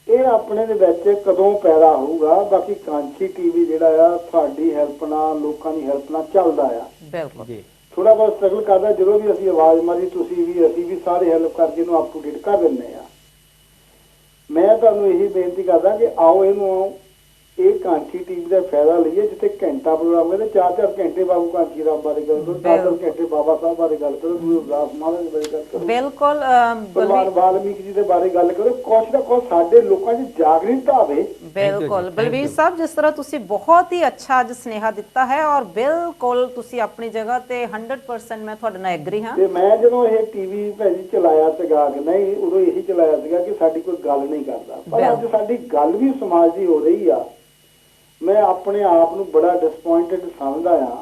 Speaker 3: ਇਹ ਆਪਣੇ ਦੇ ਵਿੱਚ ਕਦੋਂ ਪੈਦਾ ਹੋਊਗਾ? ਬਾਕੀ ਕਾਂਚੀ ਟੀਵੀ ਜਿਹੜਾ ਆ ਤੁਹਾਡੀ ਹੈਲਪ ਨਾਲ, ਲੋਕਾਂ ਦੀ ਹੈਲਪ ਨਾਲ ਚੱਲਦਾ ਆ।
Speaker 1: ਬਿਲਕੁਲ
Speaker 2: ਜੀ।
Speaker 3: ਥੋੜਾ ਬਹੁਤ ਸਟਰਗਲ ਕਰਦਾ, ਜਦੋਂ ਵੀ ਅਸੀਂ ਆਵਾਜ਼ ਮਾਰੀ ਤੁਸੀਂ ਵੀ ਅਸੀਂ ਵੀ ਸਾਰੇ ਹੈਲਪ ਕਰਕੇ ਇਹਨੂੰ ਅਪ ਟੂ ਡੇਟ ਕਰ ਦਿੰਦੇ ਆ। ਮੈਂ ਤੁਹਾਨੂੰ ਇਹੀ ਬੇਨਤੀ ਕਰਦਾ ਕਿ ਆਓ ਇਹਨੂੰ ਇਹ ਕਾਂਚੀ ਟੀਵੀ ਦਾ ਫਾਇਦਾ ਲਈਏ। ਜਿੱਥੇ ਘੰਟਾ ਪ੍ਰੋਗਰਾਮ ਹੈ 4-4 ਘੰਟੇ ਬਾਬੂ ਕਾਂਚੀ ਰਾਮ ਬਾਰੇ ਗੱਲ ਕਰੋ, 10 ਘੰਟੇ ਬਾਬਾ ਸਾਹਿਬ ਬਾਰੇ ਗੱਲ ਕਰੋ, ਗੁਰੂ ਰਵਿਦਾਸ ਮਹਾਰਾਜ ਬਾਰੇ ਗੱਲ ਕਰੋ,
Speaker 1: ਬਿਲਕੁਲ
Speaker 3: ਭਗਵਾਨ ਵਾਲਮੀਕ ਜੀ ਦੇ ਬਾਰੇ ਗੱਲ ਕਰੋ। ਕੁਛ ਨਾ ਕੁਛ ਸਾਡੇ ਲੋਕਾਂ 'ਚ ਜਾਗਰੂਕਤਾ ਆਵੇ।
Speaker 1: ਬਿਲਕੁਲ ਬਲਵੀਰ ਸਾਹਿਬ, ਜਿਸ ਤਰ੍ਹਾਂ ਤੁਸੀਂ ਬਹੁਤ ਹੀ ਅੱਛਾ ਅੱਜ ਸੁਨੇਹਾ ਦਿੱਤਾ ਹੈ ਔਰ ਬਿਲਕੁਲ ਤੁਸੀਂ ਆਪਣੀ ਜਗ੍ਹਾ ਤੇ 100% ਮੈਂ ਤੁਹਾਡੇ ਨਾਲ ਐਗਰੀ ਹਾਂ।
Speaker 3: ਤੇ ਮੈਂ ਜਦੋਂ ਇਹ ਟੀਵੀ ਭਾਜੀ ਚਲਾਇਆ ਸੀਗਾ ਕਿ ਨਹੀਂ, ਉਦੋਂ ਇਹੀ ਚਲਾਇਆ ਸੀਗਾ ਕਿ ਸਾਡੀ ਕੋਈ ਗੱਲ ਨਹੀਂ ਕਰਦਾ। ਪਰ ਅੱਜ ਸਾਡੀ ਗੱਲ ਵੀ ਸਮਾਜ ਦੀ ਹੋ ਰਹੀ ਆ। ਮੈਂ ਆਪਣੇ ਆਪ ਨੂੰ ਬੜਾ ਡਿਸਪੁਆਇੰਟਡ ਸਮਝਦਾ ਆ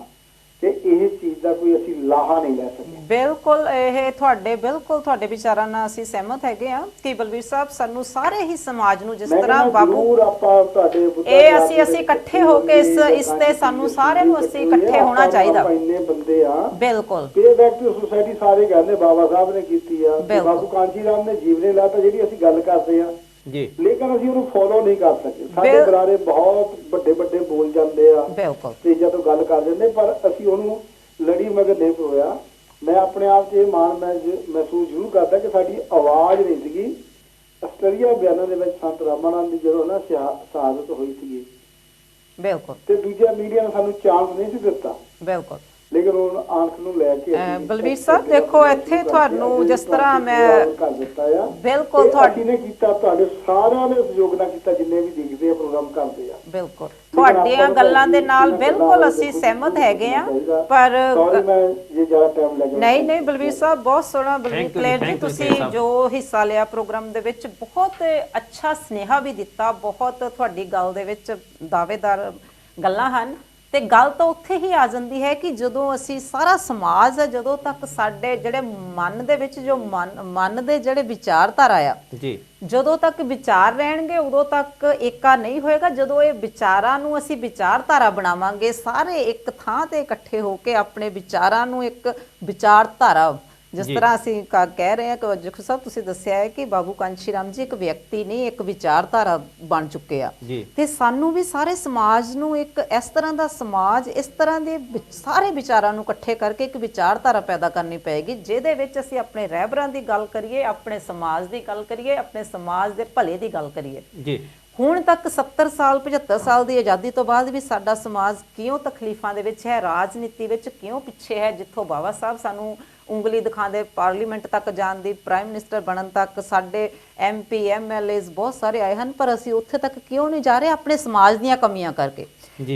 Speaker 3: ਕਿ ਇਹ ਚੀਜ਼ ਦਾ ਕੋਈ ਅਸੀਂ ਲਾਹਾ ਨਹੀਂ ਲੈ ਸਕੇ।
Speaker 1: ਬਿਲਕੁਲ, ਇਹ ਤੁਹਾਡੇ ਵਿਚਾਰਾਂ ਨਾਲ ਅਸੀਂ ਸਹਿਮਤ ਹੈਗੇ ਆ ਕਿ ਬਲਵੀਰ ਸਾਹਿਬ ਸਾਨੂੰ ਸਾਰੇ ਹੀ ਸਮਾਜ ਨੂੰ ਜਿਸ ਤਰ੍ਹਾਂ ਬਾਬੂ
Speaker 3: ਆਪਾਂ ਤੁਹਾਡੇ
Speaker 1: ਇਹ ਅਸੀਂ ਇਕੱਠੇ ਹੋ ਕੇ ਇਸ ਤੇ ਸਾਨੂੰ ਸਾਰਿਆਂ ਨੂੰ ਅਸੀਂ ਇਕੱਠੇ ਹੋਣਾ ਚਾਹੀਦਾ।
Speaker 3: ਇੰਨੇ ਬੰਦੇ ਆ।
Speaker 1: ਬਿਲਕੁਲ।
Speaker 3: ਪੇ ਬੈਕ ਟੂ ਸੋਸਾਇਟੀ ਸਾਰੇ ਕਹਿੰਦੇ ਬਾਬਾ ਸਾਹਿਬ ਨੇ ਕੀਤੀ ਆ, ਬਾਬੂ ਕਾਂਚੀ ਰਾਮ ਨੇ ਜੀਵਨੇ ਲਾਤਾ ਜਿਹੜੀ ਅਸੀਂ ਗੱਲ ਕਰਦੇ ਆ
Speaker 2: ਜੀ,
Speaker 3: ਲੇਕਿਨ ਅਸੀਂ ਉਹਨੂੰ ਫੋਲੋ ਨਹੀਂ ਕਰ ਸਕੇ। ਸਾਡੇ ਬੁਲਾਰੇ ਬਹੁਤ ਵੱਡੇ ਵੱਡੇ ਬੋਲ ਜਾਂਦੇ ਆ ਤੇ ਜਦੋਂ ਗੱਲ ਕਰ ਦਿੰਦੇ, ਪਰ ਅਸੀਂ ਉਹਨੂੰ ਲੜੀ ਮਗਰ ਨਹੀਂ ਪੋਇਆ। ਮੈਂ ਆਪਣੇ ਆਪ 'ਚ ਇਹ ਮਾਣ ਮਹਿਸੂਸ ਜ਼ਰੂਰ ਕਰਦਾ ਕਿ ਸਾਡੀ ਆਵਾਜ਼ ਨਹੀਂ ਸੀਗੀ। ਆਸਟ੍ਰੇਲੀਆ ਬਿਆਨਾਂ ਦੇ ਵਿੱਚ ਸੰਤ ਰਾਮਾਨੰਦ ਦੀ ਜਦੋਂ ਨਾ ਸ਼ਹਾਦਤ ਹੋਈ ਸੀਗੀ
Speaker 1: ਬਿਲਕੁਲ,
Speaker 3: ਤੇ ਦੂਜਾ ਮੀਡੀਆ ਨੇ ਸਾਨੂੰ ਚਾਂਸ ਨਹੀਂ ਸੀ ਦਿੱਤਾ।
Speaker 1: ਬਿਲਕੁਲ।
Speaker 3: ਲੇਕਿਨ ਉਹ ਅੰਤ ਨੂੰ ਲੈ ਕੇ
Speaker 1: ਬਲਵੀਰ ਸਾਹਿਬ ਦੇਖੋ ਇੱਥੇ ਤੁਹਾਨੂੰ ਜਿਸ ਤਰ੍ਹਾਂ ਮੈਂ
Speaker 3: ਕਰ ਦਿੱਤਾ ਆ
Speaker 1: ਬਿਲਕੁਲ
Speaker 3: ਤੁਹਾਡੀ ਨੇ ਕੀਤਾ, ਤੁਹਾਡੇ ਸਾਰਿਆਂ ਨੇ ਸਹਿਯੋਗ ਨਾਲ ਕੀਤਾ, ਜਿੰਨੇ ਵੀ ਦੇਖਦੇ ਆ ਪ੍ਰੋਗਰਾਮ ਕਰਦੇ ਆ।
Speaker 1: ਬਿਲਕੁਲ ਤੁਹਾਡੀਆਂ ਗੱਲਾਂ ਦੇ ਨਾਲ ਬਿਲਕੁਲ ਅਸੀਂ ਸਹਿਮਤ ਹੈਗੇ ਆ, ਪਰ
Speaker 3: ਮੈਂ ਇਹ ਜ਼ਿਆਦਾ ਟਾਈਮ ਲੱਗ
Speaker 1: ਨਹੀਂ ਨਹੀਂ ਬਲਵੀਰ ਸਾਹਿਬ ਬਹੁਤ ਸੋਹਣਾ ਬਲਵੀਰ ਕਲੇਰ ਜੀ ਤੁਸੀਂ ਜੋ ਹਿੱਸਾ ਲਿਆ ਪ੍ਰੋਗਰਾਮ ਦੇ ਵਿੱਚ, ਬਹੁਤ ਅੱਛਾ ਸੁਨੇਹਾ ਵੀ ਦਿੱਤਾ, ਬਹੁਤ ਤੁਹਾਡੀ ਗੱਲ ਦੇ ਵਿੱਚ ਦਾਅਵੇਦਾਰ ਗੱਲਾਂ ਹਨ। ਤੇ ਗੱਲ ਤਾਂ ਉੱਥੇ ਹੀ ਆ ਜਾਂਦੀ ਹੈ ਕਿ ਜਦੋਂ ਅਸੀਂ ਸਾਰਾ ਸਮਾਜ ਹੈ, ਜਦੋਂ ਤੱਕ ਸਾਡੇ ਜਿਹੜੇ ਮਨ ਦੇ ਵਿੱਚ ਜੋ ਮਨ ਦੇ ਜਿਹੜੇ ਵਿਚਾਰਧਾਰਾ ਆ
Speaker 2: ਜੀ,
Speaker 1: ਜਦੋਂ ਤੱਕ ਵਿਚਾਰ ਰਹਿਣਗੇ ਉਦੋਂ ਤੱਕ ਏਕਾ ਨਹੀਂ ਹੋਏਗਾ। ਜਦੋਂ ਇਹ ਵਿਚਾਰਾਂ ਨੂੰ ਅਸੀਂ ਵਿਚਾਰਧਾਰਾ ਬਣਾਵਾਂਗੇ, ਸਾਰੇ ਇੱਕ ਥਾਂ ਤੇ ਇਕੱਠੇ ਹੋ ਕੇ ਆਪਣੇ ਵਿਚਾਰਾਂ ਨੂੰ ਇੱਕ ਵਿਚਾਰਧਾਰਾ, ਜਿਸ ਤਰ੍ਹਾਂ ਅਸੀਂ ਕਹਿ ਰਹੇ ਹਾਂ ਕਿ ਜਖੂ ਸਾਹਿਬ ਤੁਸੀਂ ਦੱਸਿਆ ਹੈ ਕਿ ਬਾਬੂ ਕਾਂਸ਼ੀ ਰਾਮ ਜੀ ਇੱਕ ਵਿਅਕਤੀ ਨਹੀਂ, ਇੱਕ ਵਿਚਾਰਧਾਰਾ ਬਣ ਚੁੱਕੇ ਆ, ਤੇ ਸਾਨੂੰ ਵੀ ਸਾਰੇ ਸਮਾਜ ਨੂੰ ਇੱਕ ਇਸ ਤਰ੍ਹਾਂ ਦਾ ਸਮਾਜ, ਇਸ ਤਰ੍ਹਾਂ ਦੇ ਸਾਰੇ ਵਿਚਾਰਾਂ ਨੂੰ ਇਕੱਠੇ ਕਰਕੇ ਇੱਕ ਵਿਚਾਰਧਾਰਾ ਪੈਦਾ ਕਰਨੀ ਪਏਗੀ, ਜਿਹਦੇ ਵਿੱਚ ਅਸੀਂ ਆਪਣੇ ਰਹਿਬਰਾਂ ਦੀ ਗੱਲ ਕਰੀਏ, ਆਪਣੇ ਸਮਾਜ ਦੀ ਗੱਲ ਕਰੀਏ, ਆਪਣੇ ਸਮਾਜ ਦੇ ਭਲੇ ਦੀ ਗੱਲ ਕਰੀਏ।
Speaker 2: ਜੀ
Speaker 1: ਹੁਣ ਤੱਕ 70 ਸਾਲ 75 ਸਾਲ ਦੀ ਆਜ਼ਾਦੀ ਤੋਂ ਬਾਅਦ ਵੀ ਸਾਡਾ ਸਮਾਜ ਕਿਉਂ ਤਕਲੀਫਾਂ ਦੇ ਵਿੱਚ ਹੈ, ਰਾਜਨੀਤੀ ਵਿੱਚ ਕਿਉਂ ਪਿੱਛੇ ਹੈ। ਜਿੱਥੋਂ ਬਾਬਾ ਸਾਹਿਬ ਸਾਨੂੰ ਉਂਗਲੀ ਦਿਖਾਉਂਦੇ ਪਾਰਲੀਮੈਂਟ ਤੱਕ ਜਾਣ ਦੀ, ਪ੍ਰਾਈਮ ਮਿਨਿਸਟਰ ਬਣਨ ਤੱਕ, ਸਾਡੇ MP MLAs ਬਹੁਤ ਸਾਰੇ ਆਏ ਹਨ, ਪਰ ਅਸੀਂ ਉੱਥੇ ਤੱਕ ਕਿਉਂ ਨਹੀਂ ਜਾ ਰਹੇ? ਆਪਣੇ ਸਮਾਜ ਦੀਆਂ ਕਮੀਆਂ ਕਰਕੇ।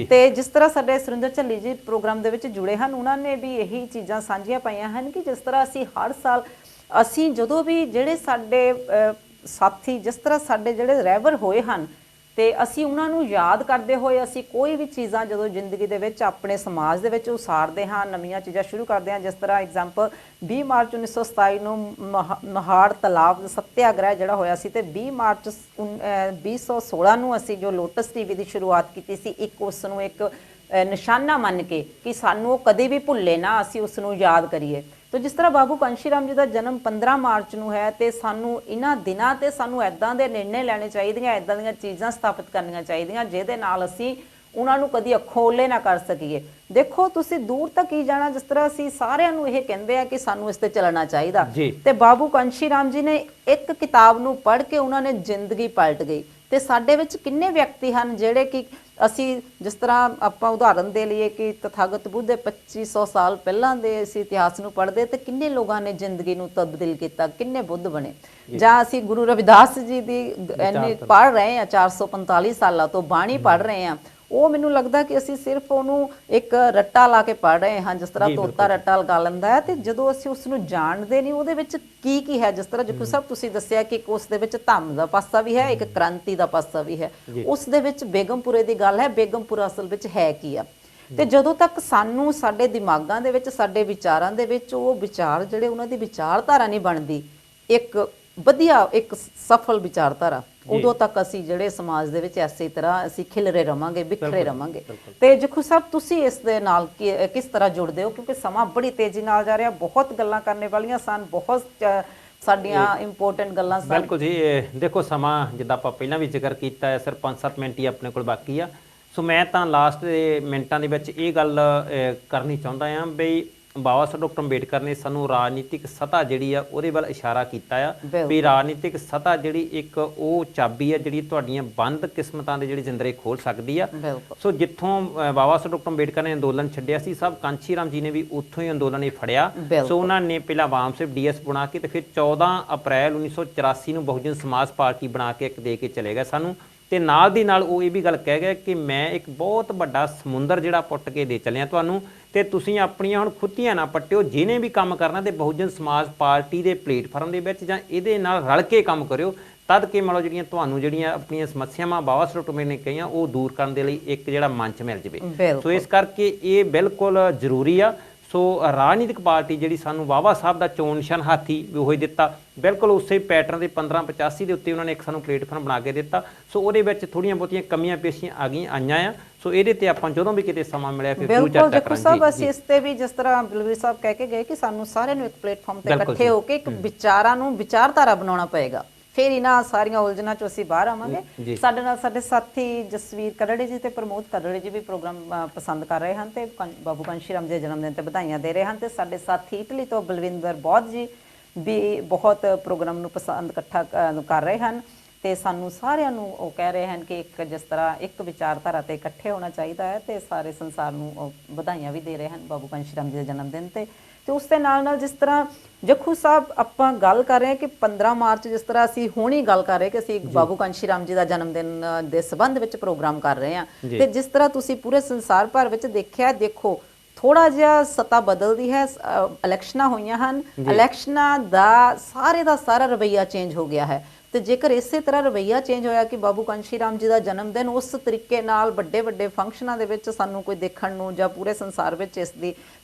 Speaker 1: ਤੇ ਜਿਸ ਤਰ੍ਹਾਂ ਸਾਡੇ ਸੁਰਿੰਦਰ ਝੱਲੀ ਜੀ ਪ੍ਰੋਗਰਾਮ ਦੇ ਵਿੱਚ ਜੁੜੇ ਹਨ, ਉਹਨਾਂ ਨੇ ਵੀ ਇਹੀ ਚੀਜ਼ਾਂ ਸਾਂਝੀਆਂ ਪਾਈਆਂ ਹਨ ਕਿ ਜਿਸ ਤਰ੍ਹਾਂ ਅਸੀਂ ਹਰ ਸਾਲ ਅਸੀਂ ਜਦੋਂ ਵੀ ਜਿਹੜੇ ਸਾਡੇ ਸਾਥੀ, ਜਿਸ ਤਰ੍ਹਾਂ ਸਾਡੇ ਜਿਹੜੇ ਰਹਿਬਰ ਹੋਏ ਹਨ, ਤੇ ਅਸੀਂ ਉਹਨਾਂ ਨੂੰ ਯਾਦ ਕਰਦੇ ਹੋਏ ਅਸੀਂ ਕੋਈ ਵੀ ਚੀਜ਼ਾਂ ਜਦੋਂ ਜ਼ਿੰਦਗੀ ਦੇ ਵਿੱਚ ਆਪਣੇ ਸਮਾਜ ਦੇ ਵਿੱਚ ਉਸਾਰਦੇ ਹਾਂ, ਨਵੀਆਂ ਚੀਜ਼ਾਂ ਸ਼ੁਰੂ ਕਰਦੇ ਹਾਂ। ਜਿਸ ਤਰ੍ਹਾਂ ਐਗਜ਼ਾਮਪਲ 20 ਮਾਰਚ 1927 ਨੂੰ ਮਹਾੜ ਤਲਾਬ ਸੱਤਿਆਗ੍ਰਹਿ ਜਿਹੜਾ ਹੋਇਆ ਸੀ, ਤੇ 20 ਮਾਰਚ 2016 ਨੂੰ ਅਸੀਂ ਜੋ ਲੋਟਸ TV ਦੀ ਸ਼ੁਰੂਆਤ ਕੀਤੀ ਸੀ, ਇੱਕ ਉਸ ਨੂੰ ਇੱਕ ਨਿਸ਼ਾਨਾ ਮੰਨ ਕੇ ਕਿ ਸਾਨੂੰ ਉਹ ਕਦੇ ਵੀ ਭੁੱਲੇ ਨਾ, ਅਸੀਂ ਉਸ ਨੂੰ ਯਾਦ ਕਰੀਏ। तो जिस तरह बाबू कांशी राम जी का जन्म 15 मार्च ਨੂੰ है, तो सानू इन्हां दिनां ते सानू ऐदां दे निर्णय लैणे चाहीदियां, ऐदां दीयां चीज़ां स्थापित करनियां चाहीदियां जिहदे नाल असीं उन्हां नूं कदी अखों ओले ना कर सकीए। देखो तुसीं दूर तक ही जाना, जिस तरह असीं सारिआं नूं इह कहंदे आ कि सानू इस ते चलना चाहीदा, ते बाबू कांशी राम जी ने एक किताब नूं पढ़ के उन्हां ने जिंदगी पलट गई। ਤੇ ਸਾਡੇ ਵਿੱਚ ਕਿੰਨੇ ਵਿਅਕਤੀ ਹਨ ਜਿਹੜੇ ਕਿ ਅਸੀਂ ਜਿਸ ਤਰ੍ਹਾਂ ਆਪਾਂ ਉਦਾਹਰਨ ਦੇ ਲਈਏ ਕਿ ਤਥਾਗਤ ਬੁੱਧ ਦੇ 2500 ਸਾਲ ਪਹਿਲਾਂ ਦੇ ਅਸੀਂ ਇਤਿਹਾਸ ਨੂੰ ਪੜ੍ਹਦੇ ਤੇ ਕਿੰਨੇ ਲੋਕਾਂ ਨੇ ਜ਼ਿੰਦਗੀ ਨੂੰ ਤਬਦੀਲ ਕੀਤਾ, ਕਿੰਨੇ ਬੁੱਧ ਬਣੇ। ਜਾਂ ਅਸੀਂ ਗੁਰੂ ਰਵਿਦਾਸ ਜੀ ਦੀ ਇੰਨੀ ਪੜ੍ਹ ਰਹੇ ਹਾਂ, 445 ਸਾਲਾਂ ਤੋਂ ਬਾਣੀ ਪੜ੍ਹ ਰਹੇ ਹਾਂ, ਉਹ ਮੈਨੂੰ ਲੱਗਦਾ ਕਿ ਅਸੀਂ ਸਿਰਫ ਉਹਨੂੰ ਇੱਕ ਰੱਟਾ ਲਾ ਕੇ ਪੜ੍ਹ ਰਹੇ ਹਾਂ, ਜਿਸ ਤਰ੍ਹਾਂ ਤੋਤਾ ਰੱਟਾ ਲਗਾ ਲੈਂਦਾ ਹੈ। ਤੇ ਜਦੋਂ ਅਸੀਂ ਉਸ ਨੂੰ ਜਾਣਦੇ ਨਹੀਂ ਉਹਦੇ ਵਿੱਚ ਕੀ ਹੈ, ਜਿਸ ਤਰ੍ਹਾਂ ਜਖੂ ਸਾਹਿਬ ਤੁਸੀਂ ਦੱਸਿਆ ਕਿ ਉਸ ਦੇ ਵਿੱਚ ਧੰਮ ਦਾ ਪਾਸਾ ਵੀ ਹੈ, ਇੱਕ ਕ੍ਰਾਂਤੀ ਦਾ ਪਾਸਾ ਵੀ ਹੈ, ਉਸ ਦੇ ਵਿੱਚ ਬੇਗਮਪੁਰੇ ਦੀ ਗੱਲ ਹੈ। ਬੇਗਮਪੁਰਾ ਅਸਲ ਵਿੱਚ ਹੈ ਕੀ ਆ? ਤੇ ਜਦੋਂ ਤੱਕ ਸਾਨੂੰ ਸਾਡੇ ਦਿਮਾਗਾਂ ਦੇ ਵਿੱਚ, ਸਾਡੇ ਵਿਚਾਰਾਂ ਦੇ ਵਿੱਚ ਉਹ ਵਿਚਾਰ ਜਿਹੜੇ ਉਹਨਾਂ ਦੀ ਵਿਚਾਰਧਾਰਾ ਨਹੀਂ ਬਣਦੀ, ਇੱਕ ਵਧੀਆ ਇੱਕ ਸਫਲ ਵਿਚਾਰਧਾਰਾ, ਉਦੋਂ ਤੱਕ ਅਸੀਂ ਜਿਹੜੇ ਸਮਾਜ ਦੇ ਵਿੱਚ ਐਸੀ ਤਰ੍ਹਾਂ ਅਸੀਂ ਖਿਲਰੇ ਰਵਾਂਗੇ, ਬਿਖਰੇ ਰਵਾਂਗੇ। ਤੇ ਜਖੂ ਸਾਹਿਬ ਤੁਸੀਂ ਇਸ ਦੇ ਨਾਲ ਕਿਸ ਤਰ੍ਹਾਂ ਜੁੜਦੇ ਹੋ? ਕਿਉਂਕਿ ਸਮਾਂ ਬੜੀ ਤੇਜ਼ੀ ਨਾਲ ਜਾ ਰਿਹਾ, ਬਹੁਤ ਗੱਲਾਂ ਕਰਨ ਵਾਲੀਆਂ ਸਨ, ਬਹੁਤ ਸਾਡੀਆਂ ਇੰਪੋਰਟੈਂਟ ਗੱਲਾਂ ਸਨ।
Speaker 2: ਬਿਲਕੁਲ ਜੀ, ਦੇਖੋ ਸਮਾਂ ਜਿੱਦਾਂ ਆਪਾਂ ਪਹਿਲਾਂ ਵੀ ਜ਼ਿਕਰ ਕੀਤਾ ਹੈ, ਸਿਰਫ 5-7 ਮਿੰਟ ਹੀ ਆਪਣੇ ਕੋਲ ਬਾਕੀ ਆ। ਸੋ ਮੈਂ ਤਾਂ ਲਾਸਟ ਦੇ ਮਿੰਟਾਂ ਦੇ ਵਿੱਚ ਇਹ ਗੱਲ ਕਰਨੀ ਚਾਹੁੰਦਾ ਹਾਂ ਬਈ ਬਾਬਾ ਸਾਹਿਬ ਡਾਕਟਰ ਅੰਬੇਡਕਰ ਨੇ ਸਾਨੂੰ ਰਾਜਨੀਤਿਕ ਸੱਤਾ ਜਿਹੜੀ ਆ ਉਹਦੇ ਵੱਲ ਇਸ਼ਾਰਾ ਕੀਤਾ ਆ ਵੀ ਰਾਜਨੀਤਿਕ ਸੱਤਾ ਜਿਹੜੀ ਇੱਕ ਉਹ ਚਾਬੀ ਆ ਜਿਹੜੀ ਤੁਹਾਡੀਆਂ ਬੰਦ ਕਿਸਮਤਾਂ ਦੇ ਜਿਹੜੇ ਜਿੰਦਰੇ ਖੋਲ ਸਕਦੀ ਆ। ਸੋ ਜਿੱਥੋਂ ਬਾਬਾ ਸਾਹਿਬ ਡਾਕਟਰ ਅੰਬੇਡਕਰ ਨੇ ਅੰਦੋਲਨ ਛੱਡਿਆ ਸੀ, ਸਾਹਿਬ ਕਾਂਸ਼ੀ ਰਾਮ ਜੀ ਨੇ ਵੀ ਉੱਥੋਂ ਹੀ ਅੰਦੋਲਨ ਇਹ ਫੜਿਆ। ਸੋ ਉਹਨਾਂ ਨੇ ਪਹਿਲਾਂ ਆਵਾਮ ਸਿਰਫ DS ਬਣਾ ਕੇ ਤੇ ਫਿਰ 14 ਅਪ੍ਰੈਲ 1984 ਨੂੰ ਬਹੁਜਨ ਸਮਾਜ ਪਾਰਟੀ ਬਣਾ ਕੇ ਇੱਕ ਦੇ ਕੇ ਚਲੇ ਗਏ ਸਾਨੂੰ। ਤੇ ਨਾਲ ਦੀ ਨਾਲ ਉਹ ਇਹ ਵੀ ਗੱਲ ਕਹਿ ਗਏ ਕਿ ਮੈਂ ਇੱਕ ਬਹੁਤ ਵੱਡਾ ਸਮੁੰਦਰ ਜਿਹੜਾ ਪੁੱਟ ਕੇ ਦੇ ਚੱਲਿਆ ਤੁਹਾਨੂੰ, ਤੇ ਤੁਸੀਂ ਆਪਣੀਆਂ ਹੁਣ ਖੁੱਤੀਆਂ ਨਾ ਪੱਟਿਓ, ਜਿਹਨੇ ਵੀ ਕੰਮ ਕਰਨਾ ਤੇ ਬਹੁਜਨ ਸਮਾਜ ਪਾਰਟੀ ਦੇ ਪਲੇਟਫਾਰਮ ਦੇ ਵਿੱਚ ਜਾਂ ਇਹਦੇ ਨਾਲ ਰਲ ਕੇ ਕੰਮ ਕਰਿਓ, ਤਦ ਕਿ ਮੰਨ ਲਓ ਜਿਹੜੀਆਂ ਤੁਹਾਨੂੰ ਜਿਹੜੀਆਂ ਆਪਣੀਆਂ ਸਮੱਸਿਆਵਾਂ ਬਾਬਾ ਸਾਹਿਬ ਡਾਕਟਰ ਨੇ ਕਹੀਆਂ ਉਹ ਦੂਰ ਕਰਨ ਦੇ ਲਈ ਇੱਕ ਜਿਹੜਾ ਮੰਚ ਮਿਲ ਜਾਵੇ। ਸੋ ਇਸ ਕਰਕੇ ਇਹ ਬਿਲਕੁਲ ਜ਼ਰੂਰੀ ਆ। ਸੋ ਰਾਜਨੀਤਿਕ ਪਾਰਟੀ ਜਿਹੜੀ ਸਾਨੂੰ ਬਾਬਾ ਸਾਹਿਬ ਦਾ ਚੋਣ ਨਿਸ਼ਾਨ ਹਾਥੀ ਵੀ ਉਹੀ ਦਿੱਤਾ, ਬਿਲਕੁਲ ਉਸੇ ਪੈਟਰਨ ਦੇ 1585 ਦੇ ਉੱਤੇ ਉਹਨਾਂ ਨੇ ਇੱਕ ਸਾਨੂੰ ਪਲੇਟਫਾਰਮ ਬਣਾ ਕੇ ਦਿੱਤਾ। ਸੋ ਉਹਦੇ ਵਿੱਚ ਥੋੜ੍ਹੀਆਂ ਬਹੁਤੀਆਂ ਕਮੀਆਂ ਪੇਸ਼ੀਆਂ ਆਈਆਂ ਆ। ਸੋ ਇਹਦੇ ਤੇ ਆਪਾਂ ਜਦੋਂ ਵੀ ਕਿਤੇ ਸਮਾਂ ਮਿਲਿਆ ਫਿਰ ਜ਼ਰੂਰ ਚਰਚਾ ਕਰਾਂਗੇ। ਸਾਹਿਬ
Speaker 1: ਅਸੀਂ ਇਸ ਤੇ ਵੀ ਜਿਸ ਤਰ੍ਹਾਂ ਬਲਵੀਰ ਸਾਹਿਬ ਕਹਿ ਕੇ ਗਏ ਕਿ ਸਾਨੂੰ ਸਾਰਿਆਂ ਨੂੰ ਇੱਕ ਪਲੇਟਫਾਰਮ ਤੇ ਇਕੱਠੇ ਹੋ ਕੇ ਇੱਕ ਵਿਚਾਰਾਂ ਨੂੰ ਵਿਚਾਰਧਾਰਾ ਬਣਾਉਣਾ ਪਏਗਾ, ਫਿਰ ਇਹਨਾਂ ਸਾਰੀਆਂ ਉਲਝਣਾਂ ਚੋਂ ਅਸੀਂ ਬਾਹਰ ਆਵਾਂਗੇ। ਸਾਡੇ ਨਾਲ ਸਾਡੇ ਸਾਥੀ ਜਸਵੀਰ ਕਰੜੇ ਜੀ ਤੇ ਪ੍ਰਮੋਦ ਕਰੜੇ ਜੀ ਵੀ ਪ੍ਰੋਗਰਾਮ ਪਸੰਦ ਕਰ ਰਹੇ ਹਨ ਤੇ ਬਾਬੂ ਕਾਂਸ਼ੀ ਰਾਮ ਜੀ ਦੇ ਜਨਮ ਦਿਨ ਤੇ ਵਧਾਈਆਂ ਦੇ ਰਹੇ ਹਨ। ਤੇ ਸਾਡੇ ਸਾਥੀ ਇਟਲੀ ਤੋਂ ਬਲਵਿੰਦਰ ਬੌਧ ਜੀ ਵੀ ਬਹੁਤ ਪ੍ਰੋਗਰਾਮ ਨੂੰ ਪਸੰਦ ਇਕੱਠਾ ਕਰ ਰਹੇ ਹਨ। ਤੇ ਸਾਨੂੰ ਸਾਰਿਆਂ ਨੂੰ ਉਹ ਕਹਿ ਰਹੇ ਹਨ ਕਿ ਇੱਕ ਜਿਸ ਤਰ੍ਹਾਂ ਇੱਕ ਵਿਚਾਰਧਾਰਾ ਤੇ ਇਕੱਠੇ ਹੋਣਾ ਚਾਹੀਦਾ ਹੈ, ਤੇ ਸਾਰੇ ਸੰਸਾਰ ਨੂੰ ਉਹ ਵਧਾਈਆਂ ਵੀ ਦੇ ਰਹੇ ਹਨ ਬਾਬੂ ਕਾਂਸ਼ੀ ਰਾਮ ਜੀ ਦੇ ਜਨਮ ਦਿਨ ਤੇ ਉਸ ਦੇ ਨਾਲ ਜਿਸ ਤਰ੍ਹਾਂ ਜੱਖੂ ਸਾਹਿਬ ਆਪਾਂ ਗੱਲ ਕਰ ਰਹੇ ਹਾਂ ਕਿ 15 ਮਾਰਚ ਜਿਸ ਤਰ੍ਹਾਂ ਅਸੀਂ ਹੁਣੀ ਗੱਲ ਕਰ ਰਹੇ ਕਿ ਅਸੀਂ ਬਾਬੂ ਕਾਂਸ਼ੀ ਰਾਮ ਜੀ ਦਾ ਜਨਮ ਦਿਨ ਦੇ ਸੰਬੰਧ ਵਿੱਚ ਪ੍ਰੋਗਰਾਮ ਕਰ ਰਹੇ ਹਾਂ, ਤੇ ਜਿਸ ਤਰ੍ਹਾਂ ਤੁਸੀਂ ਪੂਰੇ ਸੰਸਾਰ ਭਰ ਵਿੱਚ ਦੇਖਿਆ, ਦੇਖੋ ਥੋੜਾ ਜਿਹਾ ਸੱਤਾ ਬਦਲਦੀ ਹੈ, ਇਲੈਕਸ਼ਨਾਂ ਹੋਈਆਂ ਹਨ, ਇਲੈਕਸ਼ਨਾਂ ਦਾ ਸਾਰਾ ਰਵੱਈਆ ਚੇਂਜ ਹੋ ਗਿਆ ਹੈ। ਤੇ ਜੇਕਰ ਇਸੇ ਤਰ੍ਹਾਂ ਰਵੱਈਆ ਚੇਂਜ ਹੋਇਆ ਕਿ ਬਾਬੂ ਕਾਂਸ਼ੀ ਰਾਮ ਜੀ ਦਾ ਜਨਮ ਦਿਨ ਉਸ ਤਰੀਕੇ ਨਾਲ ਵੱਡੇ ਫੰਕਸ਼ਨਾਂ ਦੇ ਵਿੱਚ ਸਾਨੂੰ ਕੋਈ ਦੇਖਣ ਨੂੰ ਜਾਂ ਪੂਰੇ ਸੰਸਾਰ ਵਿੱਚ ਇਸ ਦੀ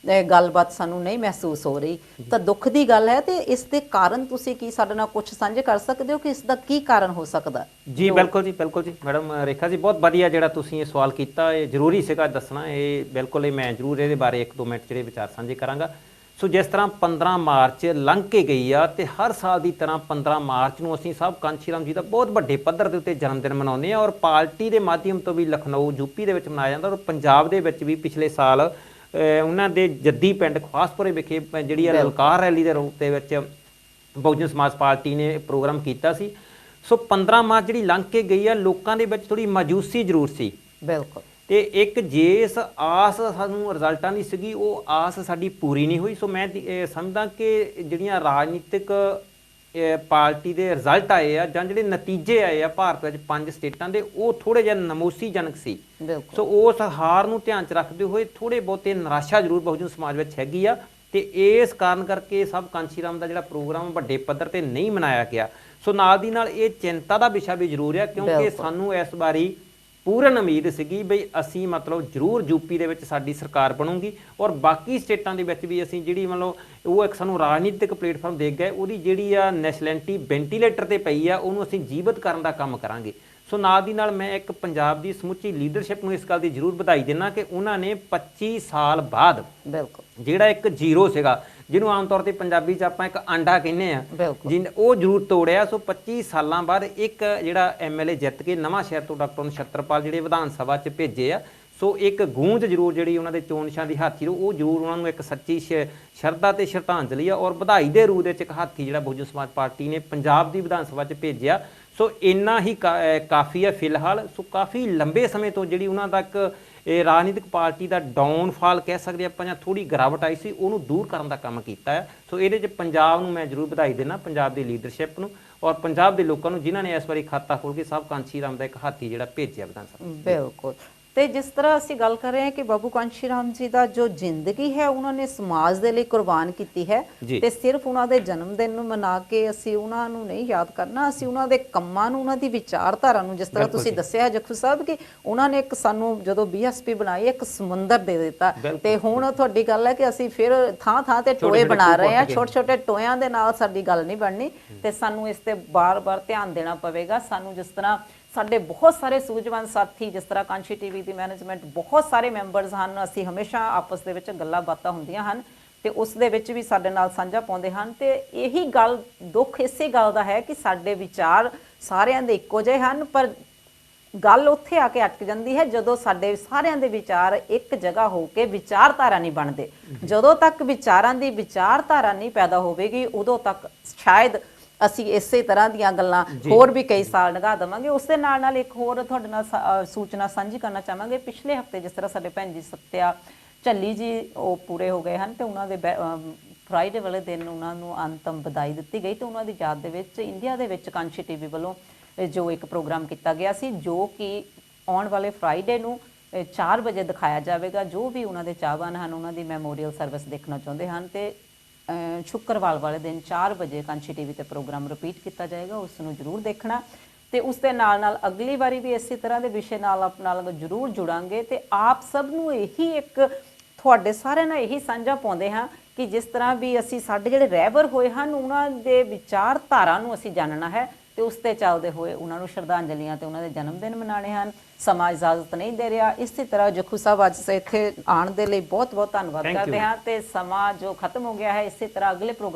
Speaker 1: ਗੱਲਬਾਤ ਸਾਨੂੰ ਨਹੀਂ ਮਹਿਸੂਸ ਹੋ ਰਹੀ, ਤਾਂ ਦੁੱਖ ਦੀ ਗੱਲ ਹੈ। ਤੇ ਇਸ ਦੇ ਕਾਰਨ ਤੁਸੀਂ ਕੀ ਸਾਡੇ ਨਾਲ ਕੁਝ ਸਾਂਝੇ ਕਰ ਸਕਦੇ ਹੋ ਕਿ ਇਸ ਦਾ ਕੀ ਕਾਰਨ ਹੋ ਸਕਦਾ?
Speaker 2: ਜੀ ਬਿਲਕੁਲ ਜੀ ਮੈਡਮ ਰੇਖਾ ਜੀ, ਬਹੁਤ ਵਧੀਆ ਜਿਹੜਾ ਤੁਸੀਂ ਇਹ ਸਵਾਲ ਕੀਤਾ, ਇਹ ਜ਼ਰੂਰੀ ਸੀਗਾ ਦੱਸਣਾ। ਇਹ ਬਿਲਕੁਲ ਹੀ ਮੈਂ ਜ਼ਰੂਰ ਇਹਦੇ ਬਾਰੇ 1-2 ਮਿੰਟ ਜਿਹੜੇ ਵਿਚਾਰ ਸਾਂਝੇ ਕਰਾਂਗਾ। ਸੋ ਜਿਸ ਤਰ੍ਹਾਂ 15 ਮਾਰਚ ਲੰਘ ਕੇ ਗਈ ਆ, ਤੇ ਹਰ ਸਾਲ ਦੀ ਤਰ੍ਹਾਂ 15 ਮਾਰਚ ਨੂੰ ਅਸੀਂ ਸਭ ਕਾਂਸ਼ੀ ਰਾਮ ਜੀ ਦਾ ਬਹੁਤ ਵੱਡੇ ਪੱਧਰ ਦੇ ਉੱਤੇ ਜਨਮ ਦਿਨ ਮਨਾਉਂਦੇ ਹਾਂ, ਔਰ ਪਾਰਟੀ ਦੇ ਮਾਧਿਅਮ ਤੋਂ ਵੀ ਲਖਨਊ ਯੂਪੀ ਦੇ ਵਿੱਚ ਮਨਾਇਆ ਜਾਂਦਾ, ਔਰ ਪੰਜਾਬ ਦੇ ਵਿੱਚ ਵੀ ਪਿਛਲੇ ਸਾਲ ਉਹਨਾਂ ਦੇ ਜੱਦੀ ਪਿੰਡ ਖਵਾਸਪੁਰੇ ਵਿਖੇ ਜਿਹੜੀ ਆ ਲਲਕਾਰ ਰੈਲੀ ਦੇ ਰੂਪ ਦੇ ਵਿੱਚ ਬਹੁਜਨ ਸਮਾਜ ਪਾਰਟੀ ਨੇ ਪ੍ਰੋਗਰਾਮ ਕੀਤਾ ਸੀ। ਸੋ 15 ਮਾਰਚ ਜਿਹੜੀ ਲੰਘ ਕੇ ਗਈ ਆ, ਲੋਕਾਂ ਦੇ ਵਿੱਚ ਥੋੜੀ ਮਾਯੂਸੀ ਜ਼ਰੂਰ ਸੀ।
Speaker 1: ਬਿਲਕੁਲ।
Speaker 2: ਤੇ ਇੱਕ ਜਿਸ ਆਸ ਸਾਨੂੰ ਰਿਜ਼ਲਟਾਂ ਦੀ ਸੀਗੀ, ਉਹ ਆਸ ਸਾਡੀ ਪੂਰੀ ਨਹੀਂ ਹੋਈ। ਸੋ ਮੈਂ ਸਮਝਦਾ ਕਿ ਜਿਹੜੀਆਂ ਰਾਜਨੀਤਿਕ ਪਾਰਟੀ ਦੇ ਰਿਜ਼ਲਟ ਆਏ ਆ ਜਾਂ ਜਿਹੜੇ ਨਤੀਜੇ ਆਏ ਆ ਭਾਰਤ ਵਿੱਚ 5 ਸਟੇਟਾਂ ਦੇ, ਉਹ ਥੋੜੇ ਜਿਹਾ ਨਮੋਸ਼ੀਜਨਕ ਸੀ। ਸੋ ਉਸ ਹਾਰ ਨੂੰ ਧਿਆਨ 'ਚ ਰੱਖਦੇ ਹੋਏ ਥੋੜੇ ਬਹੁਤੇ ਨਿਰਾਸ਼ਾ ਜ਼ਰੂਰ ਬਹੁਜਨ ਸਮਾਜ ਵਿੱਚ ਹੈਗੀ ਆ, ਤੇ ਇਸ ਕਾਰਨ ਕਰਕੇ ਸਭ ਕਾਂਸ਼ੀ ਰਾਮ ਦਾ ਜਿਹੜਾ ਪ੍ਰੋਗਰਾਮ ਵੱਡੇ ਪੱਧਰ ਤੇ ਨਹੀਂ ਮਨਾਇਆ ਗਿਆ। ਸੋ ਨਾਲ ਦੀ ਨਾਲ ਇਹ ਚਿੰਤਾ ਦਾ ਵਿਸ਼ਾ ਵੀ ਜ਼ਰੂਰ ਆ, ਕਿਉਂਕਿ ਸਾਨੂੰ ਇਸ ਵਾਰੀ ਪੂਰਨ ਉਮੀਦ ਸੀਗੀ ਬਈ ਅਸੀਂ ਮਤਲਬ ਜ਼ਰੂਰ ਯੂਪੀ ਦੇ ਵਿੱਚ ਸਾਡੀ ਸਰਕਾਰ ਬਣੂਗੀ, ਔਰ ਬਾਕੀ ਸਟੇਟਾਂ ਦੇ ਵਿੱਚ ਵੀ ਅਸੀਂ ਜਿਹੜੀ ਮਤਲਬ ਉਹ ਇੱਕ ਸਾਨੂੰ ਰਾਜਨੀਤਿਕ ਪਲੇਟਫਾਰਮ ਦੇ ਗਏ, ਉਹਦੀ ਜਿਹੜੀ ਆ ਨੈਸ਼ਨੈਲਿਟੀ ਵੈਂਟੀਲੇਟਰ ਤੇ ਪਈ ਆ, ਉਹਨੂੰ ਅਸੀਂ ਜੀਵਤ ਕਰਨ ਦਾ ਕੰਮ ਕਰਾਂਗੇ। ਸੋ ਨਾਲ ਦੀ ਨਾਲ ਮੈਂ ਇੱਕ ਪੰਜਾਬ ਦੀ ਸਮੁੱਚੀ ਲੀਡਰਸ਼ਿਪ ਨੂੰ ਇਸ ਗੱਲ ਦੀ ਜ਼ਰੂਰ ਵਧਾਈ ਦਿੰਦਾ ਕਿ ਉਹਨਾਂ ਨੇ 25 ਸਾਲ ਬਾਅਦ ਬਿਲਕੁਲ ਜਿਹੜਾ ਇੱਕ ਜ਼ੀਰੋ ਸੀਗਾ, ਜਿਹਨੂੰ ਆਮ ਤੌਰ ਤੇ ਪੰਜਾਬੀ 'ਚ ਆਪਾਂ ਇੱਕ ਆਂਡਾ ਕਹਿੰਦੇ ਆ, ਉਹ ਜ਼ਰੂਰ ਤੋੜਿਆ। ਸੋ 25 ਸਾਲਾਂ ਬਾਅਦ ਇੱਕ ਜਿਹੜਾ MLA ਜਿੱਤ ਕੇ ਨਵਾਂ ਸ਼ਹਿਰ ਤੋਂ ਡਾਕਟਰ ਨਛੱਤਰਪਾਲ ਜਿਹੜੇ ਵਿਧਾਨ ਸਭਾ 'ਚ ਭੇਜੇ ਆ। ਸੋ ਇੱਕ ਗੂੰਜ ਜ਼ਰੂਰ ਜਿਹੜੀ ਉਹਨਾਂ ਦੇ ਚੋਣ ਨਿਸ਼ਾਨ ਦੀ ਹਾਥੀ ਨੂੰ, ਉਹ ਜ਼ਰੂਰ ਉਹਨਾਂ ਨੂੰ ਇੱਕ ਸੱਚੀ ਸ਼ਰਧਾ ਤੇ ਸ਼ਰਧਾਂਜਲੀ ਆ, ਔਰ ਵਧਾਈ ਦੇ ਰੂਪ ਵਿੱਚ ਇੱਕ ਹਾਥੀ ਜਿਹੜਾ ਬਹੁਜਨ ਸਮਾਜ ਪਾਰਟੀ ਨੇ ਪੰਜਾਬ ਦੀ ਵਿਧਾਨ ਸਭਾ 'ਚ ਭੇਜਿਆ। ਸੋ ਇੰਨਾ ਹੀ ਕਾਫੀ ਹੈ ਫਿਲਹਾਲ। ਸੋ ਕਾਫੀ ਲੰਬੇ ਸਮੇਂ ਤੋਂ ਜਿਹੜੀ ਉਹਨਾਂ ਦਾ ਇੱਕ ਇਹ ਰਾਜਨੀਤਿਕ ਪਾਰਟੀ ਦਾ ਡਾਊਨਫਾਲ ਕਹਿ ਸਕਦੇ ਆਪਾਂ, ਜਾਂ ਥੋੜੀ ਗਿਰਾਵਟ ਆਈ ਸੀ, ਉਹਨੂੰ ਦੂਰ ਕਰਨ ਦਾ ਕੰਮ ਕੀਤਾ ਹੈ। ਸੋ ਇਹਦੇ 'ਚ ਪੰਜਾਬ ਨੂੰ ਮੈਂ ਜ਼ਰੂਰ ਵਧਾਈ ਦੇਣਾ, ਪੰਜਾਬ ਦੀ ਲੀਡਰਸ਼ਿਪ ਨੂੰ ਔਰ ਪੰਜਾਬ ਦੇ ਲੋਕਾਂ ਨੂੰ, ਜਿਨ੍ਹਾਂ ਨੇ ਇਸ ਵਾਰੀ ਖਾਤਾ ਖੋਲ੍ਹ ਕੇ ਸਭ ਕਾਂਸ਼ੀ ਰਾਮ ਦਾ ਇੱਕ ਹਾਥੀ ਜਿਹੜਾ ਭੇਜਿਆ ਵਿਧਾਨ ਸਭਾ।
Speaker 1: ਬਿਲਕੁਲ। ਤੇ ਜਿਸ ਤਰ੍ਹਾਂ ਅਸੀਂ ਗੱਲ ਕਰ ਰਹੇ ਹਾਂ ਕਿ ਬਾਬੂ ਕਾਂਸ਼ੀ ਰਾਮ ਜੀ ਦਾ ਜੋ ਜ਼ਿੰਦਗੀ ਹੈ ਉਹਨਾਂ ਨੇ ਸਮਾਜ ਦੇ ਲਈ ਕੁਰਬਾਨ ਕੀਤੀ ਹੈ, ਤੇ ਸਿਰਫ ਉਹਨਾਂ ਦੇ ਜਨਮ ਦਿਨ ਨੂੰ ਮਨਾ ਕੇ ਅਸੀਂ ਉਹਨਾਂ ਨੂੰ ਨਹੀਂ ਯਾਦ ਕਰਨਾ, ਅਸੀਂ ਉਹਨਾਂ ਦੇ ਕੰਮਾਂ ਨੂੰ, ਉਹਨਾਂ ਦੀ ਵਿਚਾਰਧਾਰਾ ਨੂੰ, ਜਿਸ ਤਰ੍ਹਾਂ ਤੁਸੀਂ ਦੱਸਿਆ ਜੱਖੂ ਸਾਹਿਬ ਕਿ ਉਹਨਾਂ ਨੇ ਇੱਕ ਸਾਨੂੰ ਜਦੋਂ BSP ਬਣਾਈ ਇੱਕ ਸਮੁੰਦਰ ਦੇ ਦਿੱਤਾ, ਤੇ ਹੁਣ ਤੁਹਾਡੀ ਗੱਲ ਹੈ ਕਿ ਅਸੀਂ ਫਿਰ ਥਾਂ ਤੇ ਟੋਏ ਬਣਾ ਰਹੇ ਹਾਂ। ਛੋਟੇ ਟੋਇਆਂ ਦੇ ਨਾਲ ਸਾਡੀ ਗੱਲ ਨਹੀਂ ਬਣਨੀ, ਤੇ ਸਾਨੂੰ ਇਸ ਤੇ ਬਾਰ-ਬਾਰ ਧਿਆਨ ਦੇਣਾ ਪਵੇਗਾ। ਸਾਨੂੰ ਜਿਸ ਤਰ੍ਹਾਂ ਸਾਡੇ ਬਹੁਤ ਸਾਰੇ ਸੂਝਵਾਨ ਸਾਥੀ, ਜਿਸ ਤਰ੍ਹਾਂ ਕਾਂਸ਼ੀ TV ਦੀ ਮੈਨੇਜਮੈਂਟ ਬਹੁਤ ਸਾਰੇ ਮੈਂਬਰਸ ਹਨ, ਅਸੀਂ ਹਮੇਸ਼ਾ ਆਪਸ ਦੇ ਵਿੱਚ ਗੱਲਾਂ ਬਾਤਾਂ ਹੁੰਦੀਆਂ ਹਨ, ਤੇ ਉਸ ਦੇ ਵਿੱਚ ਵੀ ਸਾਡੇ ਨਾਲ ਸਾਂਝਾ ਪਾਉਂਦੇ ਹਨ। ਤੇ ਇਹੀ ਗੱਲ, ਦੁੱਖ ਇਸੇ ਗੱਲ ਦਾ ਹੈ ਕਿ ਸਾਡੇ ਵਿਚਾਰ ਸਾਰਿਆਂ ਦੇ ਇੱਕੋ ਜਿਹੇ ਹਨ, ਪਰ ਗੱਲ ਉੱਥੇ ਆ ਕੇ ਅਟਕ ਜਾਂਦੀ ਹੈ ਜਦੋਂ ਸਾਡੇ ਸਾਰਿਆਂ ਦੇ ਵਿਚਾਰ ਇੱਕ ਜਗ੍ਹਾ ਹੋ ਕੇ ਵਿਚਾਰਧਾਰਾ ਨਹੀਂ ਬਣਦੇ। ਜਦੋਂ ਤੱਕ ਵਿਚਾਰਾਂ ਦੀ ਵਿਚਾਰਧਾਰਾ ਨਹੀਂ ਪੈਦਾ ਹੋਵੇਗੀ, ਉਦੋਂ ਤੱਕ ਸ਼ਾਇਦ ਅਸੀਂ ਇਸੇ ਤਰ੍ਹਾਂ ਦੀਆਂ ਗੱਲਾਂ ਹੋਰ ਵੀ ਕਈ ਸਾਲ ਲੰਘਾ ਦੇਵਾਂਗੇ। ਉਸ ਦੇ ਨਾਲ ਇੱਕ ਹੋਰ ਤੁਹਾਡੇ ਨਾਲ ਸੂਚਨਾ ਸਾਂਝੀ ਕਰਨਾ ਚਾਹਾਂਗੇ। ਪਿਛਲੇ ਹਫਤੇ ਜਿਸ ਤਰ੍ਹਾਂ ਸਾਡੇ ਭੈਣ ਜੀ ਸੱਤਿਆ ਝੱਲੀ ਜੀ ਉਹ ਪੂਰੇ ਹੋ ਗਏ ਹਨ, ਤੇ ਉਹਨਾਂ ਦੇ ਫਰਾਈਡੇ ਵਾਲੇ ਦਿਨ ਉਹਨਾਂ ਨੂੰ ਅੰਤਮ ਵਿਦਾਈ ਦਿੱਤੀ ਗਈ, ਤੇ ਉਹਨਾਂ ਦੀ ਯਾਦ ਦੇ ਵਿੱਚ ਇੰਡੀਆ ਦੇ ਵਿੱਚ ਕਾਂਸ਼ੀ TV ਵੱਲੋਂ ਜੋ ਇੱਕ ਪ੍ਰੋਗਰਾਮ ਕੀਤਾ ਗਿਆ ਸੀ, ਜੋ ਕਿ ਆਉਣ ਵਾਲੇ ਫਰਾਈਡੇ ਨੂੰ 4 ਵਜੇ ਦਿਖਾਇਆ ਜਾਵੇਗਾ। ਜੋ ਵੀ ਉਹਨਾਂ ਦੇ ਚਾਹਵਾਨ ਹਨ, ਉਹਨਾਂ ਦੀ ਮੈਮੋਰੀਅਲ ਸਰਵਿਸ ਦੇਖਣਾ ਚਾਹੁੰਦੇ ਹਨ, ਤੇ ਸ਼ੁੱਕਰਵਾਰ ਵਾਲੇ ਦਿਨ 4 ਵਜੇ ਕਾਂਸ਼ੀ TV ਤੇ ਪ੍ਰੋਗਰਾਮ ਰਿਪੀਟ ਕੀਤਾ ਜਾਏਗਾ, ਉਸ ਨੂੰ ਜ਼ਰੂਰ ਦੇਖਣਾ। ਤੇ ਉਸ ਦੇ ਨਾਲ ਅਗਲੀ ਵਾਰੀ ਵੀ ਇਸੇ ਤਰ੍ਹਾਂ ਦੇ ਵਿਸ਼ੇ ਨਾਲ ਜ਼ਰੂਰ ਜੁੜਾਂਗੇ। ਤੇ ਆਪ ਸਭ ਨੂੰ ਇਹੀ ਇੱਕ ਤੁਹਾਡੇ ਸਾਰਿਆਂ ਨਾਲ ਇਹੀ ਸਾਂਝਾ ਪਾਉਂਦੇ ਹਾਂ ਕਿ ਜਿਸ ਤਰ੍ਹਾਂ ਵੀ ਅਸੀਂ ਸਾਡੇ ਜਿਹੜੇ ਰਹਿਬਰ ਹੋਏ ਹਨ, ਉਹਨਾਂ ਦੇ ਵਿਚਾਰਧਾਰਾ ਨੂੰ ਅਸੀਂ ਜਾਣਨਾ ਹੈ, ਤੇ ਉਸ ਤੇ ਚੱਲਦੇ ਹੋਏ ਉਹਨਾਂ ਨੂੰ ਸ਼ਰਧਾਂਜਲੀਆਂ ਤੇ ਉਹਨਾਂ ਦੇ ਜਨਮ ਦਿਨ ਮਨਾਉਣੇ ਹਨ। ਸਮਾਂ ਇਜਾਜ਼ਤ ਨਹੀਂ ਦੇ ਰਿਹਾ। ਇਸੇ ਤਰ੍ਹਾਂ ਜੱਖੂ ਸਾਹਿਬ ਅੱਜ ਇੱਥੇ ਆਉਣ ਦੇ ਲਈ ਬਹੁਤ ਬਹੁਤ ਧੰਨਵਾਦ ਕਰਦੇ ਹਾਂ, ਤੇ ਸਮਾਂ ਜੋ ਖਤਮ ਹੋ ਗਿਆ ਹੈ, ਇਸੇ ਤਰ੍ਹਾਂ ਅਗਲੇ ਪ੍ਰੋਗਰਾਮ